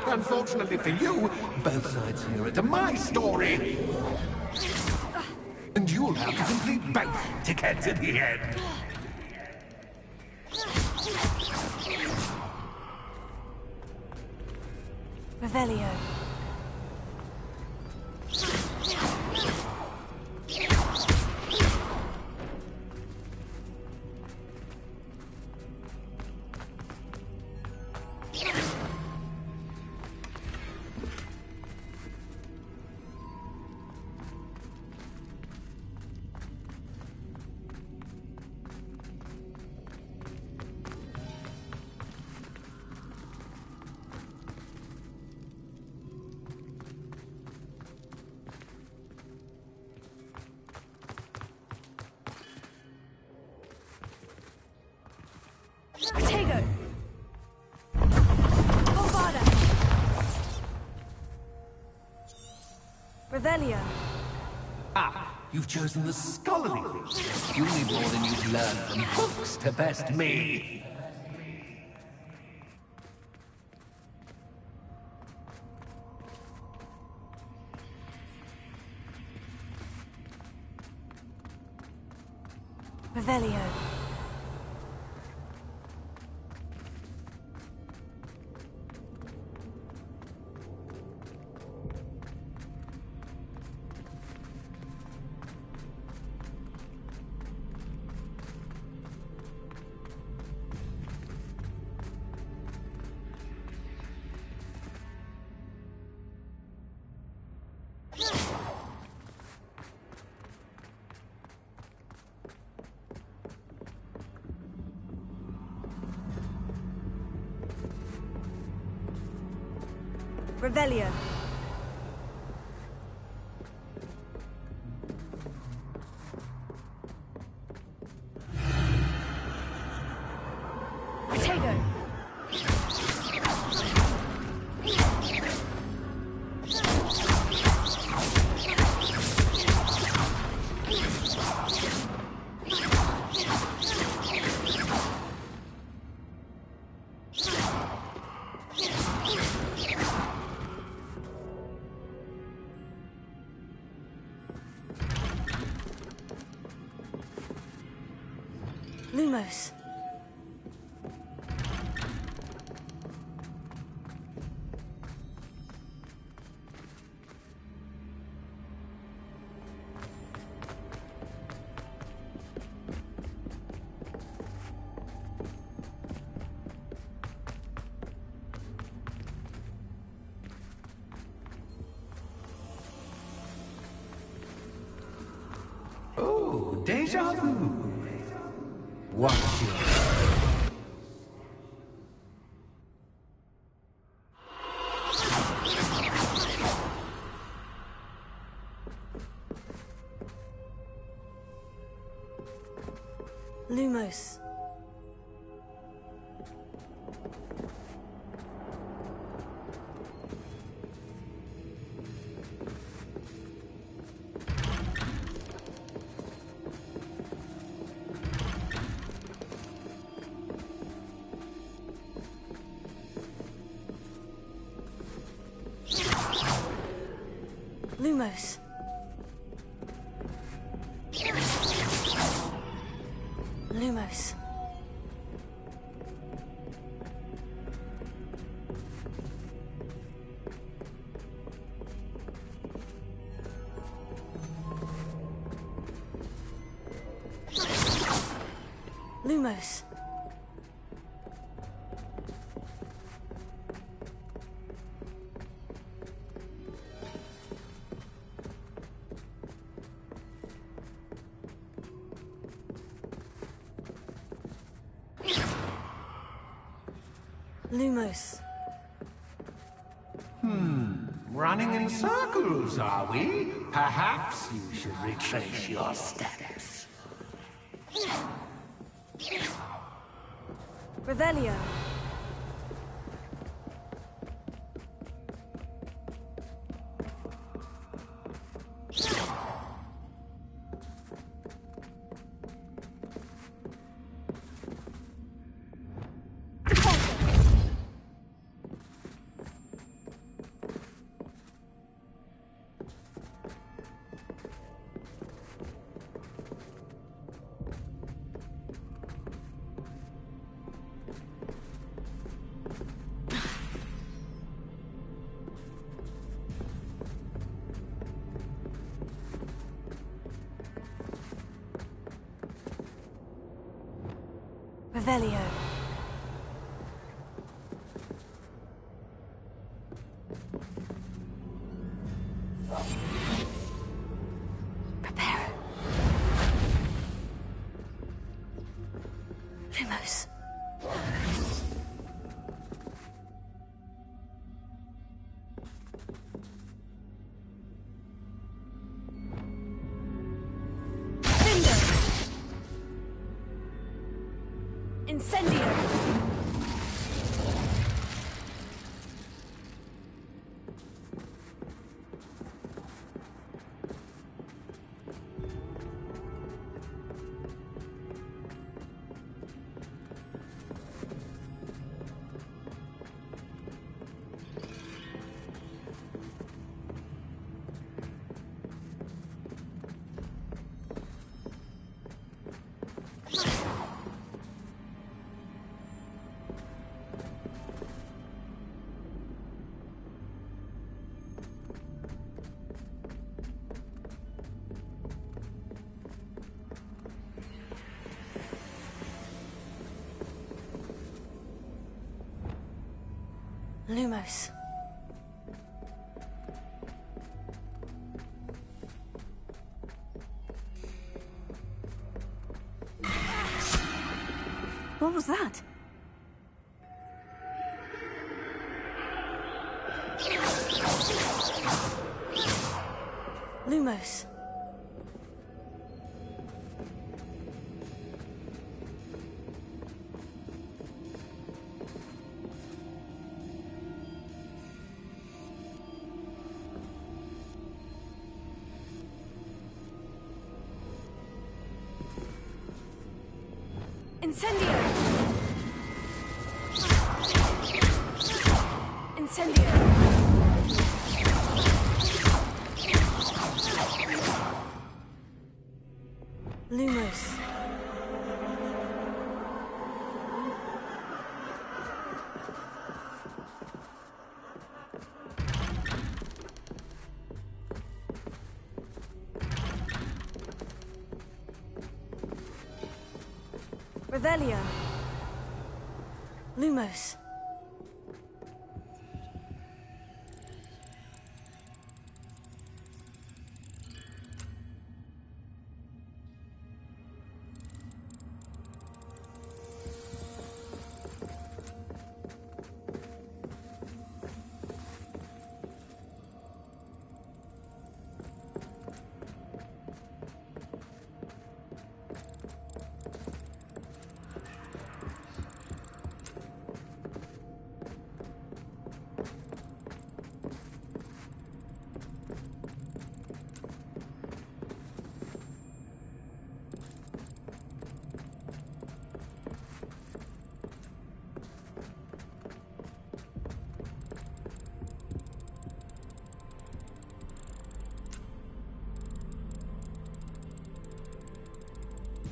Speaker 12: Unfortunately for you, both sides hear it to my story. And you'll have to complete both to get to the end.
Speaker 1: Revelio. Protego. Bombarda. Revelio.
Speaker 12: Ah, you've chosen the scholarly route. You need more than you've learned from books to best me.
Speaker 1: Revelio. Revelio. Protego. Lumos.
Speaker 12: Oh, deja vu. Watch your...
Speaker 1: Lumos. Lumos. Lumos. Lumos. Lumos.
Speaker 12: Running in circles, are we? Perhaps you should retrace your steps.
Speaker 1: Revelio. Revelio. Prepare. Lumos. Incendio! Lumos. What was that? Lumos. Incendio! Incendio! Lumos. Revelio. Lumos.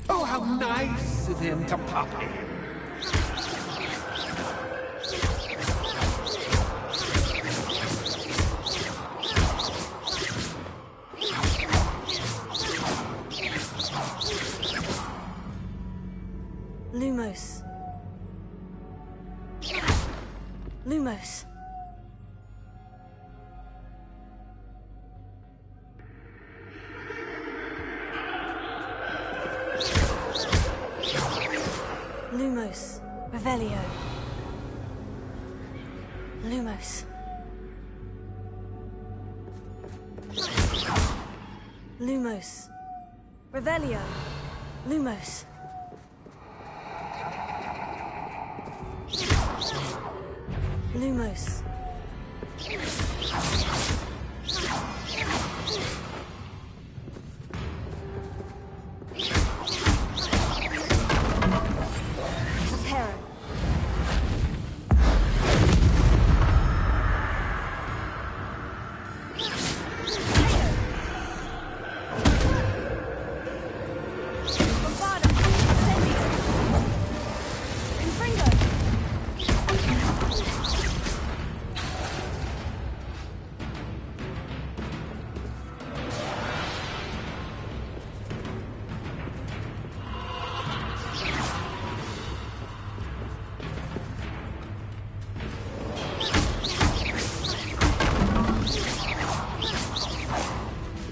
Speaker 12: Oh, how nice of him to pop in.
Speaker 1: Lumos. Lumos. Lumos. Revelio. Lumos. Lumos. Revelio. Lumos. Lumos. Prepare. Bombada. Incendio. Confringo.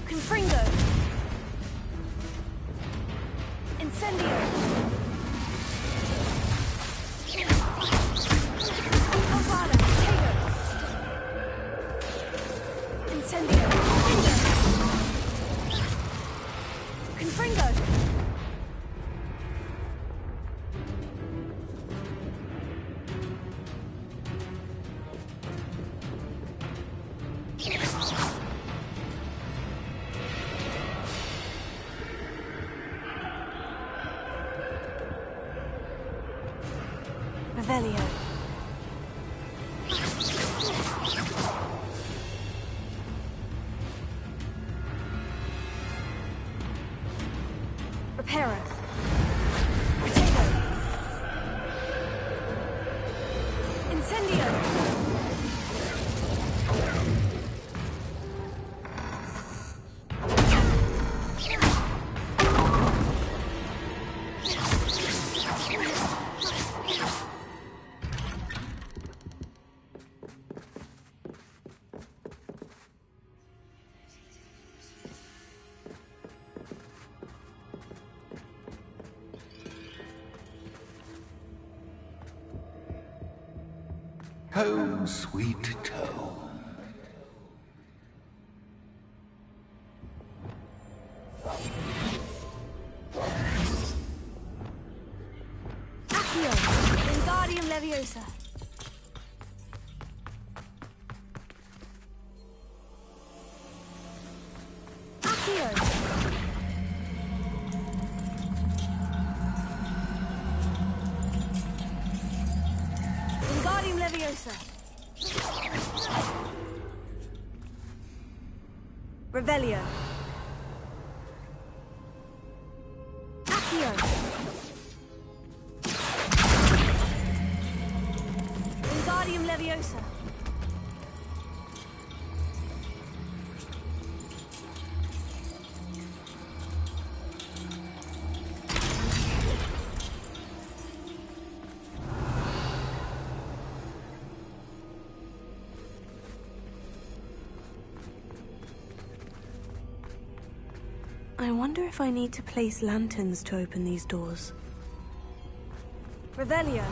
Speaker 1: Confringo. Incendio. Bombada. Potato. Incendio. Confringo. Revelio. Reparo. Potato. Incendio.
Speaker 12: Home, sweet home.
Speaker 1: Accio. Wingardium Leviosa. Accio. Wingardium Leviosa. Revelio. Accio. Wingardium Leviosa. I wonder if I need to place lanterns to open these doors.
Speaker 3: Revelio.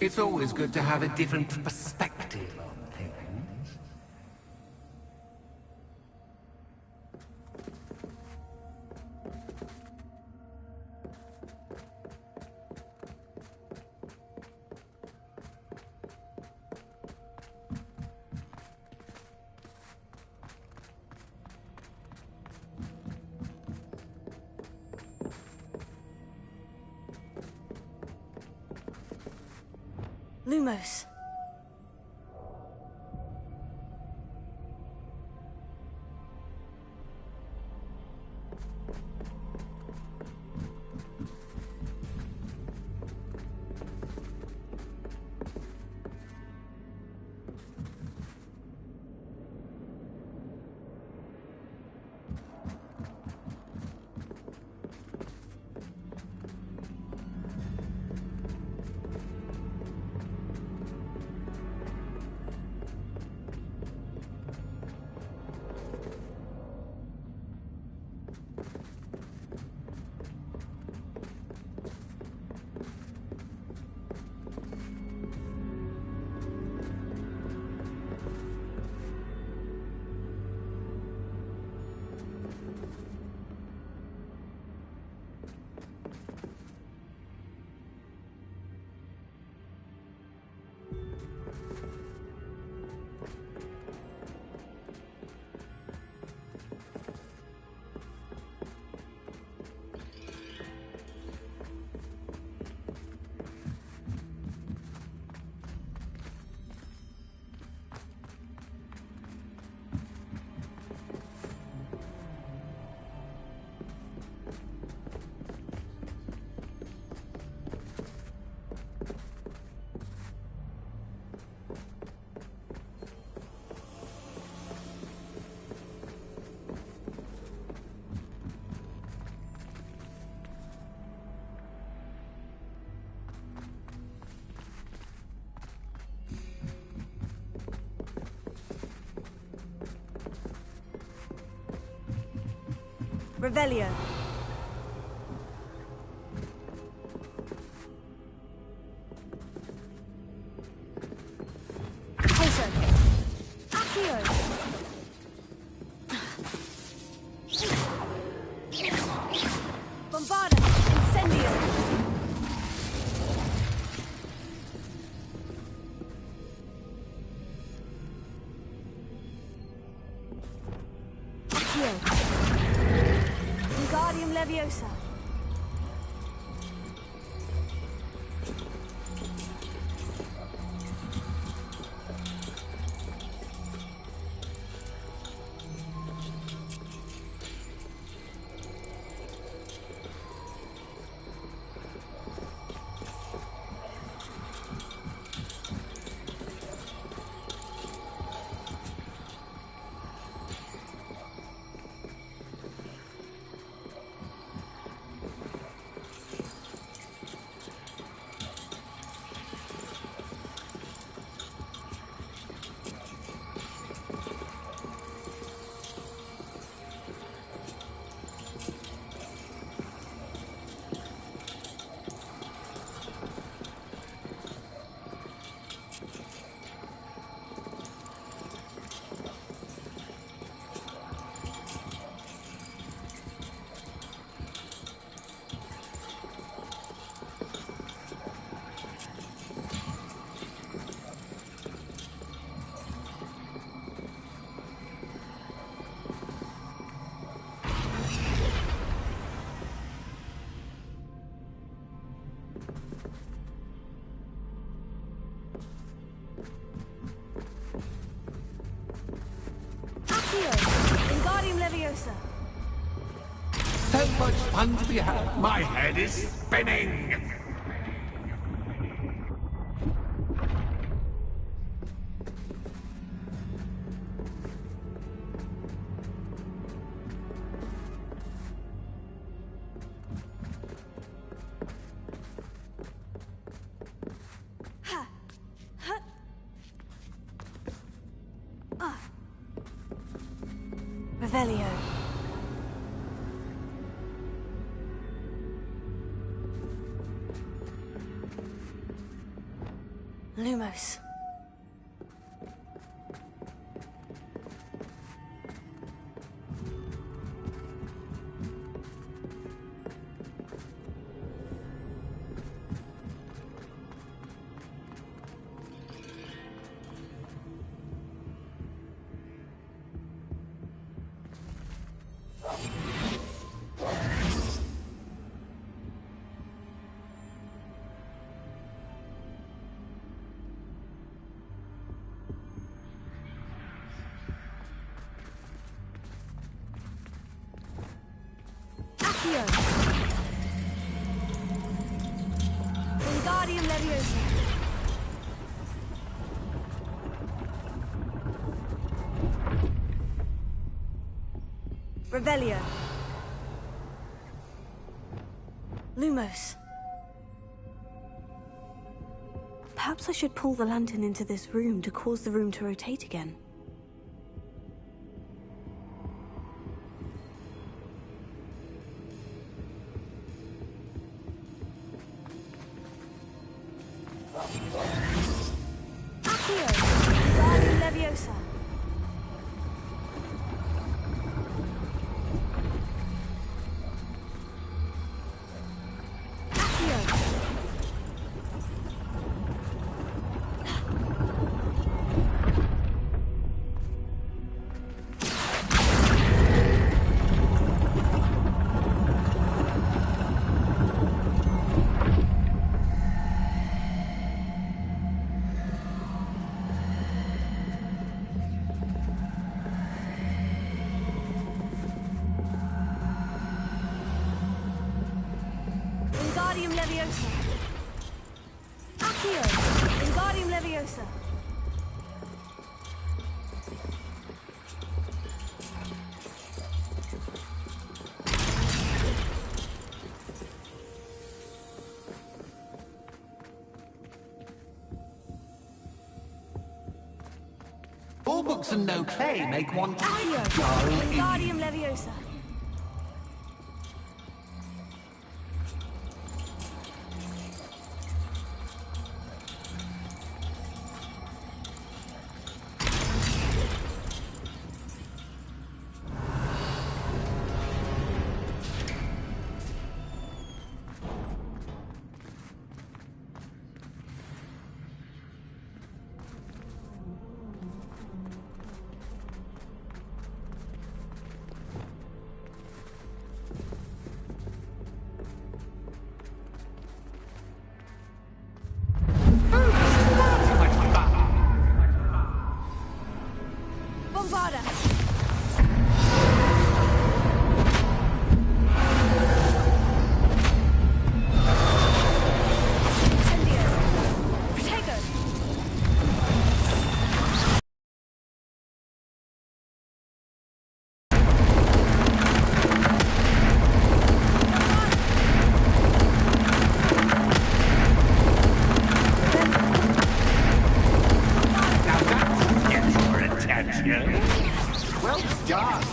Speaker 12: It's always good to have a different perspective on things.
Speaker 1: Lumos.
Speaker 3: Revelio. Pulso. Accio. Bombarda. Incendio. Accio. Wingardium Leviosa.
Speaker 1: Leviosa.
Speaker 12: So much fun to be had. My head is spinning.
Speaker 1: Revelio. Lumos. Wingardium Leviosa. Revelio. Lumos. Perhaps I should pull the lantern into this room to cause the room to rotate again. Leviosa. Wingardium Leviosa. Accio. Wingardium Leviosa.
Speaker 12: All books and no clay make one
Speaker 1: Accio.
Speaker 12: go in.
Speaker 1: Wingardium Leviosa. Bombarda. Incendio. Protego.
Speaker 12: Well done.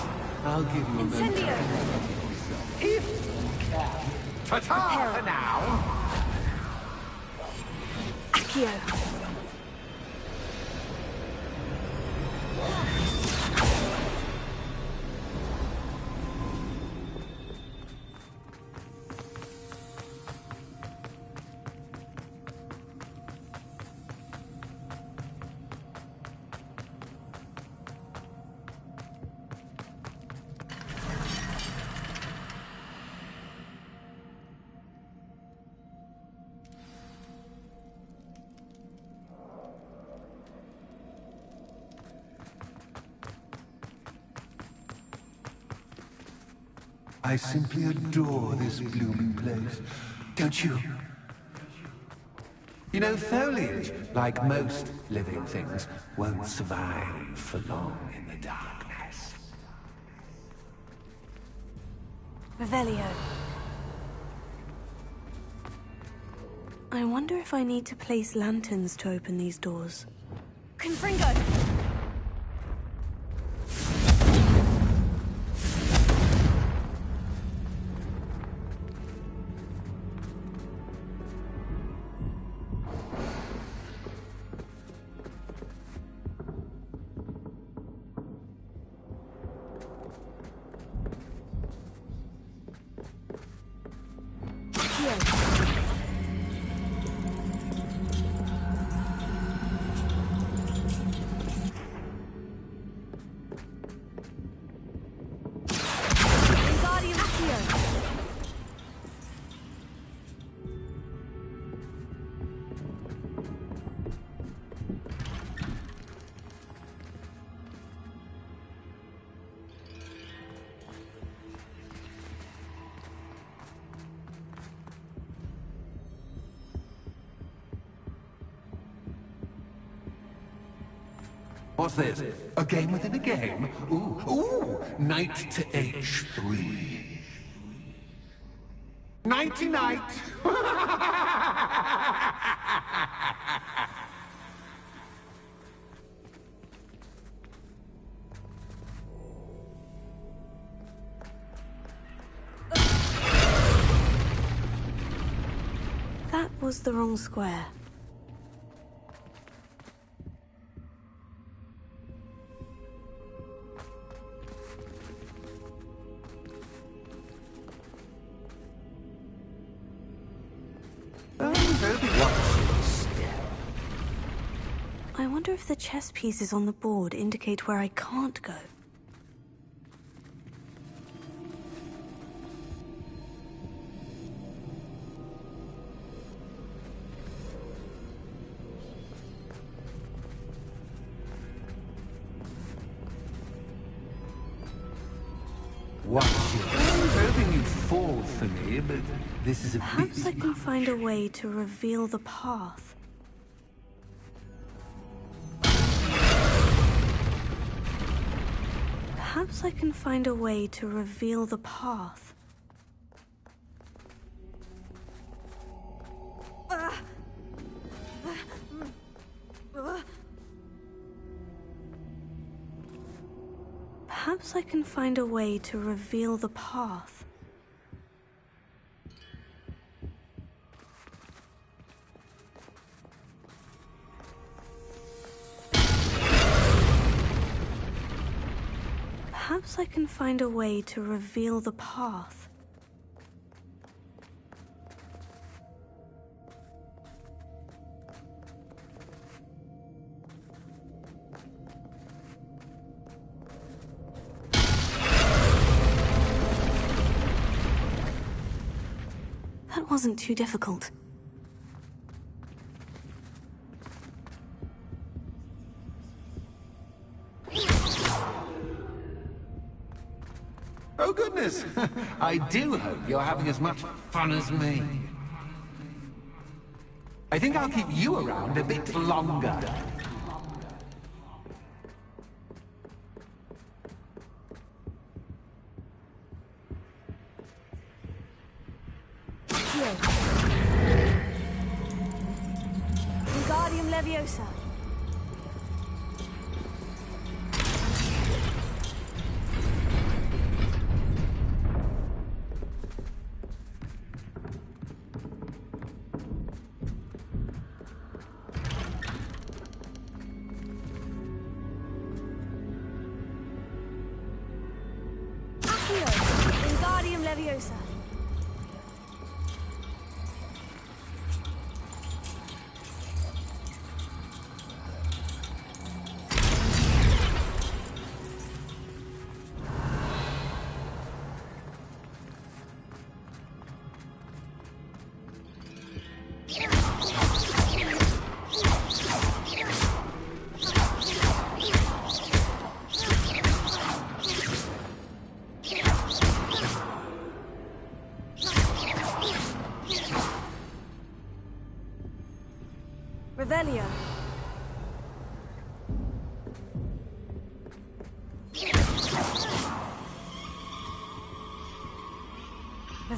Speaker 12: I'll give you a
Speaker 1: Incendio.
Speaker 12: If you can. Ta-ta for now.
Speaker 1: Accio.
Speaker 12: I simply adore this blooming place. Don't you? You know, foliage, like most living things, won't survive for long in the darkness.
Speaker 1: Revelio. I wonder if I need to place lanterns to open these doors.
Speaker 3: Confringo!
Speaker 12: What's this? A game within a game? Ooh, knight to h3. Nighty-night!
Speaker 1: That was the wrong square. I wonder if the chess pieces on the board indicate where I can't go.
Speaker 12: Watch it. I was hoping you'd fall for me, but this is a
Speaker 1: Perhaps I can find a way to reveal the path. Perhaps I can find a way to reveal the path. Perhaps I can find a way to reveal the path. Perhaps I can find a way to reveal the path. That wasn't too difficult.
Speaker 12: Oh, goodness! I do hope you're having as much fun as me. I think I'll keep you around a bit longer.
Speaker 1: Wingardium Leviosa. Wingardium Leviosa.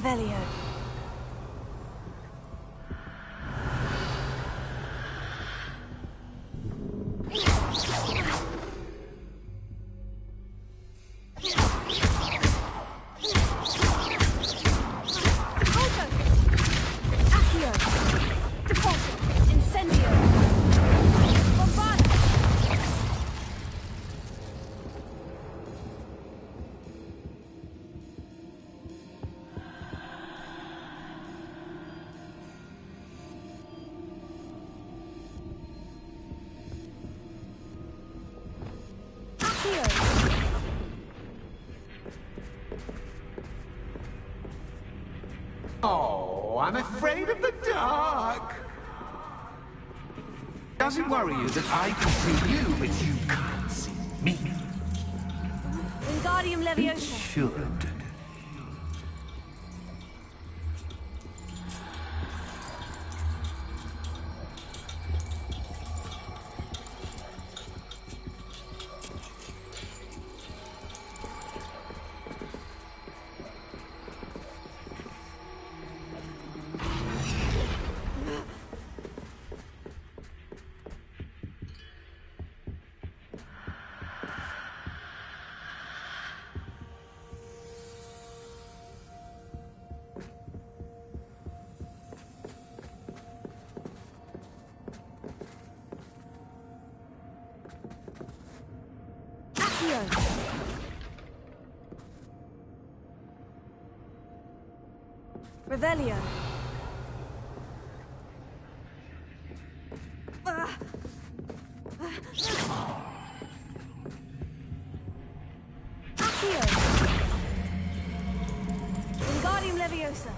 Speaker 1: Revelio.
Speaker 12: Oh, I'm afraid of the dark. Does it worry you that I can see you, but you can't see me?
Speaker 1: Wingardium Leviosa.
Speaker 12: It should.
Speaker 1: Revelio. Accio. Wingardium Leviosa.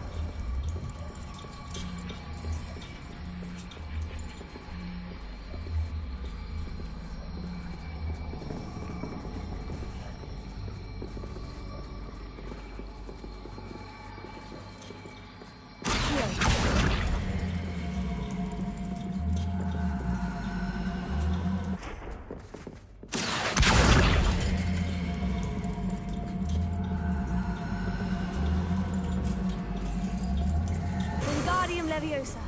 Speaker 1: Wingardium Leviosa.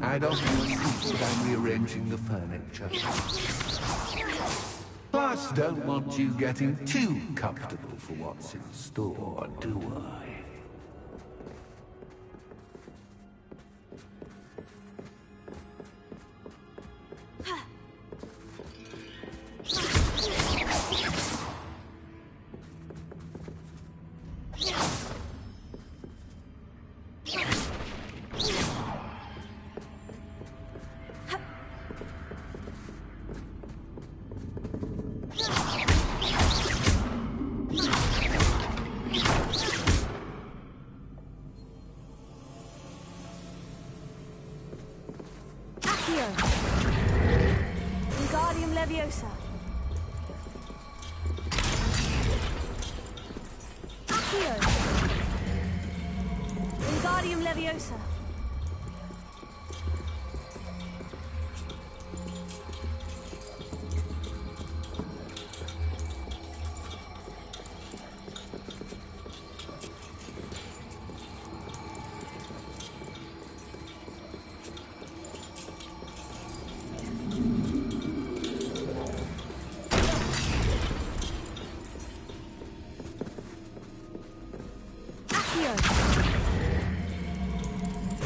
Speaker 12: I'd often think that I'm rearranging the furniture. Plus, don't want you getting too comfortable for what's in store, do I? Wingardium Leviosa. Accio. Wingardium Leviosa.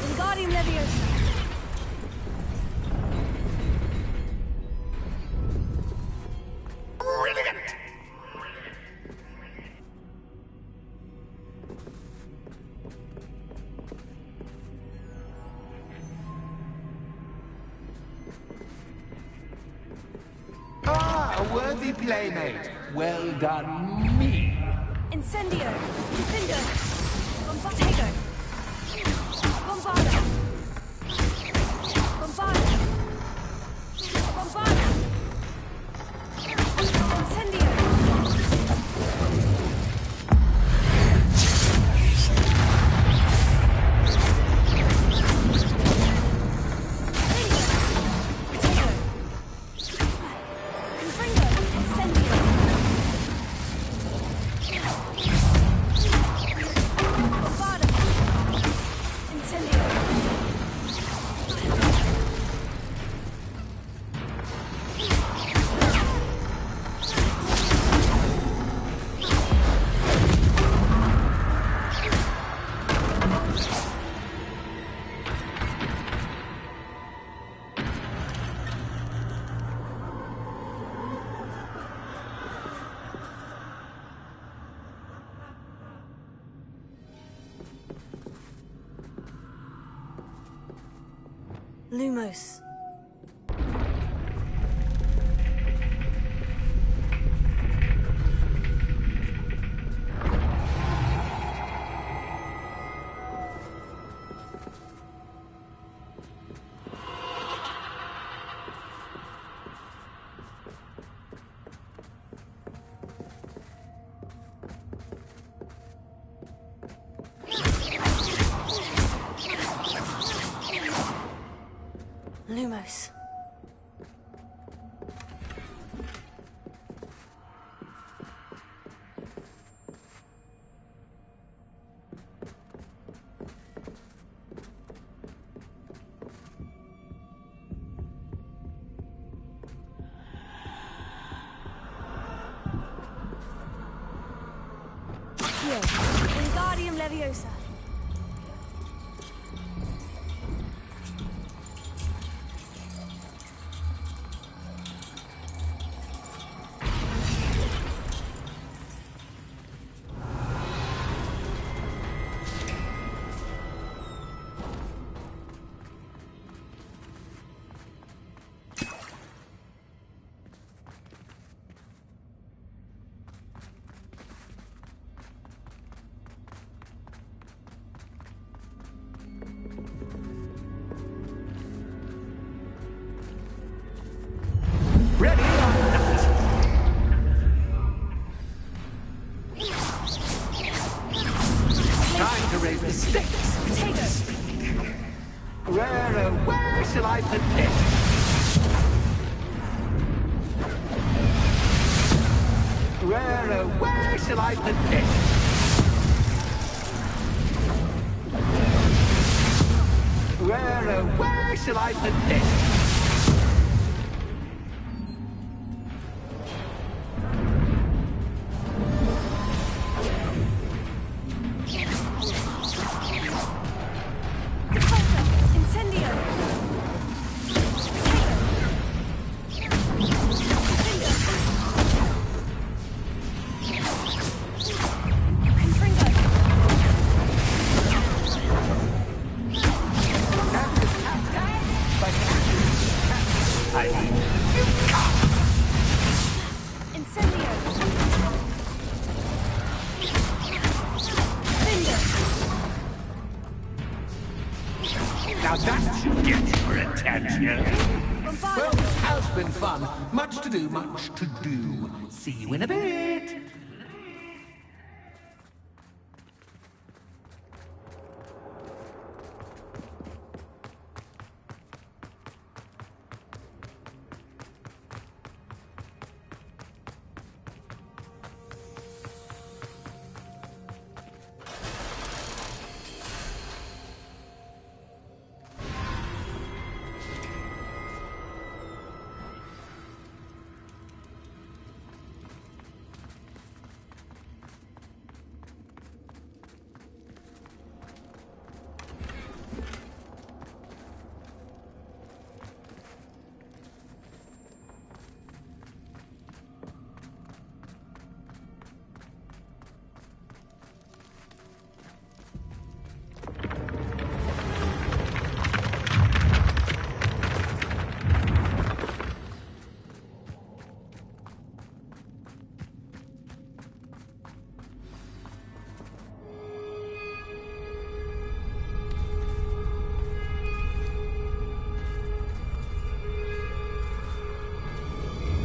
Speaker 12: Wingardium Leviosa. Brilliant! Ah, a worthy playmate. Well done, me.
Speaker 1: Incendio. Defindo. Bombardego. Bombarda. Bombarda. Bombarda. Incendio. Lumos. Lumos. Here, Wingardium Leviosa.
Speaker 6: Ready or not? Time to raise the stakes.
Speaker 3: Potatoes.
Speaker 6: Where shall I put this? Where shall I put this? Where shall I put this?
Speaker 12: Now that should get your attention. Well, it has been fun. Much to do, much to do. See you in a bit.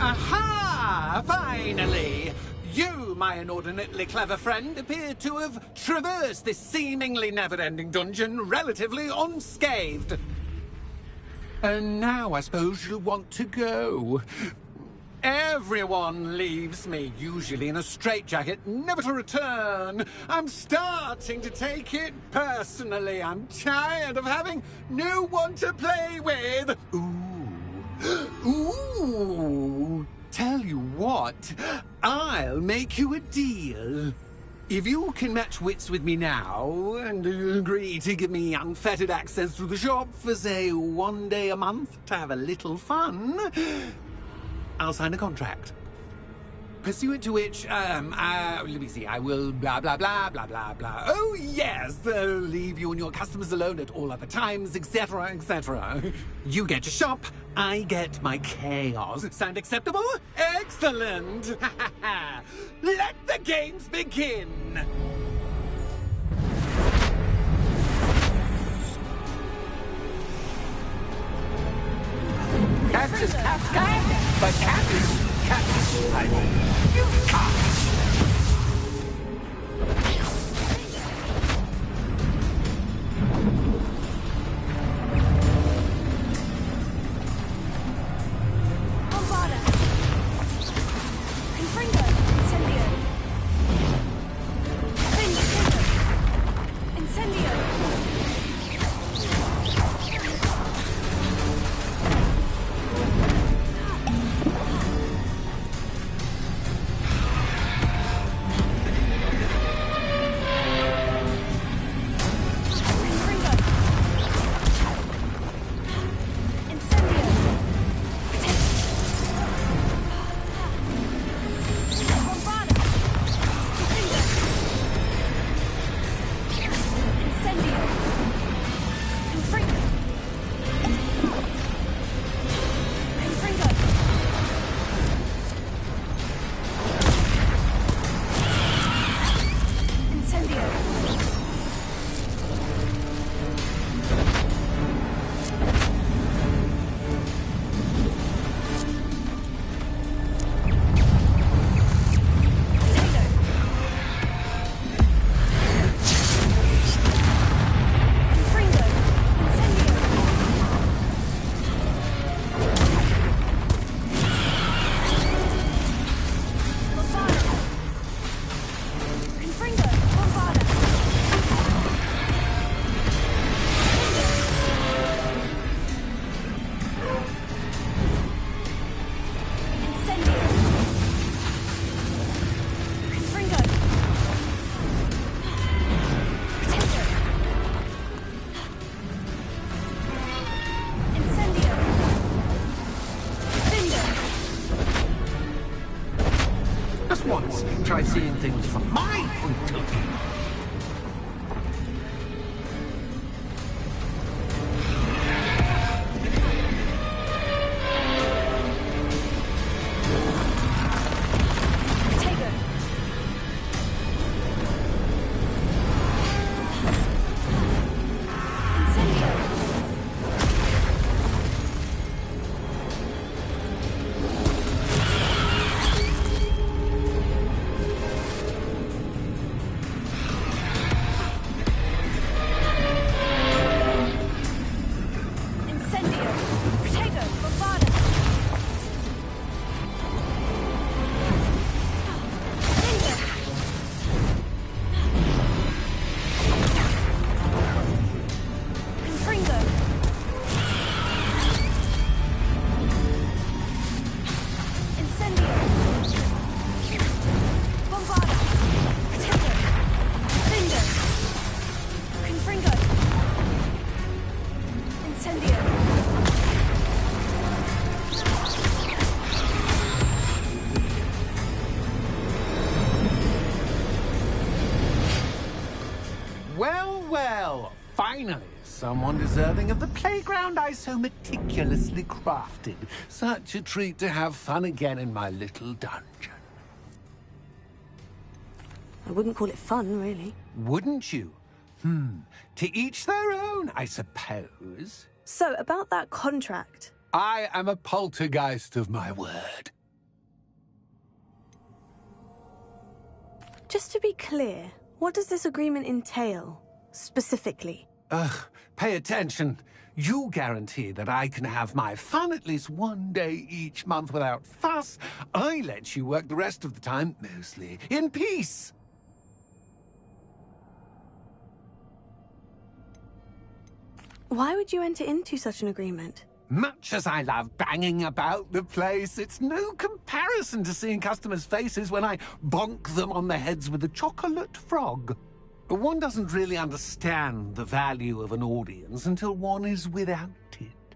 Speaker 12: Aha! Finally! You, my inordinately clever friend, appear to have traversed this seemingly never-ending dungeon relatively unscathed. And now I suppose you'll want to go. Everyone leaves me, usually in a straitjacket, never to return. I'm starting to take it personally. I'm tired of having no one to play with. Ooh, tell you what, I'll make you a deal. If you can match wits with me now, and agree to give me unfettered access to the shop for, say, 1 day a month to have a little fun, I'll sign a contract. pursuant to which, let me see, I will blah, blah, blah, blah, blah, blah. Oh, yes, leave you and your customers alone at all other times, etc., etc. You get to shop, I get my chaos. Sound acceptable? Excellent! Let the games begin! Catch is cat, but cat is cat. You can't. Once, try seeing things from my point of view. Finally, someone deserving of the playground I so meticulously crafted. Such a treat to have fun again in my little dungeon.
Speaker 1: I wouldn't call it fun, really.
Speaker 12: Wouldn't you? To each their own, I suppose.
Speaker 1: So, about that contract.
Speaker 12: I am a poltergeist of my word.
Speaker 1: Just to be clear, what does this agreement entail, specifically?
Speaker 12: Pay attention. You guarantee that I can have my fun at least one day each month without fuss. I let you work the rest of the time, mostly in peace.
Speaker 1: Why would you enter into such an agreement?
Speaker 12: Much as I love banging about the place, it's no comparison to seeing customers' faces when I bonk them on the heads with a chocolate frog. One doesn't really understand the value of an audience until one is without it.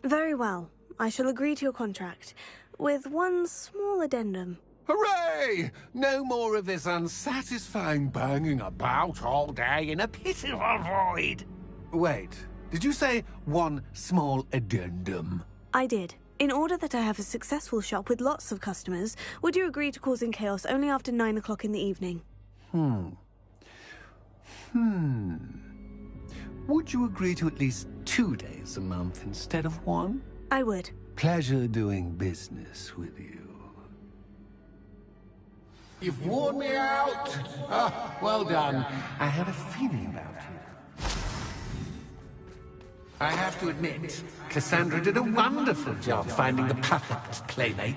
Speaker 1: Very well. I shall agree to your contract, with one small addendum.
Speaker 12: Hooray! No more of this unsatisfying banging about all day in a pitiful void. Wait, did you say one small addendum?
Speaker 1: I did. In order that I have a successful shop with lots of customers, would you agree to causing chaos only after 9 o'clock in the evening?
Speaker 12: Would you agree to at least 2 days a month instead of 1?
Speaker 1: I would.
Speaker 12: Pleasure doing business with you. You've worn me out. Ah, well done. I had a feeling about you. I have to admit, Cassandra did a wonderful job finding the perfect playmate.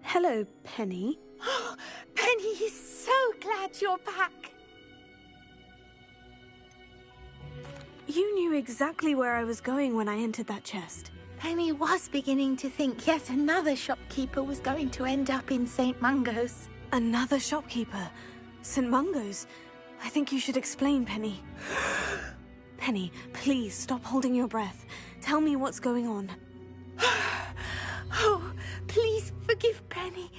Speaker 1: Hello, Penny.
Speaker 14: Penny is so glad you're back.
Speaker 1: You knew exactly where I was going when I entered that chest.
Speaker 14: Penny was beginning to think yet another shopkeeper was going to end up in St. Mungo's.
Speaker 1: Another shopkeeper? St. Mungo's? I think you should explain, Penny. Penny, please stop holding your breath. Tell me what's going on.
Speaker 14: Oh, please forgive Penny.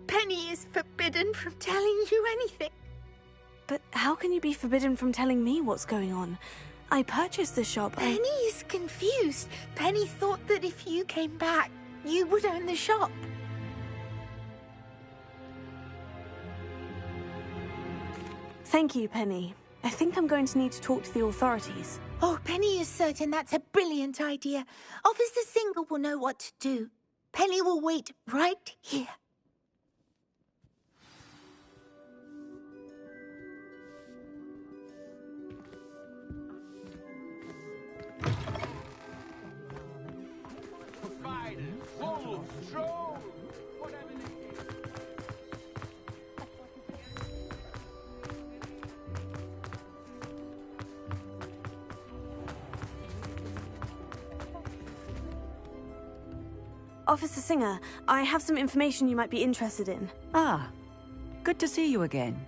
Speaker 14: Penny is forbidden from telling you anything.
Speaker 1: But how can you be forbidden from telling me what's going on? I purchased the shop.
Speaker 14: Penny is confused. Penny thought that if you came back, you would own the shop.
Speaker 1: Thank you, Penny. I think I'm going to need to talk to the authorities.
Speaker 14: Oh, Penny is certain that's a brilliant idea. Officer Singer will know what to do. Penny will wait right here.
Speaker 6: Spiders, wolves, trolls, whatever they be.
Speaker 1: Officer Singer, I have some information you might be interested in.
Speaker 17: Ah, good to see you again.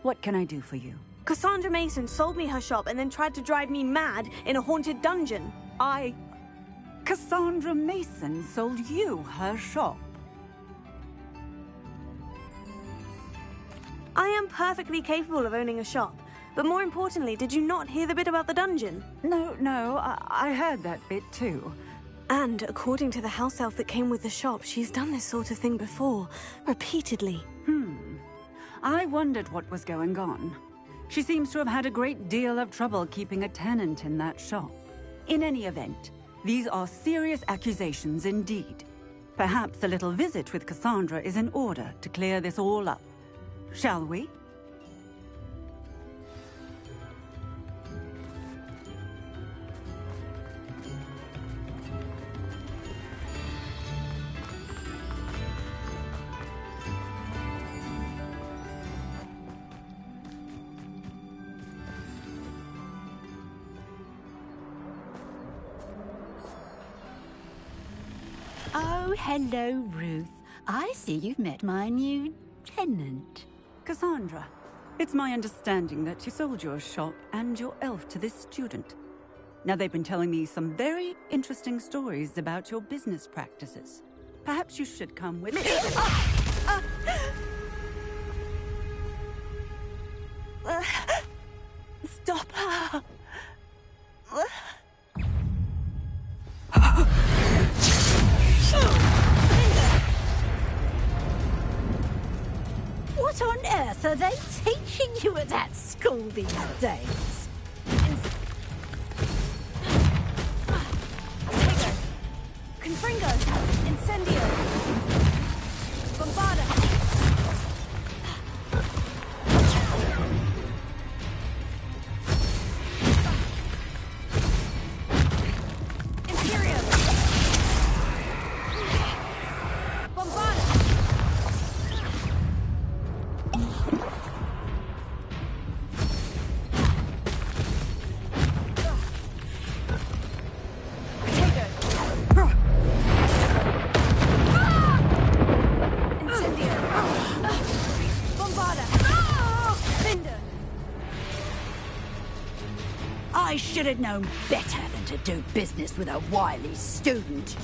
Speaker 17: What can I do for you?
Speaker 1: Cassandra Mason sold me her shop and then tried to drive me mad in a haunted dungeon.
Speaker 17: Cassandra Mason sold you her shop.
Speaker 1: I am perfectly capable of owning a shop. But more importantly, did you not hear the bit about the dungeon?
Speaker 17: No, I heard that bit too.
Speaker 1: And according to the house elf that came with the shop, she's done this sort of thing before, repeatedly.
Speaker 17: I wondered what was going on. She seems to have had a great deal of trouble keeping a tenant in that shop. In any event, these are serious accusations indeed. Perhaps a little visit with Cassandra is in order to clear this all up. Shall we?
Speaker 15: Oh, hello, Ruth. I see you've met my new tenant.
Speaker 17: Cassandra, it's my understanding that you sold your shop and your elf to this student. Now, they've been telling me some very interesting stories about your business practices. Perhaps you should come with me.
Speaker 1: Stop her!
Speaker 15: What on earth are they teaching you at that school these days?
Speaker 1: Tego! Confringo! Incendio! Bombarda!
Speaker 15: I should have known better than to do business with a wily student.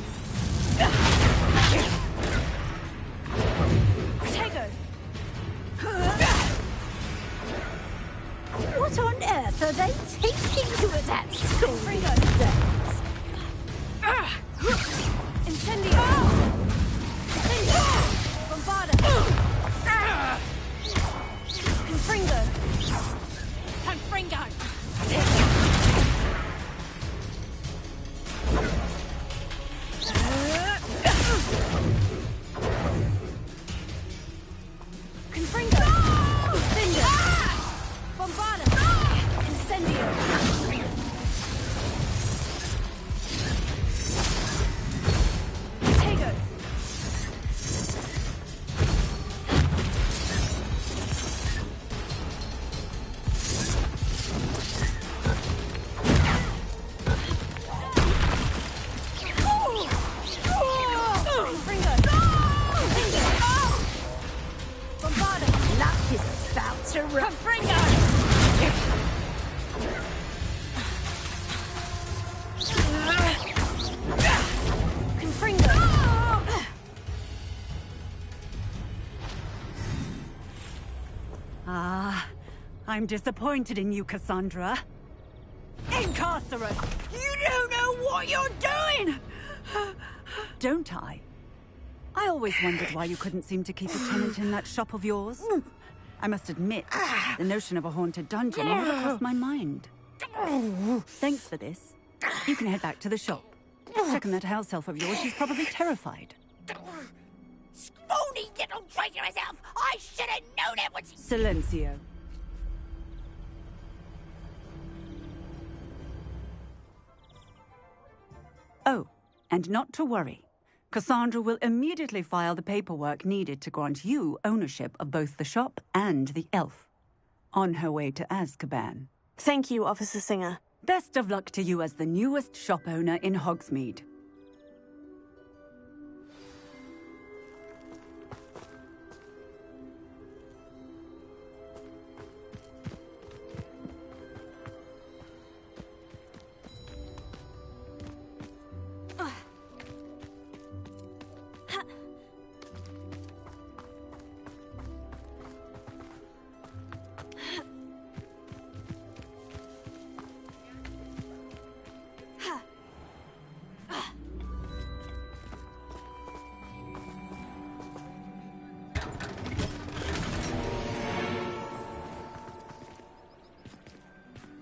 Speaker 3: Protego!
Speaker 15: What on earth are they teaching you at that school these days?
Speaker 3: Incendio! Bombarda! Confringo! Confringo! Confringo! Incendio! Bombarda! Incendio! Protego!
Speaker 15: Luck is about to run.
Speaker 17: I'm disappointed in you, Cassandra. Incarcerate!
Speaker 15: You don't know what you're doing!
Speaker 17: Don't I? I always wondered why you couldn't seem to keep a tenant in that shop of yours. I must admit, the notion of a haunted dungeon never crossed my mind. Thanks for this. You can head back to the shop. Checking that house elf of yours, she's probably terrified.
Speaker 14: Scrawny little traitorous elf! I should have known it was...
Speaker 17: Silencio. Oh, and not to worry. Cassandra will immediately file the paperwork needed to grant you ownership of both the shop and the elf. On her way to Azkaban.
Speaker 1: Thank you, Officer Singer.
Speaker 17: Best of luck to you as the newest shop owner in Hogsmeade.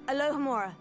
Speaker 1: Alohomora.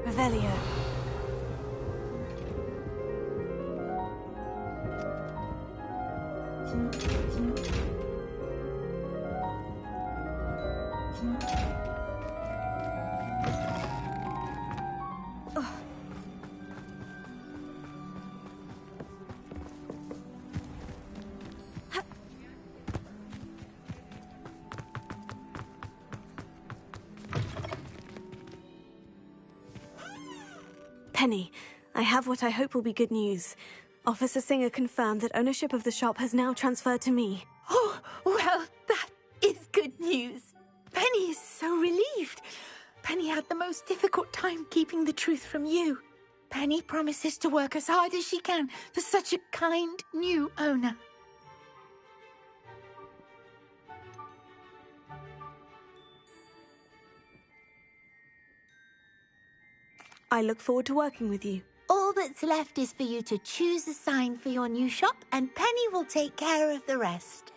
Speaker 1: Revelio. Penny, I have what I hope will be good news. Officer Singer confirmed that ownership of the shop has now transferred to me.
Speaker 14: Oh, well, that is good news. Penny is so relieved. Penny had the most difficult time keeping the truth from you. Penny promises to work as hard as she can for such a kind new owner.
Speaker 1: I look forward to working with you.
Speaker 14: All that's left is for you to choose a sign for your new shop, and Penny will take care of the rest.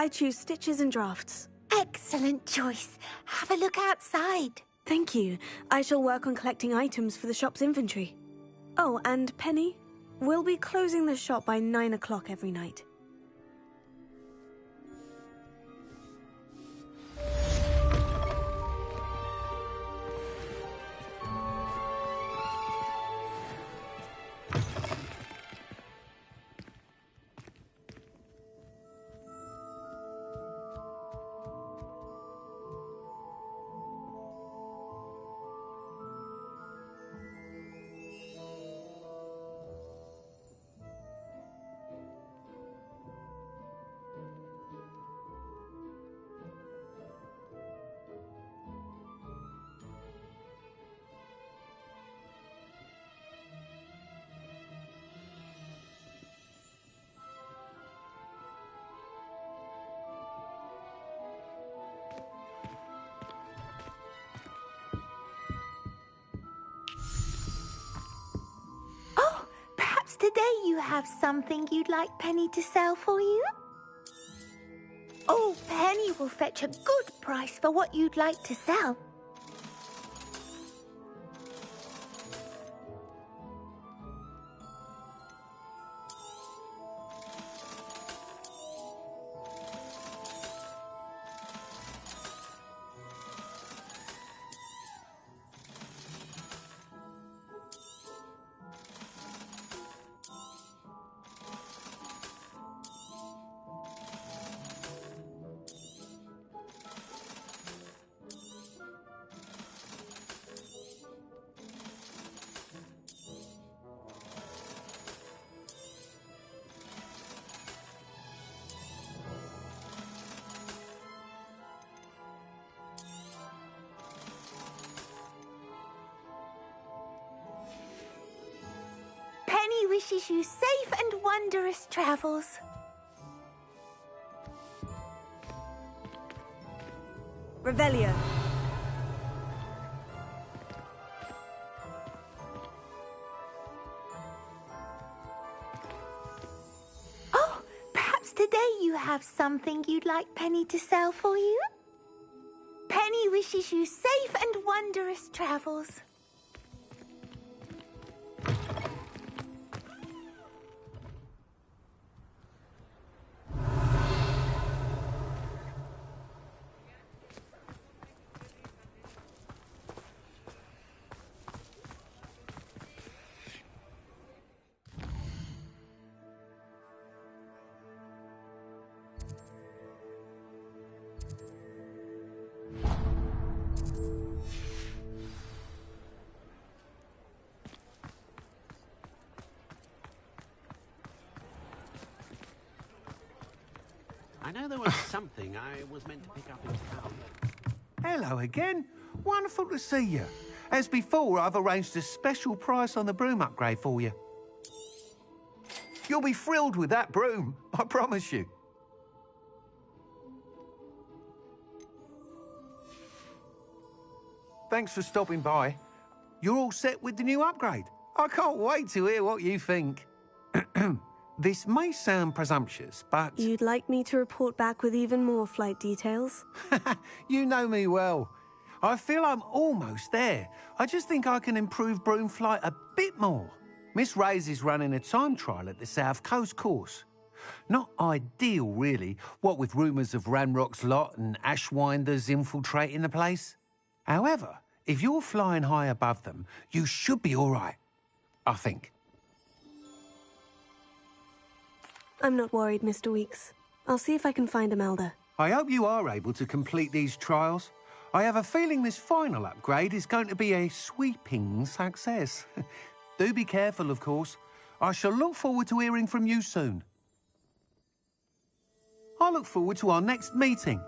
Speaker 1: I choose stitches and drafts.
Speaker 14: Excellent choice. Have a look outside.
Speaker 1: Thank you. I shall work on collecting items for the shop's inventory. Oh, and Penny, we'll be closing the shop by 9 o'clock every night.
Speaker 14: Today you have something you'd like Penny to sell for you? Oh, Penny will fetch a good price for what you'd like to sell. Penny wishes you safe and wondrous travels.
Speaker 1: Revelio.
Speaker 14: Oh, perhaps today you have something you'd like Penny to sell for you? Penny wishes you safe and wondrous travels.
Speaker 6: I know there was something I was meant to pick up in town.
Speaker 12: Hello again. Wonderful to see you. As before, I've arranged a special price on the broom upgrade for you. You'll be thrilled with that broom, I promise you. Thanks for stopping by. You're all set with the new upgrade. I can't wait to hear what you think. This may sound presumptuous, but...
Speaker 1: You'd like me to report back with even more flight details?
Speaker 12: You know me well. I feel I'm almost there. I just think I can improve broom flight a bit more. Miss Ray's is running a time trial at the South Coast course. Not ideal, really, what with rumours of Ranrock's lot and Ashwinders infiltrating the place. However, if you're flying high above them, you should be all right, I think.
Speaker 1: I'm not worried, Mr. Weeks. I'll see if I can find Imelda.
Speaker 12: I hope you are able to complete these trials. I have a feeling this final upgrade is going to be a sweeping success. Do be careful, of course. I shall look forward to hearing from you soon. I look forward to our next meeting.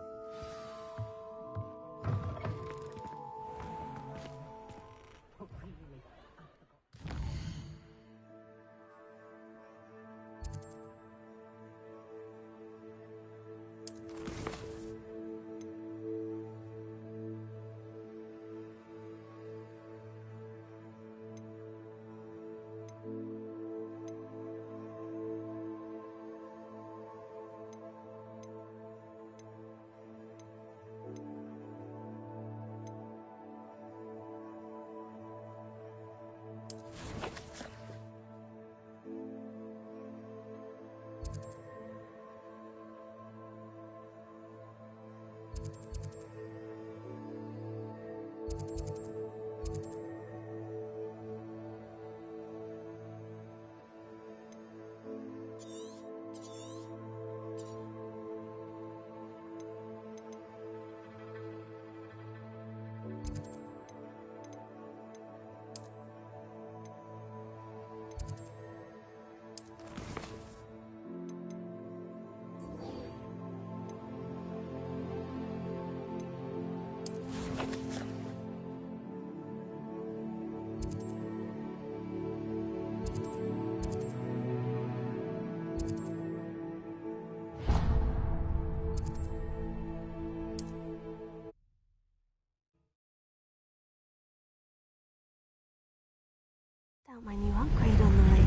Speaker 1: Out my new upgrade on the way.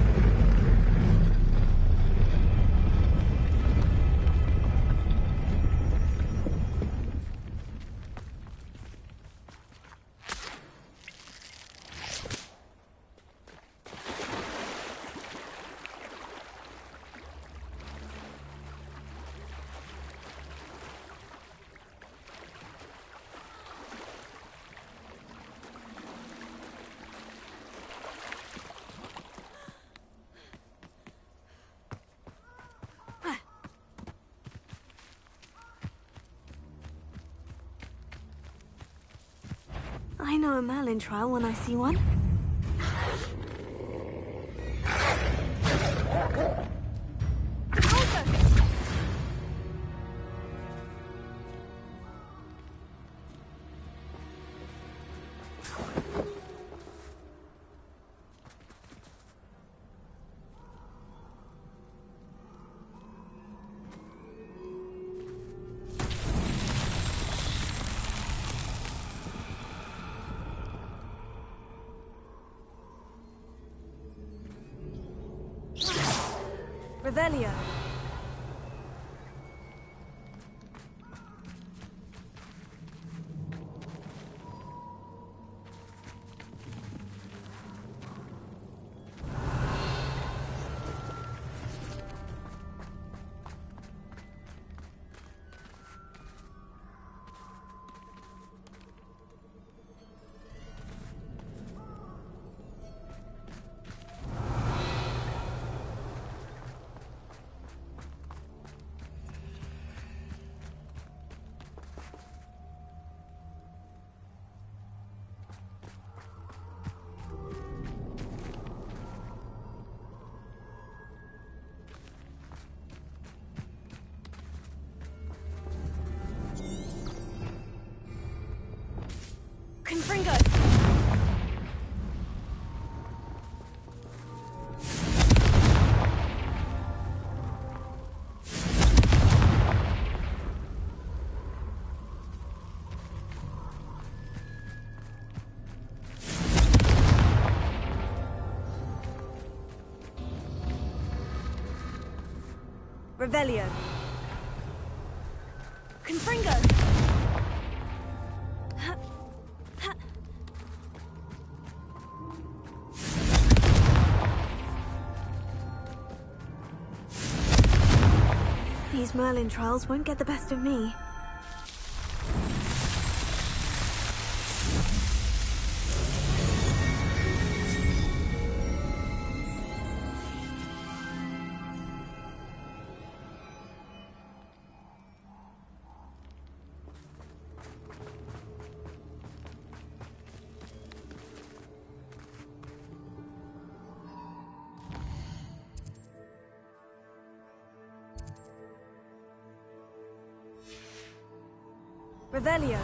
Speaker 1: I know a Merlin trial when I see one. Revelio. Revelio. Confringo. These Merlin trials won't get the best of me. Revelio.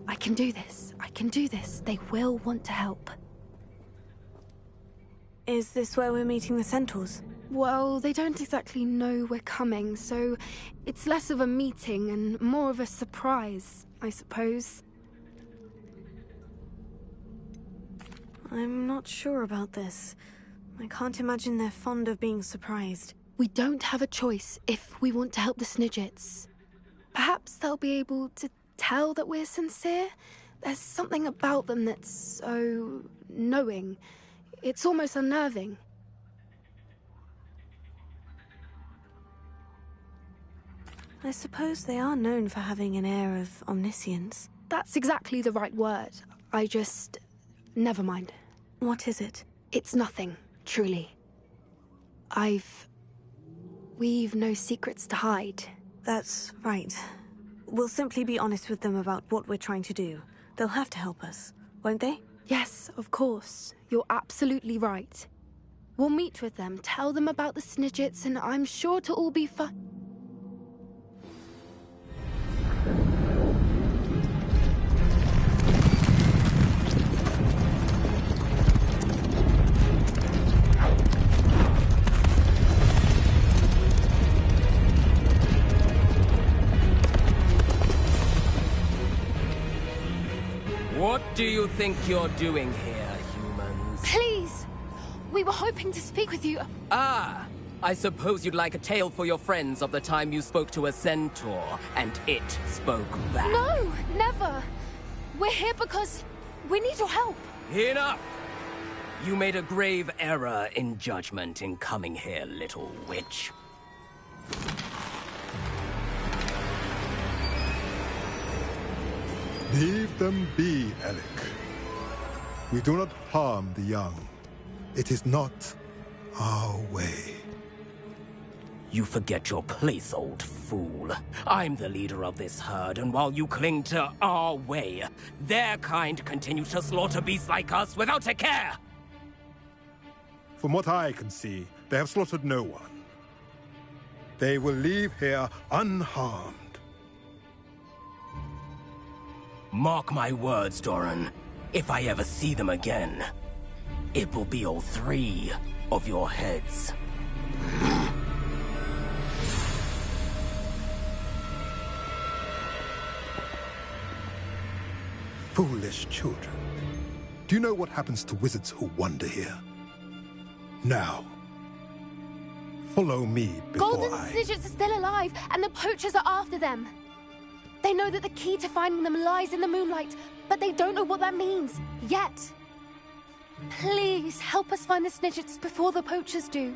Speaker 8: I can do this. I can do this. They will want to help.
Speaker 1: Is this where we're meeting the centaurs?
Speaker 8: Well, they don't exactly know we're coming, so it's less of a meeting and more of a surprise, I suppose.
Speaker 1: I'm not sure about this. I can't imagine they're fond of being surprised.
Speaker 8: We don't have a choice if we want to help the Snidgets. Perhaps they'll be able to tell that we're sincere? There's something about them that's so knowing. It's almost unnerving.
Speaker 1: I suppose they are known for having an air of omniscience.
Speaker 8: That's exactly the right word. I just... never mind.
Speaker 1: What is it?
Speaker 8: It's nothing, truly. We've no secrets to hide.
Speaker 1: That's right. We'll simply be honest with them about what we're trying to do. They'll have to help us, won't they?
Speaker 8: Yes, of course. You're absolutely right. We'll meet with them, tell them about the Snidgets, and I'm sure to all be fine.
Speaker 18: What do you think you're doing here, humans?
Speaker 8: Please! We were hoping to speak with you.
Speaker 18: Ah! I suppose you'd like a tale for your friends of the time you spoke to a centaur, and it spoke back.
Speaker 8: No! Never! We're here because we need your help.
Speaker 18: Enough! You made a grave error in judgment in coming here, little witch.
Speaker 19: Leave them be, Alec. We do not harm the young. It is not our way.
Speaker 18: You forget your place, old fool. I'm the leader of this herd, and while you cling to our way, their kind continue to slaughter beasts like us without a care!
Speaker 19: From what I can see, they have slaughtered no one. They will leave here unharmed.
Speaker 18: Mark my words, Doran. If I ever see them again, it will be all 3 of your heads.
Speaker 19: Foolish children. Do you know what happens to wizards who wander here? Now, follow me before
Speaker 8: Golden Snidgets are still alive, and the poachers are after them. They know that the key to finding them lies in the moonlight, but they don't know what that means, yet. Please, help us find the Snidgets before the poachers do.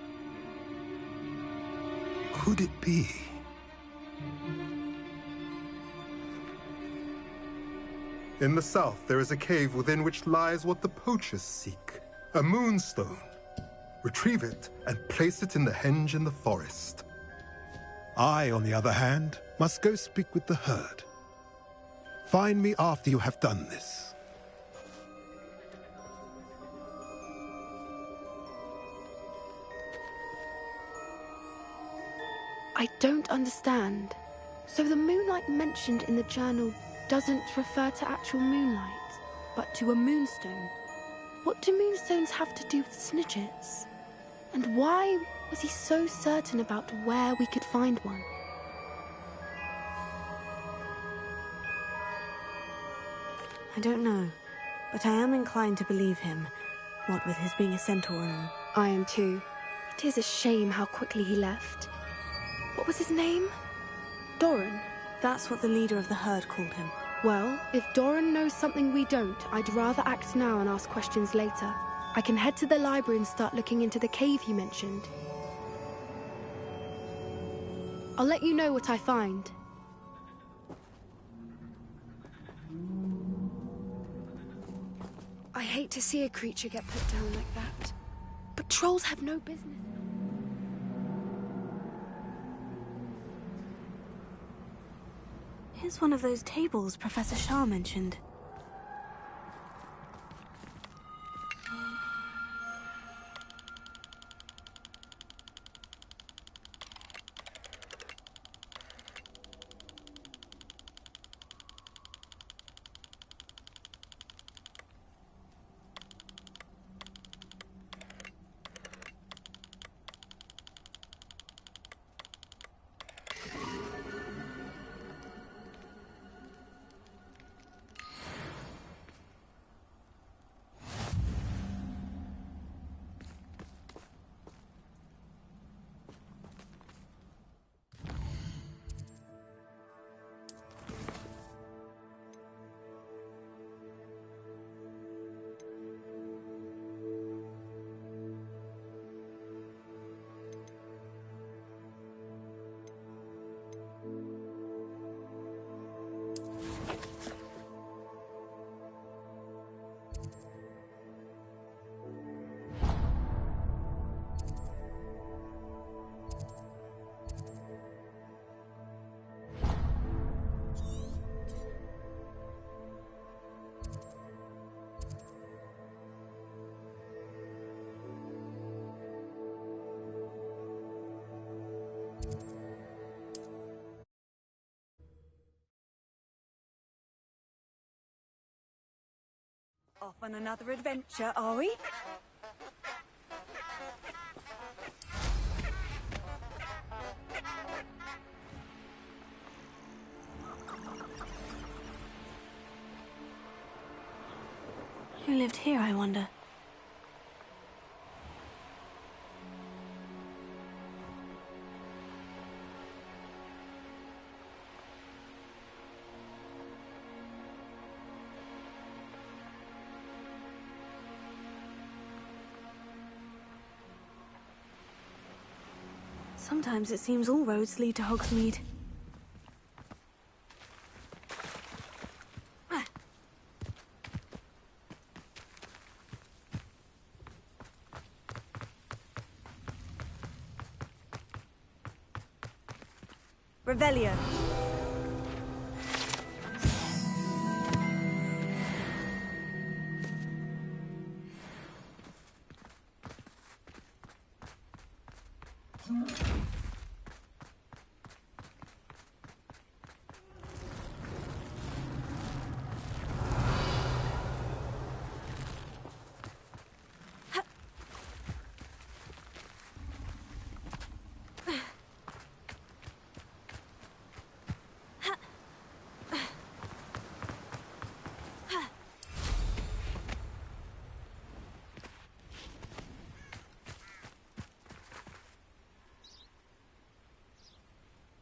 Speaker 19: Could it be? In the south, there is a cave within which lies what the poachers seek. A moonstone. Retrieve it and place it in the henge in the forest. I, on the other hand, must go speak with the herd. Find me after you have done this.
Speaker 8: I don't understand. So the moonlight mentioned in the journal doesn't refer to actual moonlight, but to a moonstone. What do moonstones have to do with Snidgets? And why was he so certain about where we could find one?
Speaker 1: I don't know, but I am inclined to believe him, what with his being a centaur and all.
Speaker 8: I am too. It is a shame how quickly he left. What was his name? Doran?
Speaker 1: That's what the leader of the herd called him.
Speaker 8: Well, if Doran knows something we don't, I'd rather act now and ask questions later. I can head to the library and start looking into the cave you mentioned. I'll let you know what I find. I hate to see a creature get put down like that. But trolls have no business.
Speaker 1: Here's one of those tables Professor Shah mentioned.
Speaker 3: Off on another adventure, are we?
Speaker 1: Who lived here, I wonder? Sometimes it seems all roads lead to Hogsmeade.
Speaker 3: Revelio.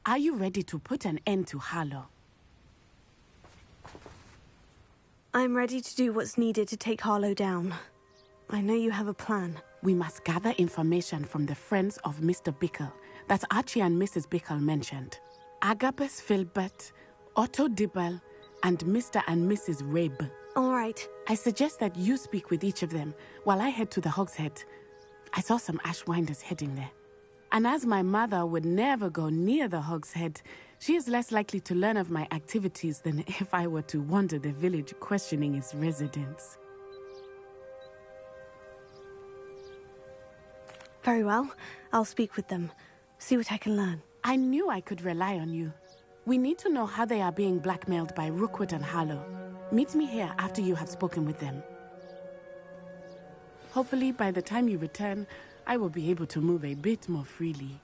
Speaker 16: Are you ready to put an end to Harlow?
Speaker 1: I'm ready to do what's needed to take Harlow down. I know you have a plan.
Speaker 16: We must gather information from the friends of Mr. Bickle that Archie and Mrs. Bickle mentioned. Agabus Filbert, Otto Dibble, and Mr. and Mrs. Rabe.
Speaker 1: All right.
Speaker 16: I suggest that you speak with each of them while I head to the Hogshead. I saw some Ashwinders heading there. And as my mother would never go near the Hogshead, she is less likely to learn of my activities than if I were to wander the village questioning its residents.
Speaker 1: Very well. I'll speak with them. See what I can learn.
Speaker 16: I knew I could rely on you. We need to know how they are being blackmailed by Rookwood and Harlow. Meet me here after you have spoken with them. Hopefully, by the time you return, I will be able to move a bit more freely.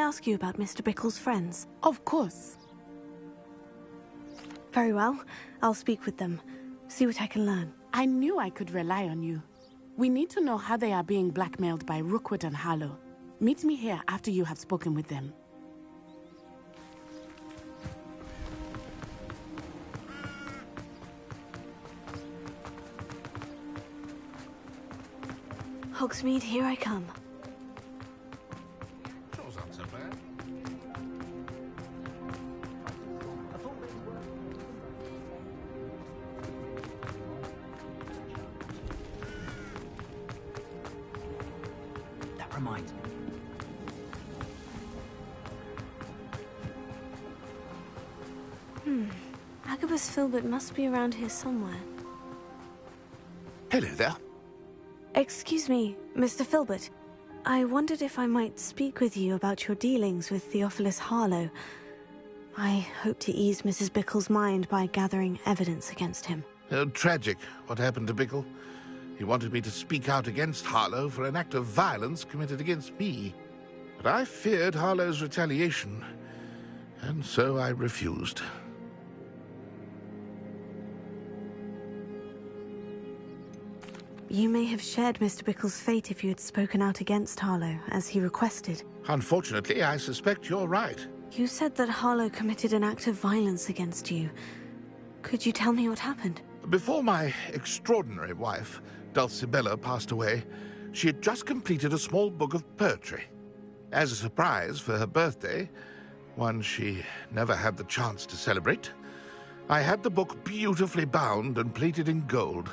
Speaker 1: ask you about Mr. Bickle's friends?
Speaker 16: Of course.
Speaker 1: Very well. I'll speak with them. See what I can learn.
Speaker 16: I knew I could rely on you. We need to know how they are being blackmailed by Rookwood and Harlow. Meet me here after you have spoken with them.
Speaker 1: Hogsmeade, here I come.
Speaker 6: That reminds me.
Speaker 1: Agabus Filbert must be around here somewhere.
Speaker 20: Hello there.
Speaker 1: Excuse me, Mr. Filbert. I wondered if I might speak with you about your dealings with Theophilus Harlow. I hope to ease Mrs. Bickle's mind by gathering evidence against him.
Speaker 20: Tragic, what happened to Bickle. He wanted me to speak out against Harlow for an act of violence committed against me. But I feared Harlow's retaliation, and so I refused.
Speaker 1: You may have shared Mr. Bickle's fate if you had spoken out against Harlow, as he requested.
Speaker 20: Unfortunately, I suspect you're right.
Speaker 1: You said that Harlow committed an act of violence against you. Could you tell me what happened?
Speaker 20: Before my extraordinary wife, Dulcibella, passed away, she had just completed a small book of poetry. As a surprise for her birthday, one she never had the chance to celebrate, I had the book beautifully bound and plated in gold.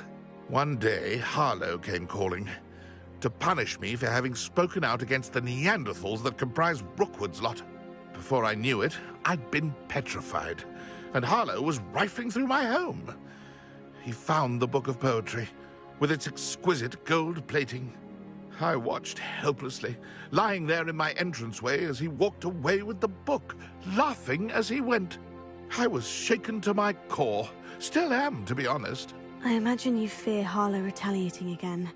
Speaker 20: One day, Harlow came calling to punish me for having spoken out against the Neanderthals that comprise Rookwood's lot. Before I knew it, I'd been petrified, and Harlow was rifling through my home. He found the book of poetry, with its exquisite gold plating. I watched helplessly, lying there in my entranceway as he walked away with the book, laughing as he went. I was shaken to my core. Still am, to be honest.
Speaker 1: I imagine you fear Harlow retaliating again.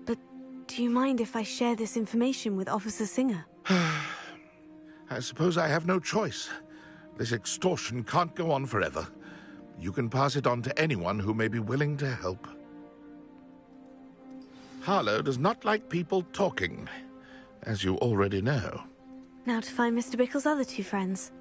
Speaker 1: But do you mind if I share this information with Officer Singer?
Speaker 20: I suppose I have no choice. This extortion can't go on forever. You can pass it on to anyone who may be willing to help. Harlow does not like people talking, as you already know.
Speaker 1: Now to find Mr. Bickle's other two friends.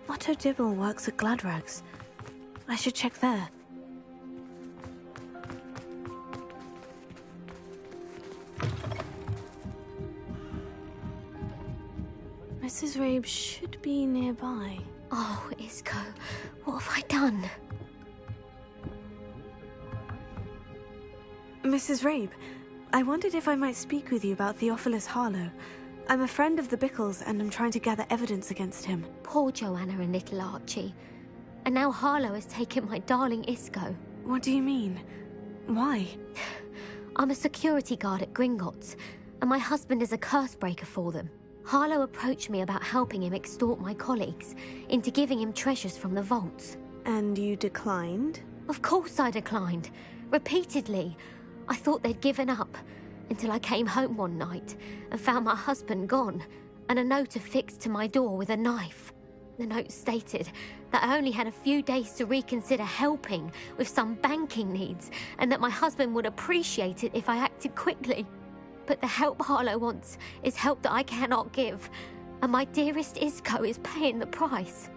Speaker 1: Otto Dibble works at Gladrags. I should check there. Mrs. Rabe should be nearby.
Speaker 7: Oh, Isco, what have I done?
Speaker 1: Mrs. Rabe, I wondered if I might speak with you about Theophilus Harlow. I'm a friend of the Bickles, and I'm trying to gather evidence against him.
Speaker 7: Poor Joanna and little Archie. And now Harlow has taken my darling Isco.
Speaker 1: What do you mean? Why?
Speaker 7: I'm a security guard at Gringotts, and my husband is a curse breaker for them. Harlow approached me about helping him extort my colleagues into giving him treasures from the vaults.
Speaker 1: And you declined?
Speaker 7: Of course I declined. Repeatedly. I thought they'd given up, until I came home one night and found my husband gone, and a note affixed to my door with a knife. The note stated that I only had a few days to reconsider helping with some banking needs, and that my husband would appreciate it if I acted quickly. But the help Harlow wants is help that I cannot give, and my dearest Isco is paying the price.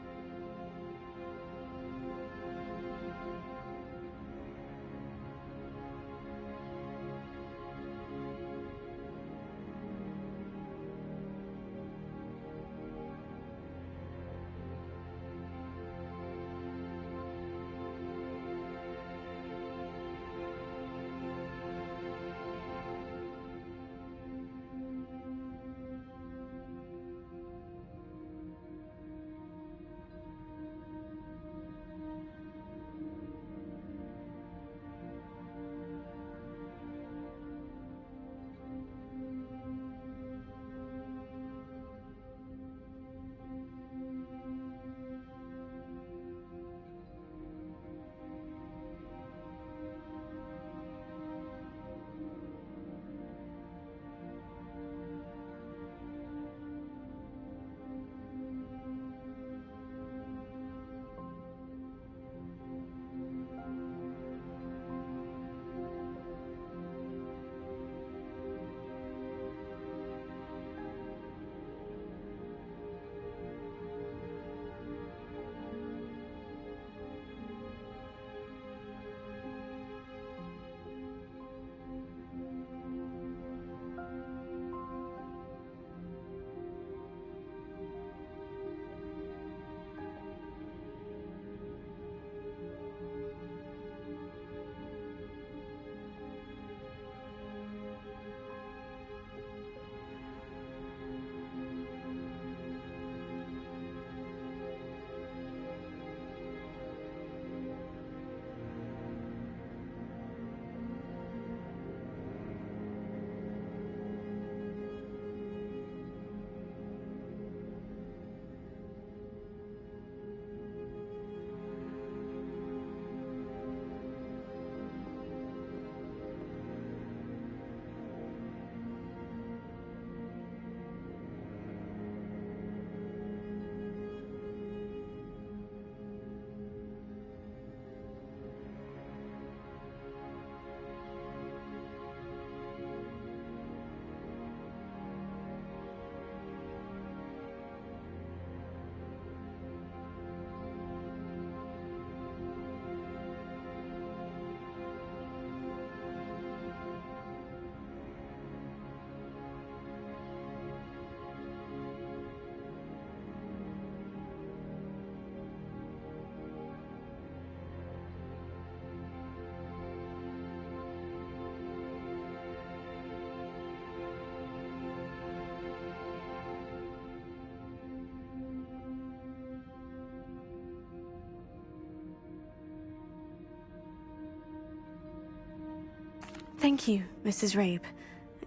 Speaker 1: Thank you, Mrs. Rabe.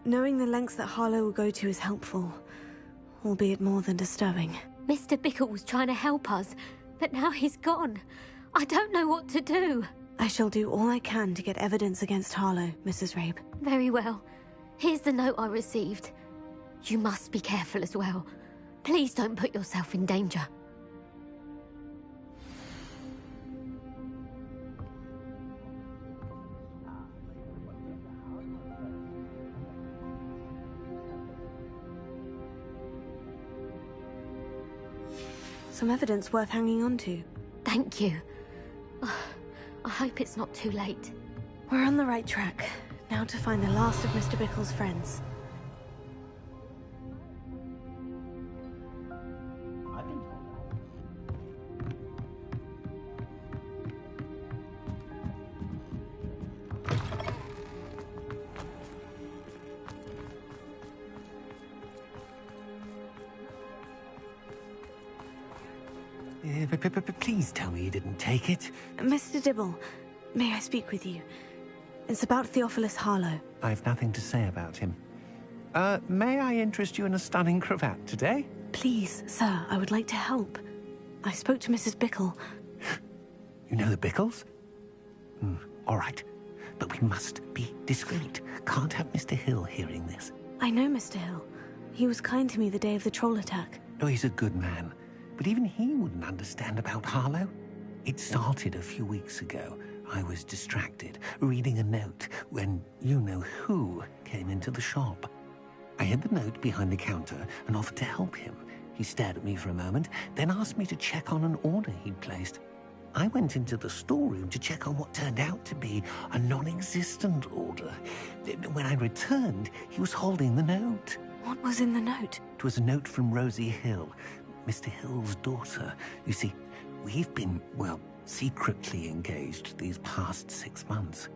Speaker 1: Knowing the lengths that Harlow will go to is helpful, albeit more than disturbing.
Speaker 7: Mr. Bickle was trying to help us, but now he's gone. I don't know what to do.
Speaker 1: I shall do all I can to get evidence against Harlow, Mrs. Rabe.
Speaker 7: Very well. Here's the note I received. You must be careful as well. Please don't put yourself in danger.
Speaker 1: Some evidence worth hanging on to.
Speaker 7: Thank you. I hope it's not too late.
Speaker 1: We're on the right track. Now to find the last of Mr. Bickle's friends.
Speaker 10: Please tell me you didn't take it.
Speaker 1: Mr. Dibble, may I speak with you? It's about Theophilus Harlow.
Speaker 10: I've nothing to say about him. May I interest you in a stunning cravat today?
Speaker 1: Please, sir, I would like to help. I spoke to Mrs. Bickle.
Speaker 10: You know the Bickles? All right. But we must be discreet. Can't have Mr. Hill hearing this.
Speaker 1: I know Mr. Hill. He was kind to me the day of the troll attack.
Speaker 10: Oh, he's a good man. But even he wouldn't understand about Harlow. It started a few weeks ago. I was distracted, reading a note, when you-know-who came into the shop. I hid the note behind the counter and offered to help him. He stared at me for a moment, then asked me to check on an order he'd placed. I went into the storeroom to check on what turned out to be a non-existent order. When I returned, he was holding the note.
Speaker 1: What was in the note?
Speaker 10: It was a note from Rosie Hill, Mr. Hill's daughter. You see, we've been, well, secretly engaged these past 6 months.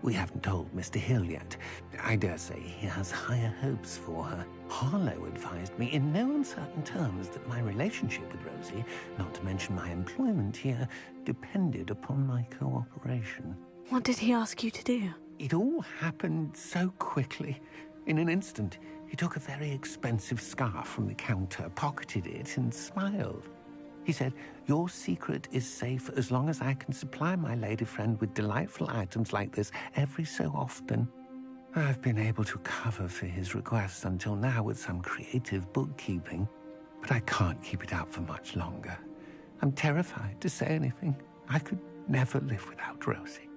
Speaker 10: We haven't told Mr. Hill yet. I dare say he has higher hopes for her. Harlow advised me in no uncertain terms that my relationship with Rosie, not to mention my employment here, depended upon my cooperation.
Speaker 1: What did he ask you to do?
Speaker 10: It all happened so quickly. In an instant, he took a very expensive scarf from the counter, pocketed it, and smiled. He said, "Your secret is safe as long as I can supply my lady friend with delightful items like this every so often." I've been able to cover for his requests until now with some creative bookkeeping, but I can't keep it up for much longer. I'm terrified to say anything. I could never live without Rosie.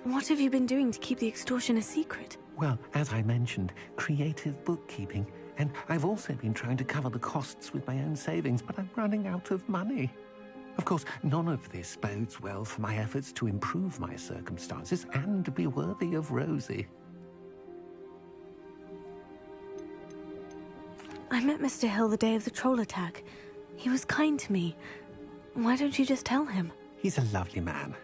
Speaker 1: What have you been doing to keep the extortion a secret?
Speaker 10: Well, as I mentioned, creative bookkeeping. And I've also been trying to cover the costs with my own savings, but I'm running out of money. Of course, none of this bodes well for my efforts to improve my circumstances and be worthy of Rosie.
Speaker 1: I met Mr. Hill the day of the troll attack. He was kind to me. Why don't you just tell him?
Speaker 10: He's a lovely man.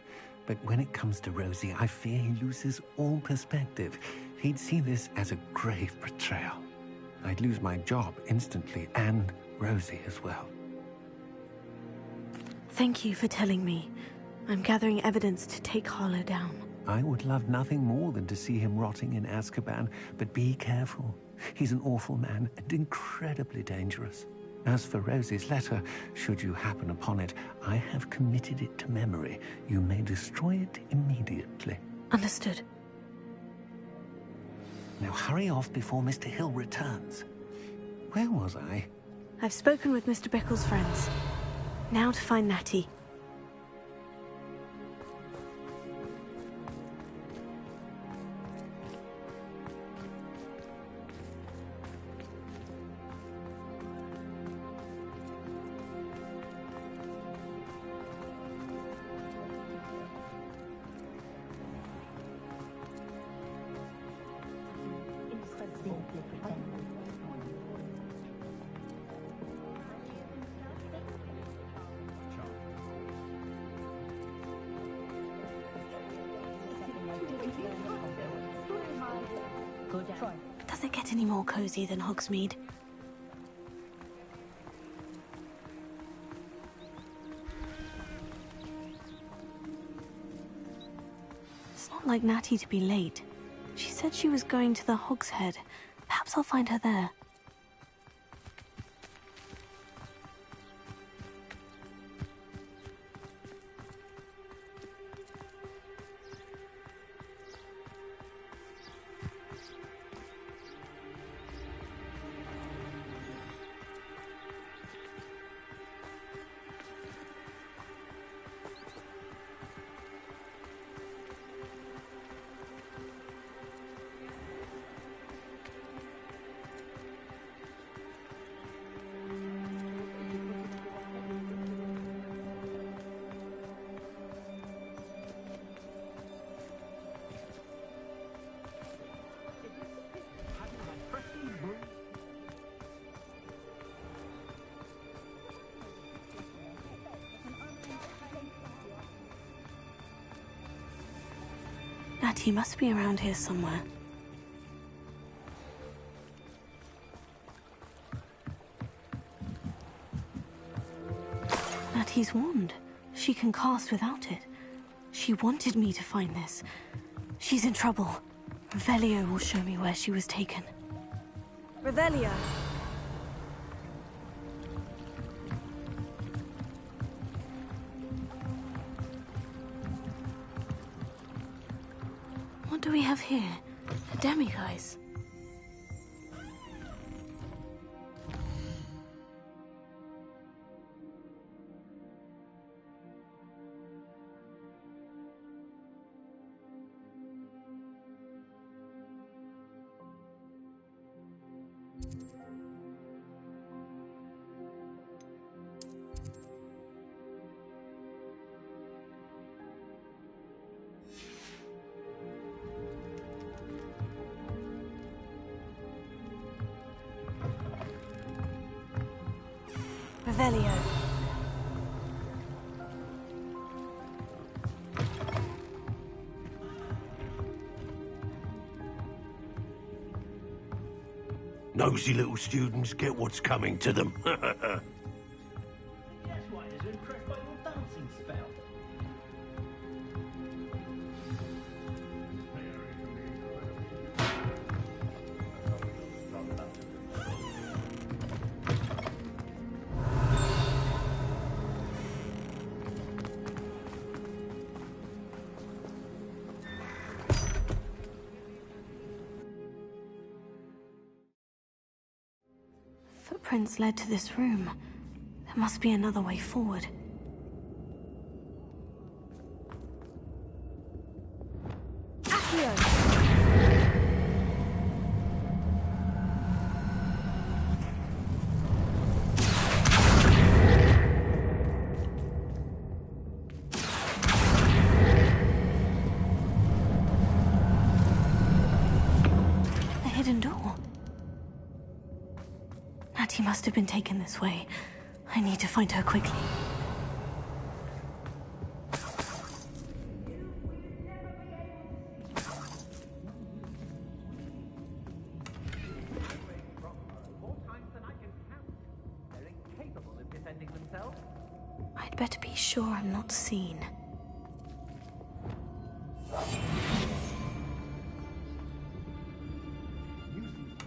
Speaker 10: But when it comes to Rosie, I fear he loses all perspective. He'd see this as a grave betrayal. I'd lose my job instantly, and Rosie as well.
Speaker 1: Thank you for telling me. I'm gathering evidence to take Harlow down.
Speaker 10: I would love nothing more than to see him rotting in Azkaban, but be careful. He's an awful man and incredibly dangerous. As for Rosie's letter, should you happen upon it, I have committed it to memory. You may destroy it immediately.
Speaker 1: Understood.
Speaker 10: Now hurry off before Mr. Hill returns. Where was I?
Speaker 1: I've spoken with Mr. Bickle's friends. Now to find Natty. Does it get any more cozy than Hogsmeade? It's not like Natty to be late. She said she was going to the Hogshead. Perhaps I'll find her there. Natty must be around here somewhere. Natty's wand. She can cast without it. She wanted me to find this. She's in trouble. Revelio will show me where she was taken. Revelio! What do we have here? A demiguise. Revelio.
Speaker 5: Nosy little students get what's coming to them.
Speaker 6: That's why they're so impressed by your dancing spell.
Speaker 1: Footprints led to this room. There must be another way forward. A hidden door. Natty must have been taken this way. I need to find her quickly. I'd better be sure I'm not seen.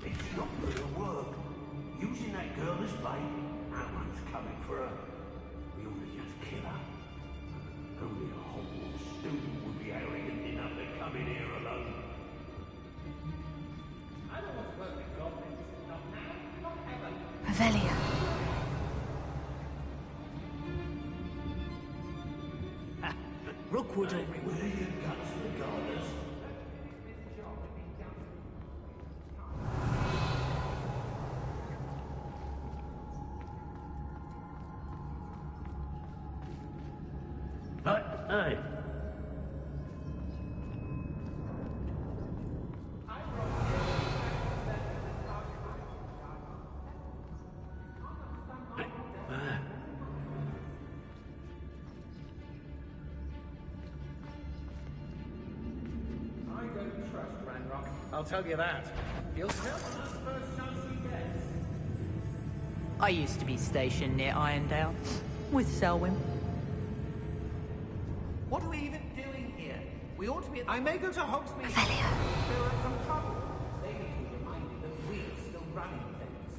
Speaker 6: It's not gonna work. Using that girl as bait, no one's coming for her. We ought to just kill her. Only a Hogwarts student would be arrogant enough to come in here alone. I don't want to work with goblins, not now, not ever.
Speaker 1: Revelio.
Speaker 6: Rookwood everywhere, you guts regardless. Hey. I don't
Speaker 12: trust Ranrock, I'll tell you that. You'll tell on us first chance he gets.
Speaker 21: I used to be stationed near Irondale, with Selwyn.
Speaker 12: What are we even doing here? We ought to be... I may go to Hogsmіді. There are some trouble. They need to be reminded that we're still running things.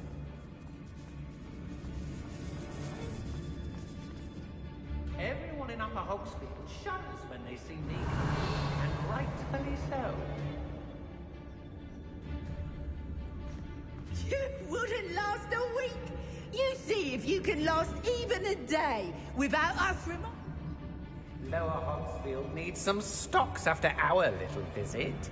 Speaker 12: Everyone in Upper Hogsfield shudders when they see me. And rightfully so.
Speaker 15: You wouldn't last a week. You see if you can last even a day without us
Speaker 12: Lower Hogsfield needs some stocks after our little visit.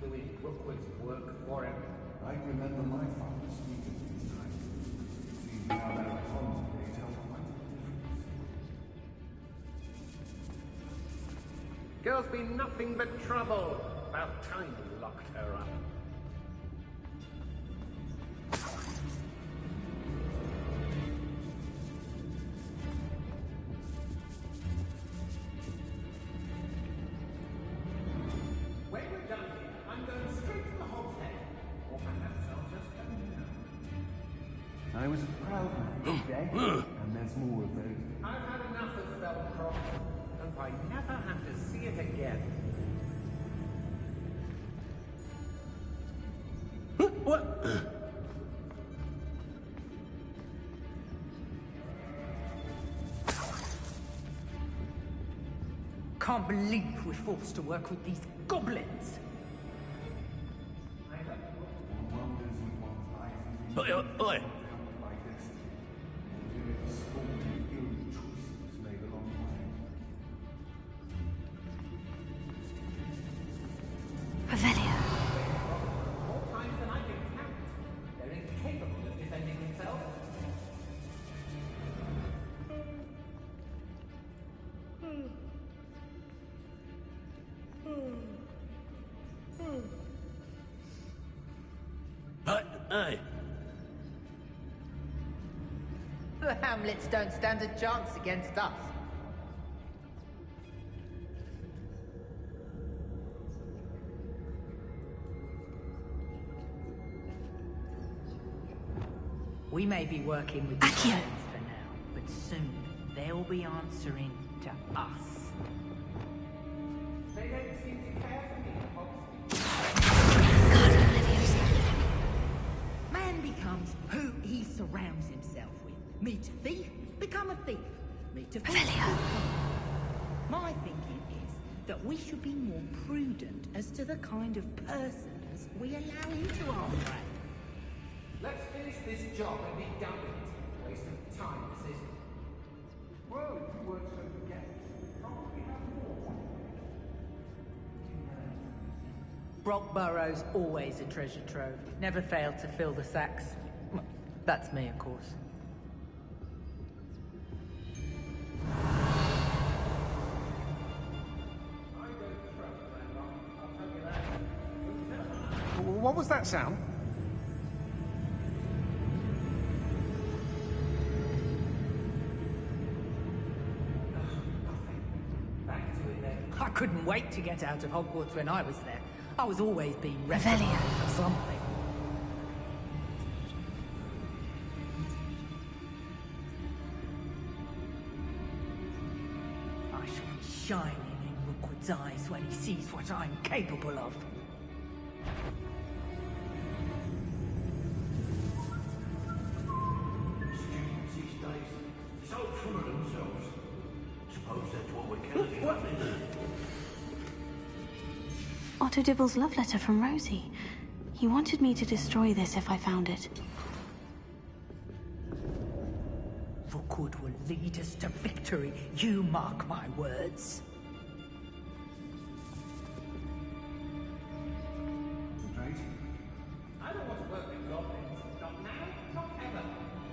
Speaker 12: Doing Rookwood's work for him.
Speaker 11: I remember my father speaking these times. Seeing how they were home, they tell quite a difference.
Speaker 12: Girl's been nothing but trouble. About time we locked her up. When we're done here, I'm going straight to the Hog's Head. Or perhaps I'll just go now.
Speaker 11: I was a proud man today, and there's more of those.
Speaker 12: I've had enough of Spellcroft. Hope I never have to see it again. What?
Speaker 15: Can't believe we're forced to work with these goblins.
Speaker 18: Oi!
Speaker 1: Revelio.
Speaker 12: More times than I can count. They're incapable of defending themselves.
Speaker 18: Hey!
Speaker 21: The Hamlets don't stand a chance against us. We may be working with the Giants for now, but soon they'll be answering to us.
Speaker 12: They don't seem to care for me,
Speaker 15: Man becomes who he surrounds himself with. Meet a thief, become a thief. Meet a thief. My thinking is that we should be more prudent as to the kind of persons we allow into our way.
Speaker 12: Let's finish this job and be done with it. Waste of time, this is. Well, if you weren't so forgetful, probably have more.
Speaker 21: Brockborough's always a treasure trove. Never failed to fill the sacks. Well, that's me, of course.
Speaker 12: What was that sound?
Speaker 21: I couldn't wait to get out of Hogwarts when I was there. I was always being recognized for something. I shall be shining in Rookwood's eyes when he sees what I'm capable of.
Speaker 6: Students these days, so full of themselves. Suppose that's what we're counting on, isn't it?
Speaker 1: Otto Dibble's love letter from Rosie. He wanted me to destroy this if I found it.
Speaker 15: Rookwood will lead us to victory. You mark my words.
Speaker 12: I don't want to work with goblins. Not now, not ever.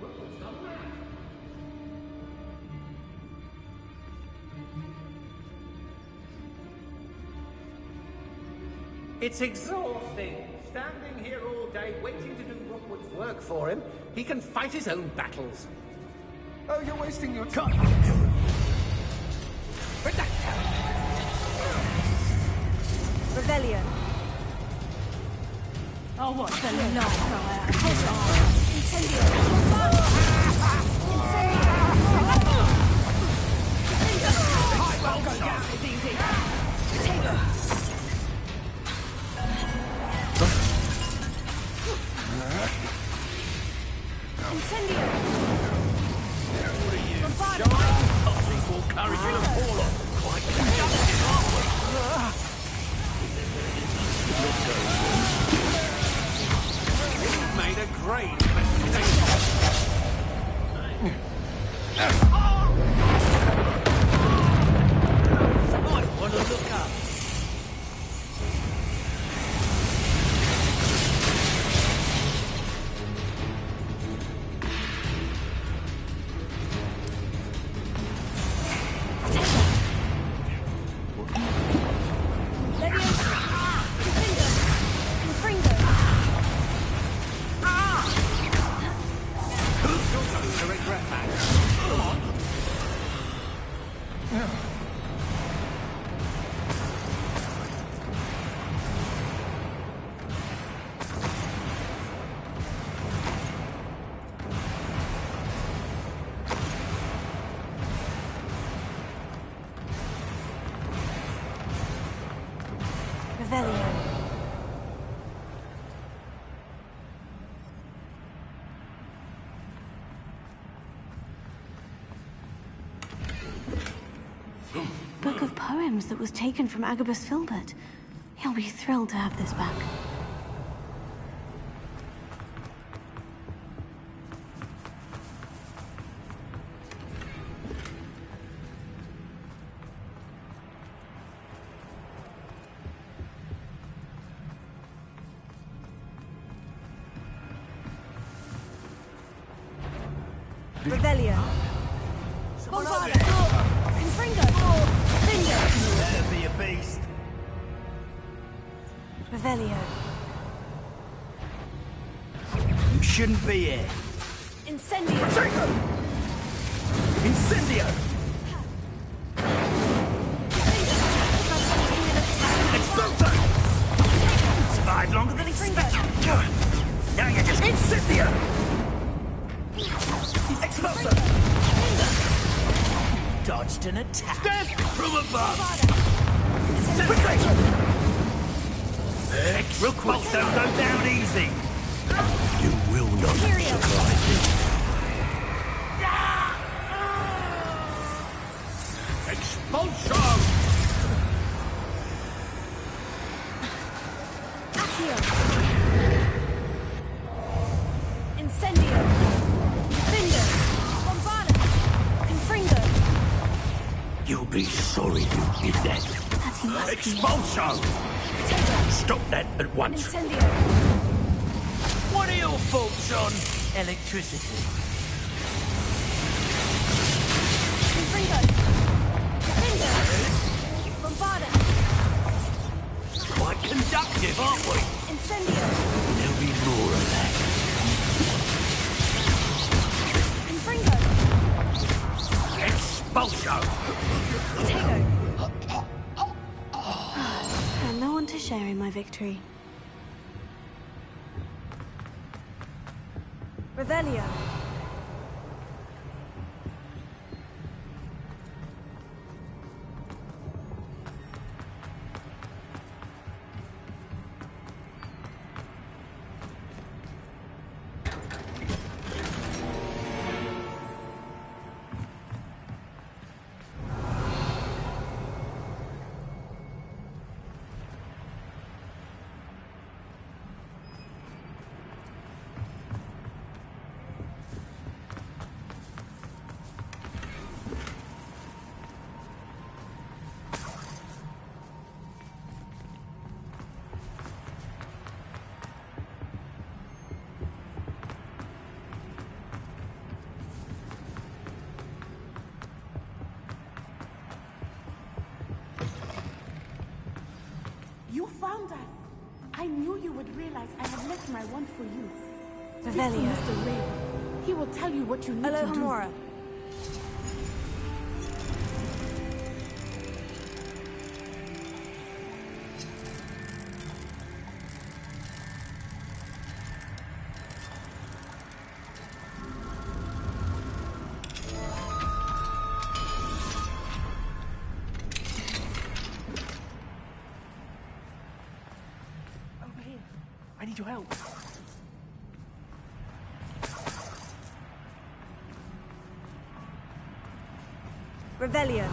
Speaker 12: Rookwood's gone mad. It's exhausting. standing here all day waiting to do Rookwood's work for him, he can fight his own battles.
Speaker 11: Oh, you're wasting your time.
Speaker 3: Rebellion.
Speaker 1: Oh, what's the Incendio.
Speaker 12: Made a great mistake.
Speaker 6: Might want to look up.
Speaker 1: Book of poems that was taken from Agabus Filbert. He'll be thrilled to have this back.
Speaker 3: Revelio. Bombarda. Confringo. Finger.
Speaker 6: Better be a beast.
Speaker 1: Revelio.
Speaker 6: You shouldn't be here.
Speaker 3: Incendio.
Speaker 6: Incendio! Exploso! Survived longer than expected. Now you're just Incendio! Exploso! Dodged an attack. Death from above! Exploso don't go down easy. You will not survive this.
Speaker 12: Expulso!
Speaker 3: Accio. Incendio. Finger. Bombarda. Confringo.
Speaker 6: You'll be sorry you did that. Expulso! Stop that at once.
Speaker 3: Incendio.
Speaker 6: What are your thoughts on electricity?
Speaker 3: Confringo. Finger. Bombarda.
Speaker 6: Quite conductive, aren't we?
Speaker 3: Incendio.
Speaker 6: There'll be more of that.
Speaker 3: Confringo.
Speaker 6: Expulso!
Speaker 3: Potato.
Speaker 1: And no one to share in my victory.
Speaker 3: Revelio.
Speaker 16: You found that? I knew you would realize I had left my wand for you.
Speaker 1: Revelio.
Speaker 16: Mr. Ray. He will tell you what you need to do.
Speaker 1: Alohomora.
Speaker 10: I need your help.
Speaker 1: Revelio.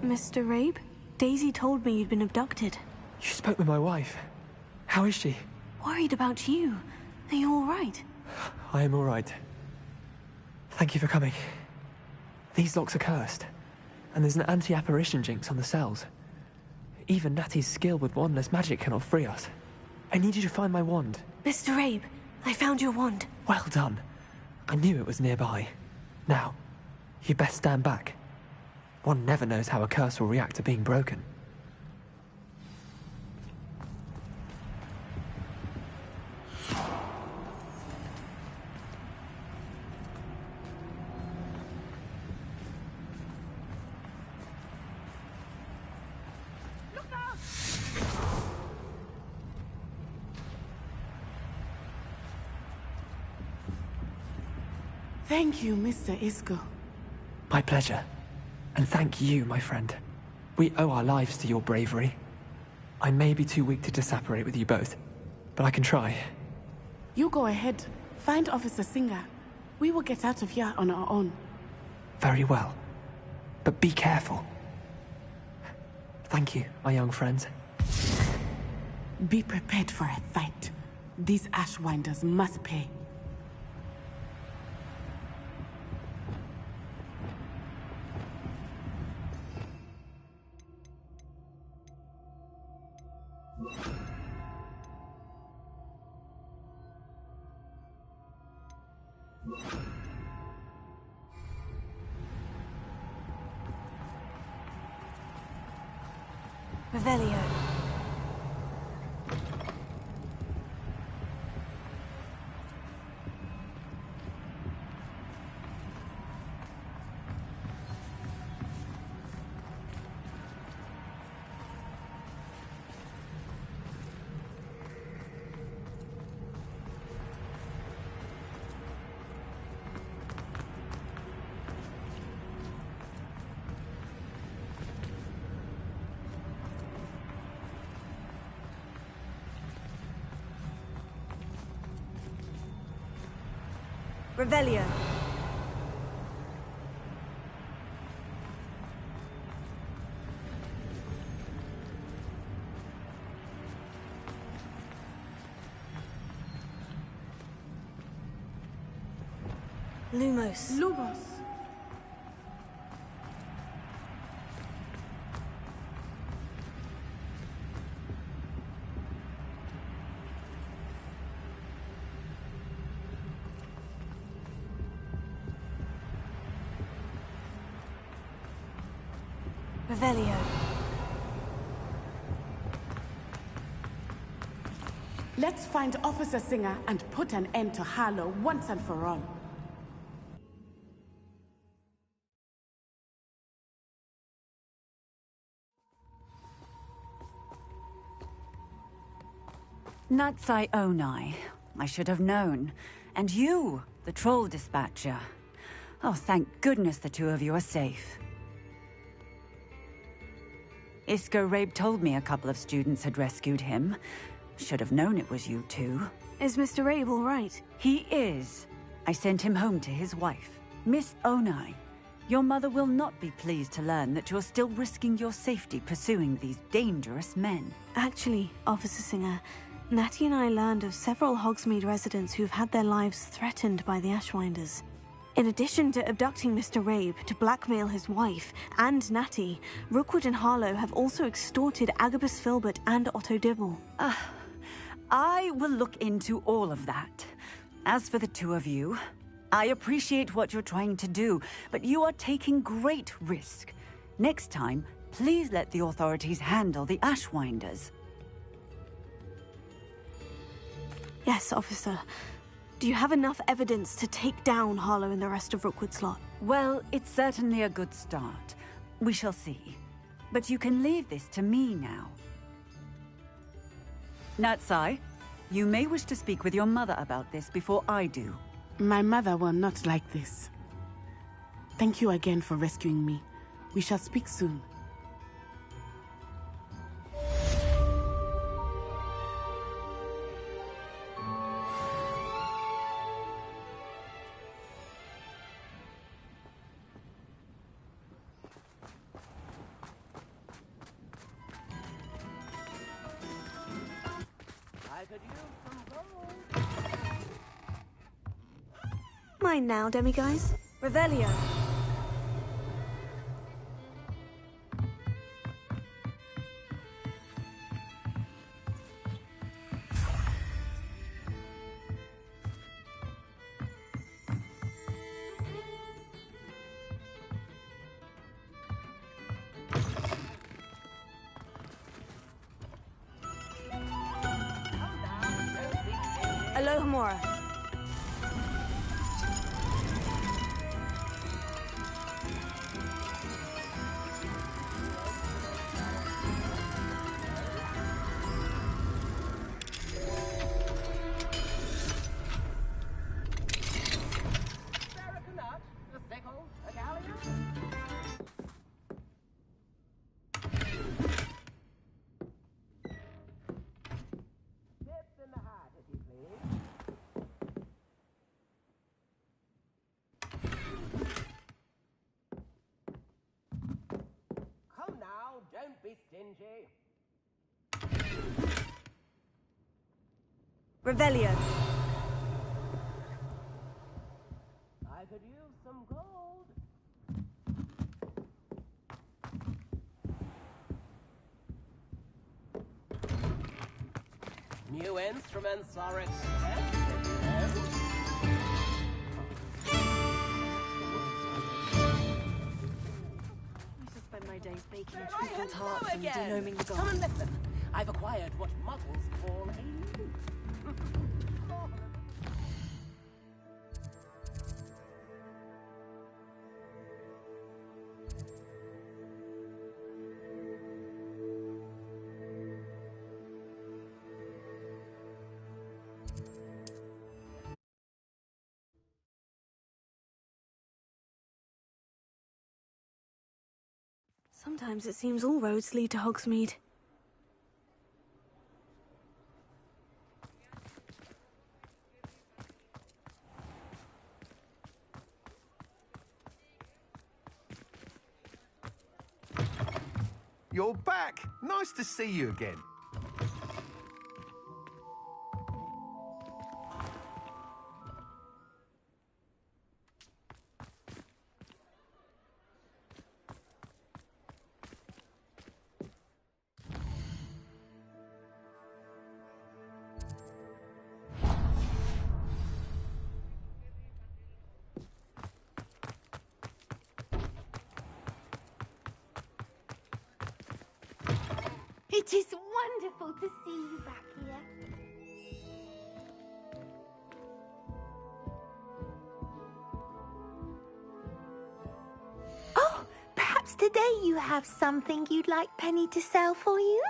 Speaker 1: Mr. Rabe, Daisy told me you'd been abducted.
Speaker 4: You spoke with my wife. How is she?
Speaker 1: Worried about you. Are you all right?
Speaker 4: I am all right. Thank you for coming. These locks are cursed, and there's an anti-apparition jinx on the cells. Even Natty's skill with wandless magic cannot free us. I need you to find my wand.
Speaker 1: Mr. Rabe, I found your wand.
Speaker 4: Well done. I knew it was nearby. Now, you best stand back. One never knows how a curse will react to being broken.
Speaker 16: Thank you, Mr. Isco.
Speaker 4: My pleasure. And thank you, my friend. We owe our lives to your bravery. I may be too weak to disapparate with you both, but I can try.
Speaker 16: You go ahead. Find Officer Singer. We will get out of here on our own.
Speaker 4: Very well. But be careful. Thank you, my young friends.
Speaker 16: Be prepared for a fight. These Ashwinders must pay.
Speaker 1: Revelio. Revelio. Lumos.
Speaker 16: Lumos.
Speaker 1: Revelio.
Speaker 16: Let's find Officer Singer and put an end to Harlow once and for all.
Speaker 17: Natsai Onai. I should have known. And you, the troll dispatcher. Oh, thank goodness the two of you are safe. Isco Rabe told me a couple of students had rescued him. Should have known it was you two.
Speaker 1: Is Mr. Rabe all right?
Speaker 17: He is. I sent him home to his wife. Miss Onai, your mother will not be pleased to learn that you're still risking your safety pursuing these dangerous men.
Speaker 1: Actually, Officer Singer, Natty and I learned of several Hogsmeade residents who've had their lives threatened by the Ashwinders. In addition to abducting Mr. Rabe to blackmail his wife and Natty, Rookwood and Harlow have also extorted Agabus Filbert and Otto Dibble.
Speaker 17: I will look into all of that. As for the two of you, I appreciate what you're trying to do, but you are taking great risk. Next time, please let the authorities handle the Ashwinders.
Speaker 1: Yes, officer. Do you have enough evidence to take down Harlow and the rest of Rookwood Slot?
Speaker 17: Well, it's certainly a good start. We shall see. But you can leave this to me now. Natsai, you may wish to speak with your mother about this before I do.
Speaker 16: My mother will not like this. Thank you again for rescuing me. We shall speak soon.
Speaker 1: Mine now, demiguise. Revelio. Alohomora.
Speaker 18: Don't be stingy.
Speaker 1: Revelio.
Speaker 18: I could use some gold. New instruments are expensive.
Speaker 1: My days baking treacle tarts and denoming the
Speaker 18: Come and listen. I've acquired what muggles call a loot.
Speaker 1: Sometimes it seems all roads lead to Hogsmeade.
Speaker 12: You're back! Nice to see you again.
Speaker 14: It is wonderful to see you back here. Oh, perhaps today you have something you'd like Penny to sell for you?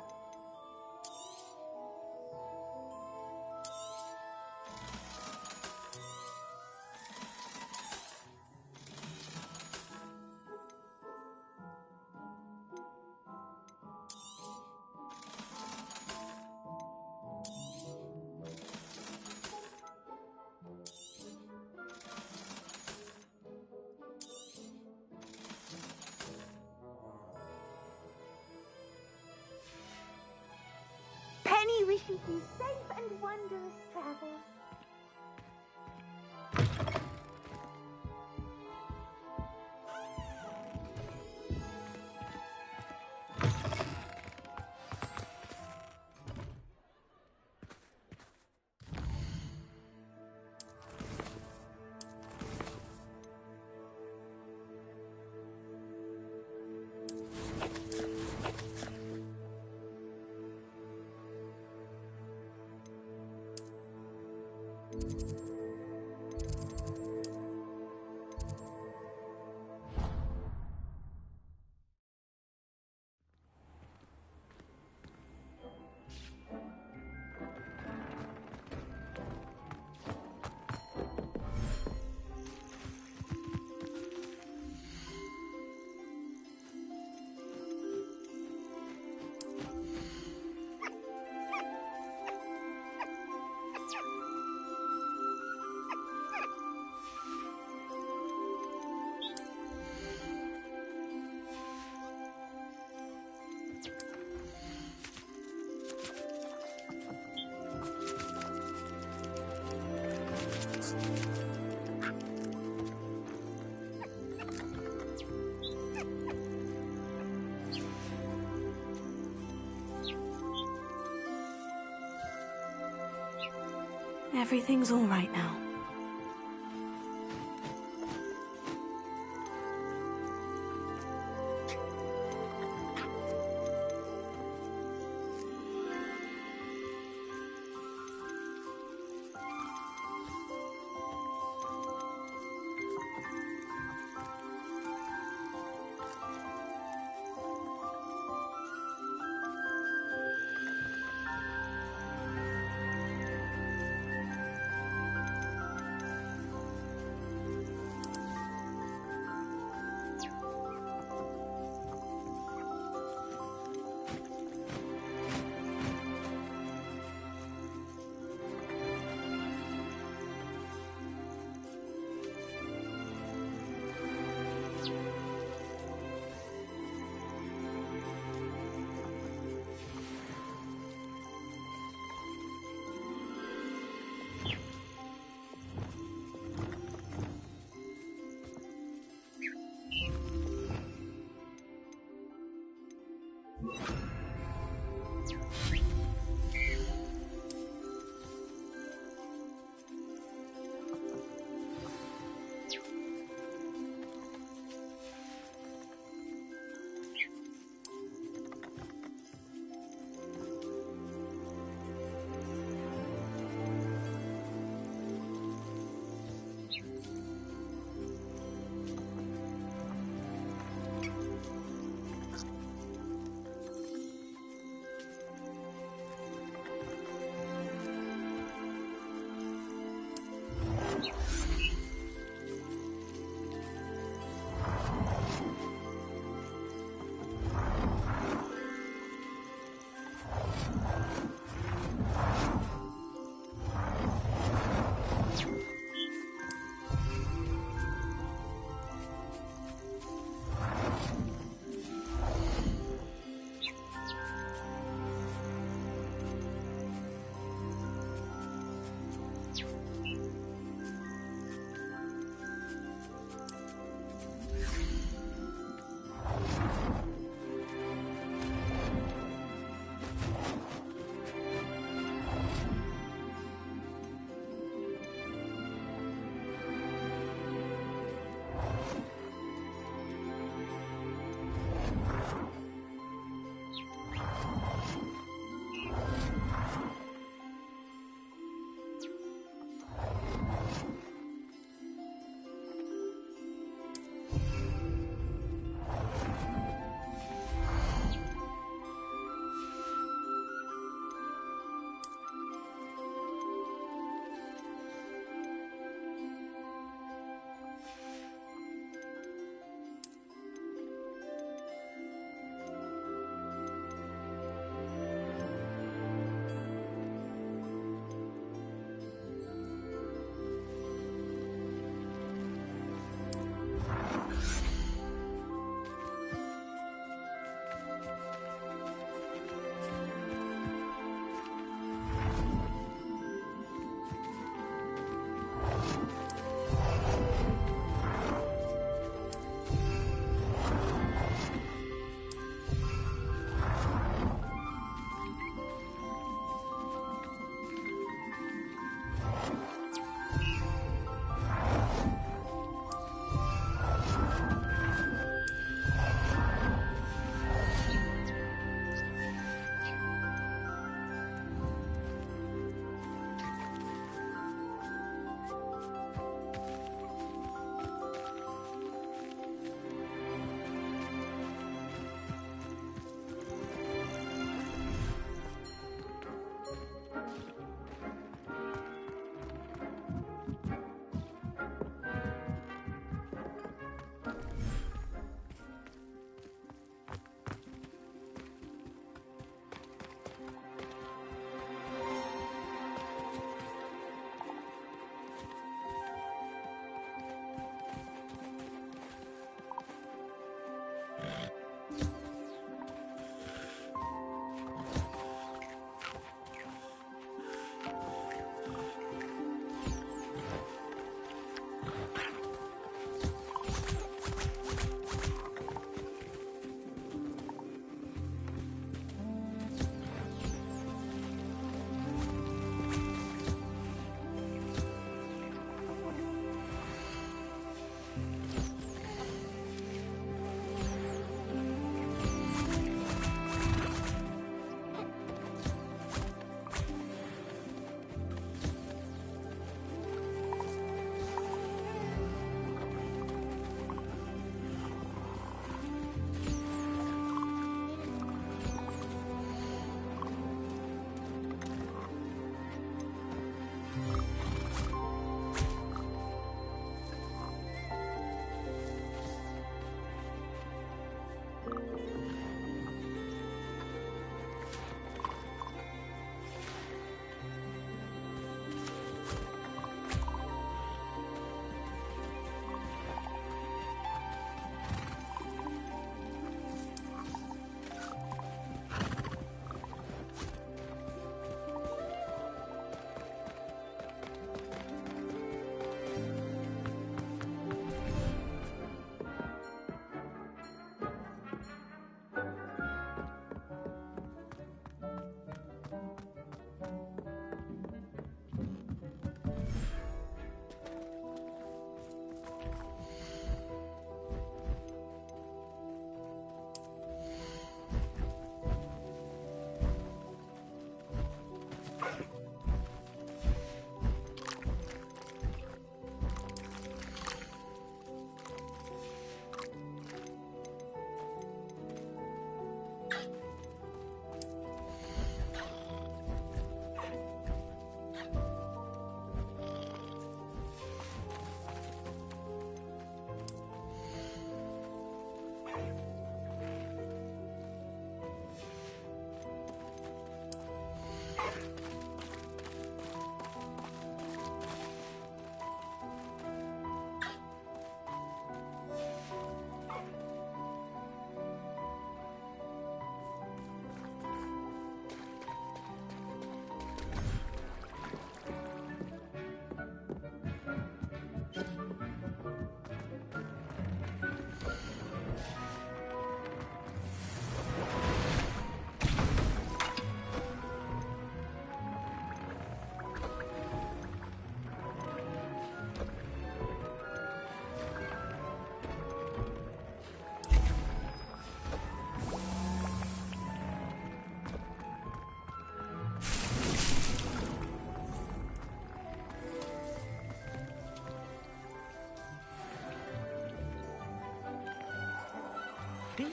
Speaker 14: Penny wishes you safe and wondrous travels.
Speaker 1: Everything's all right now.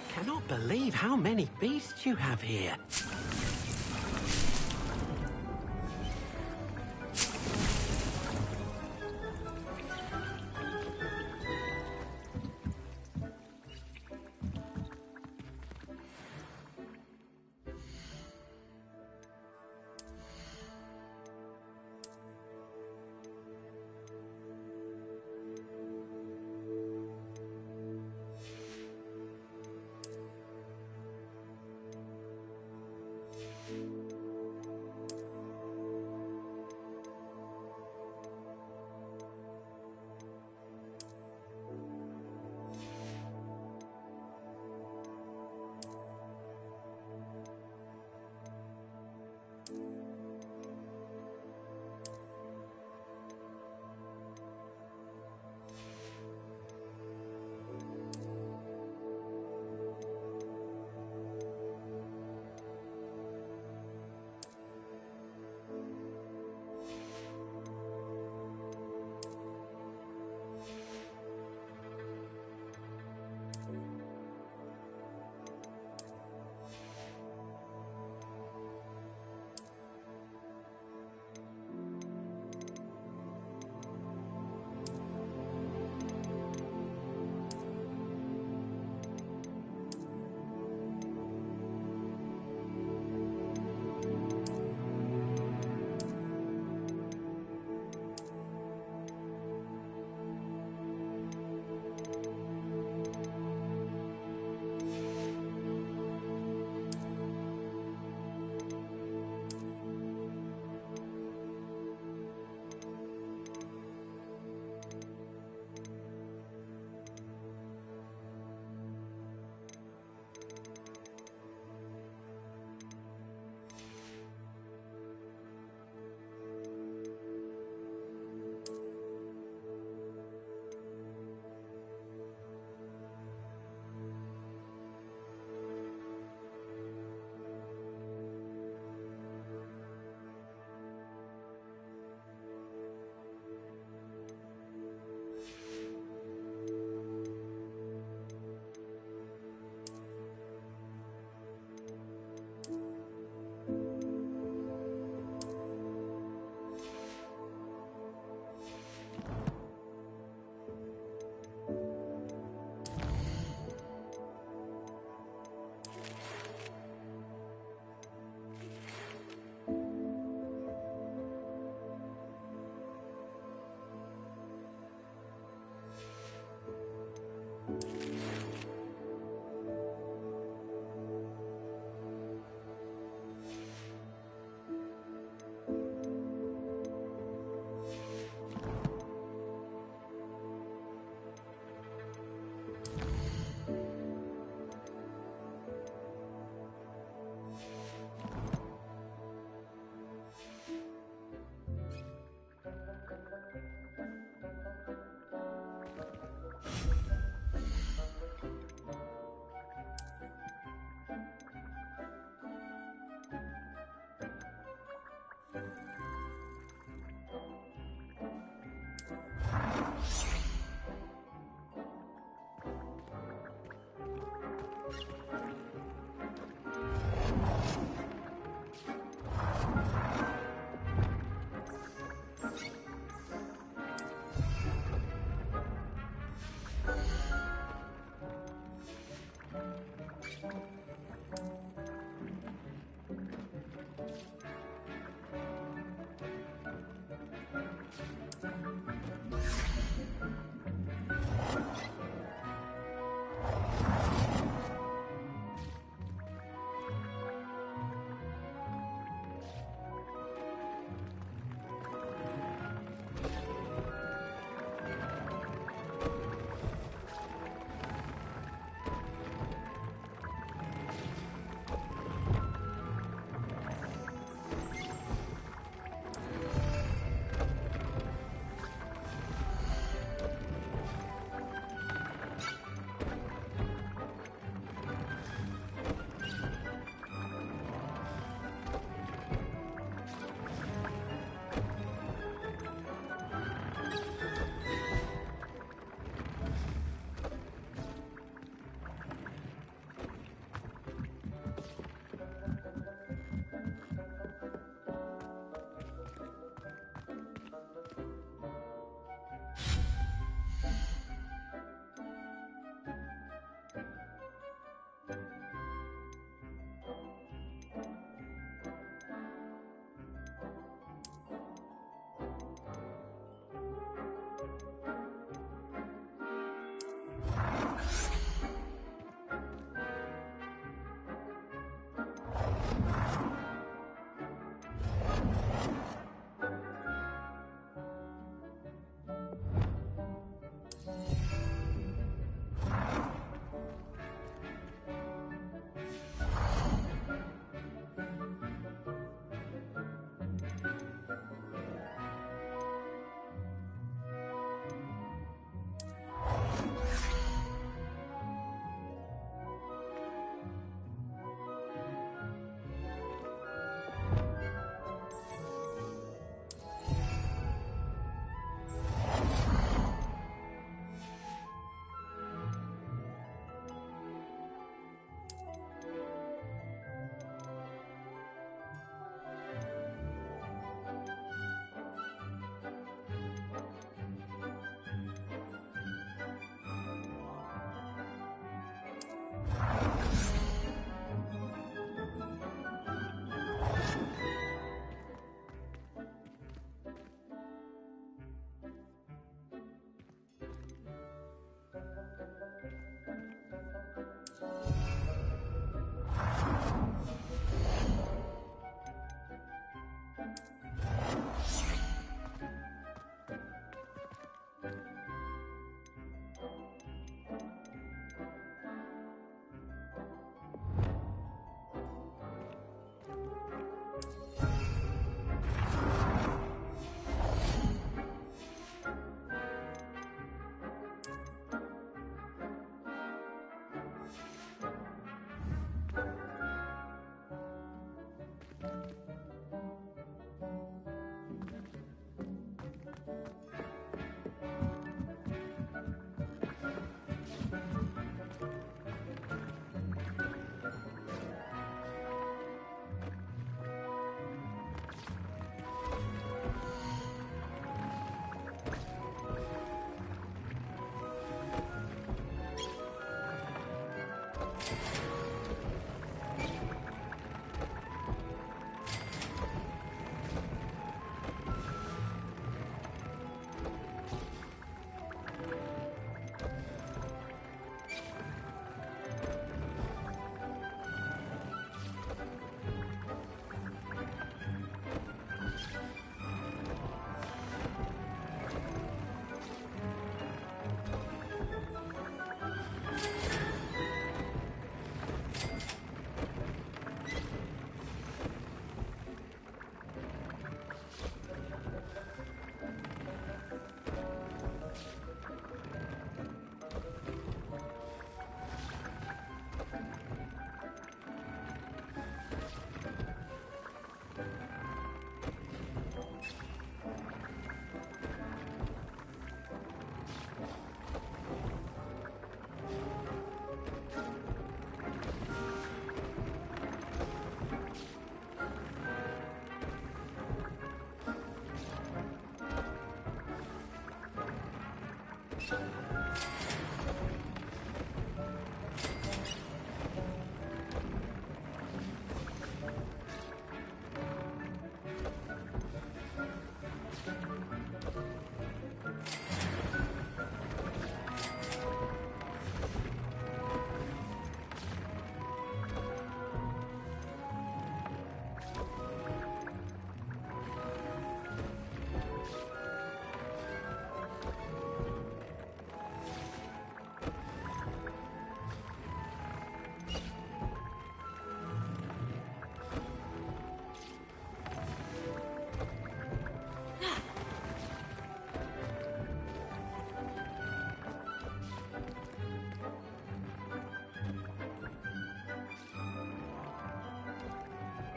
Speaker 9: cannot believe how many beasts you have here.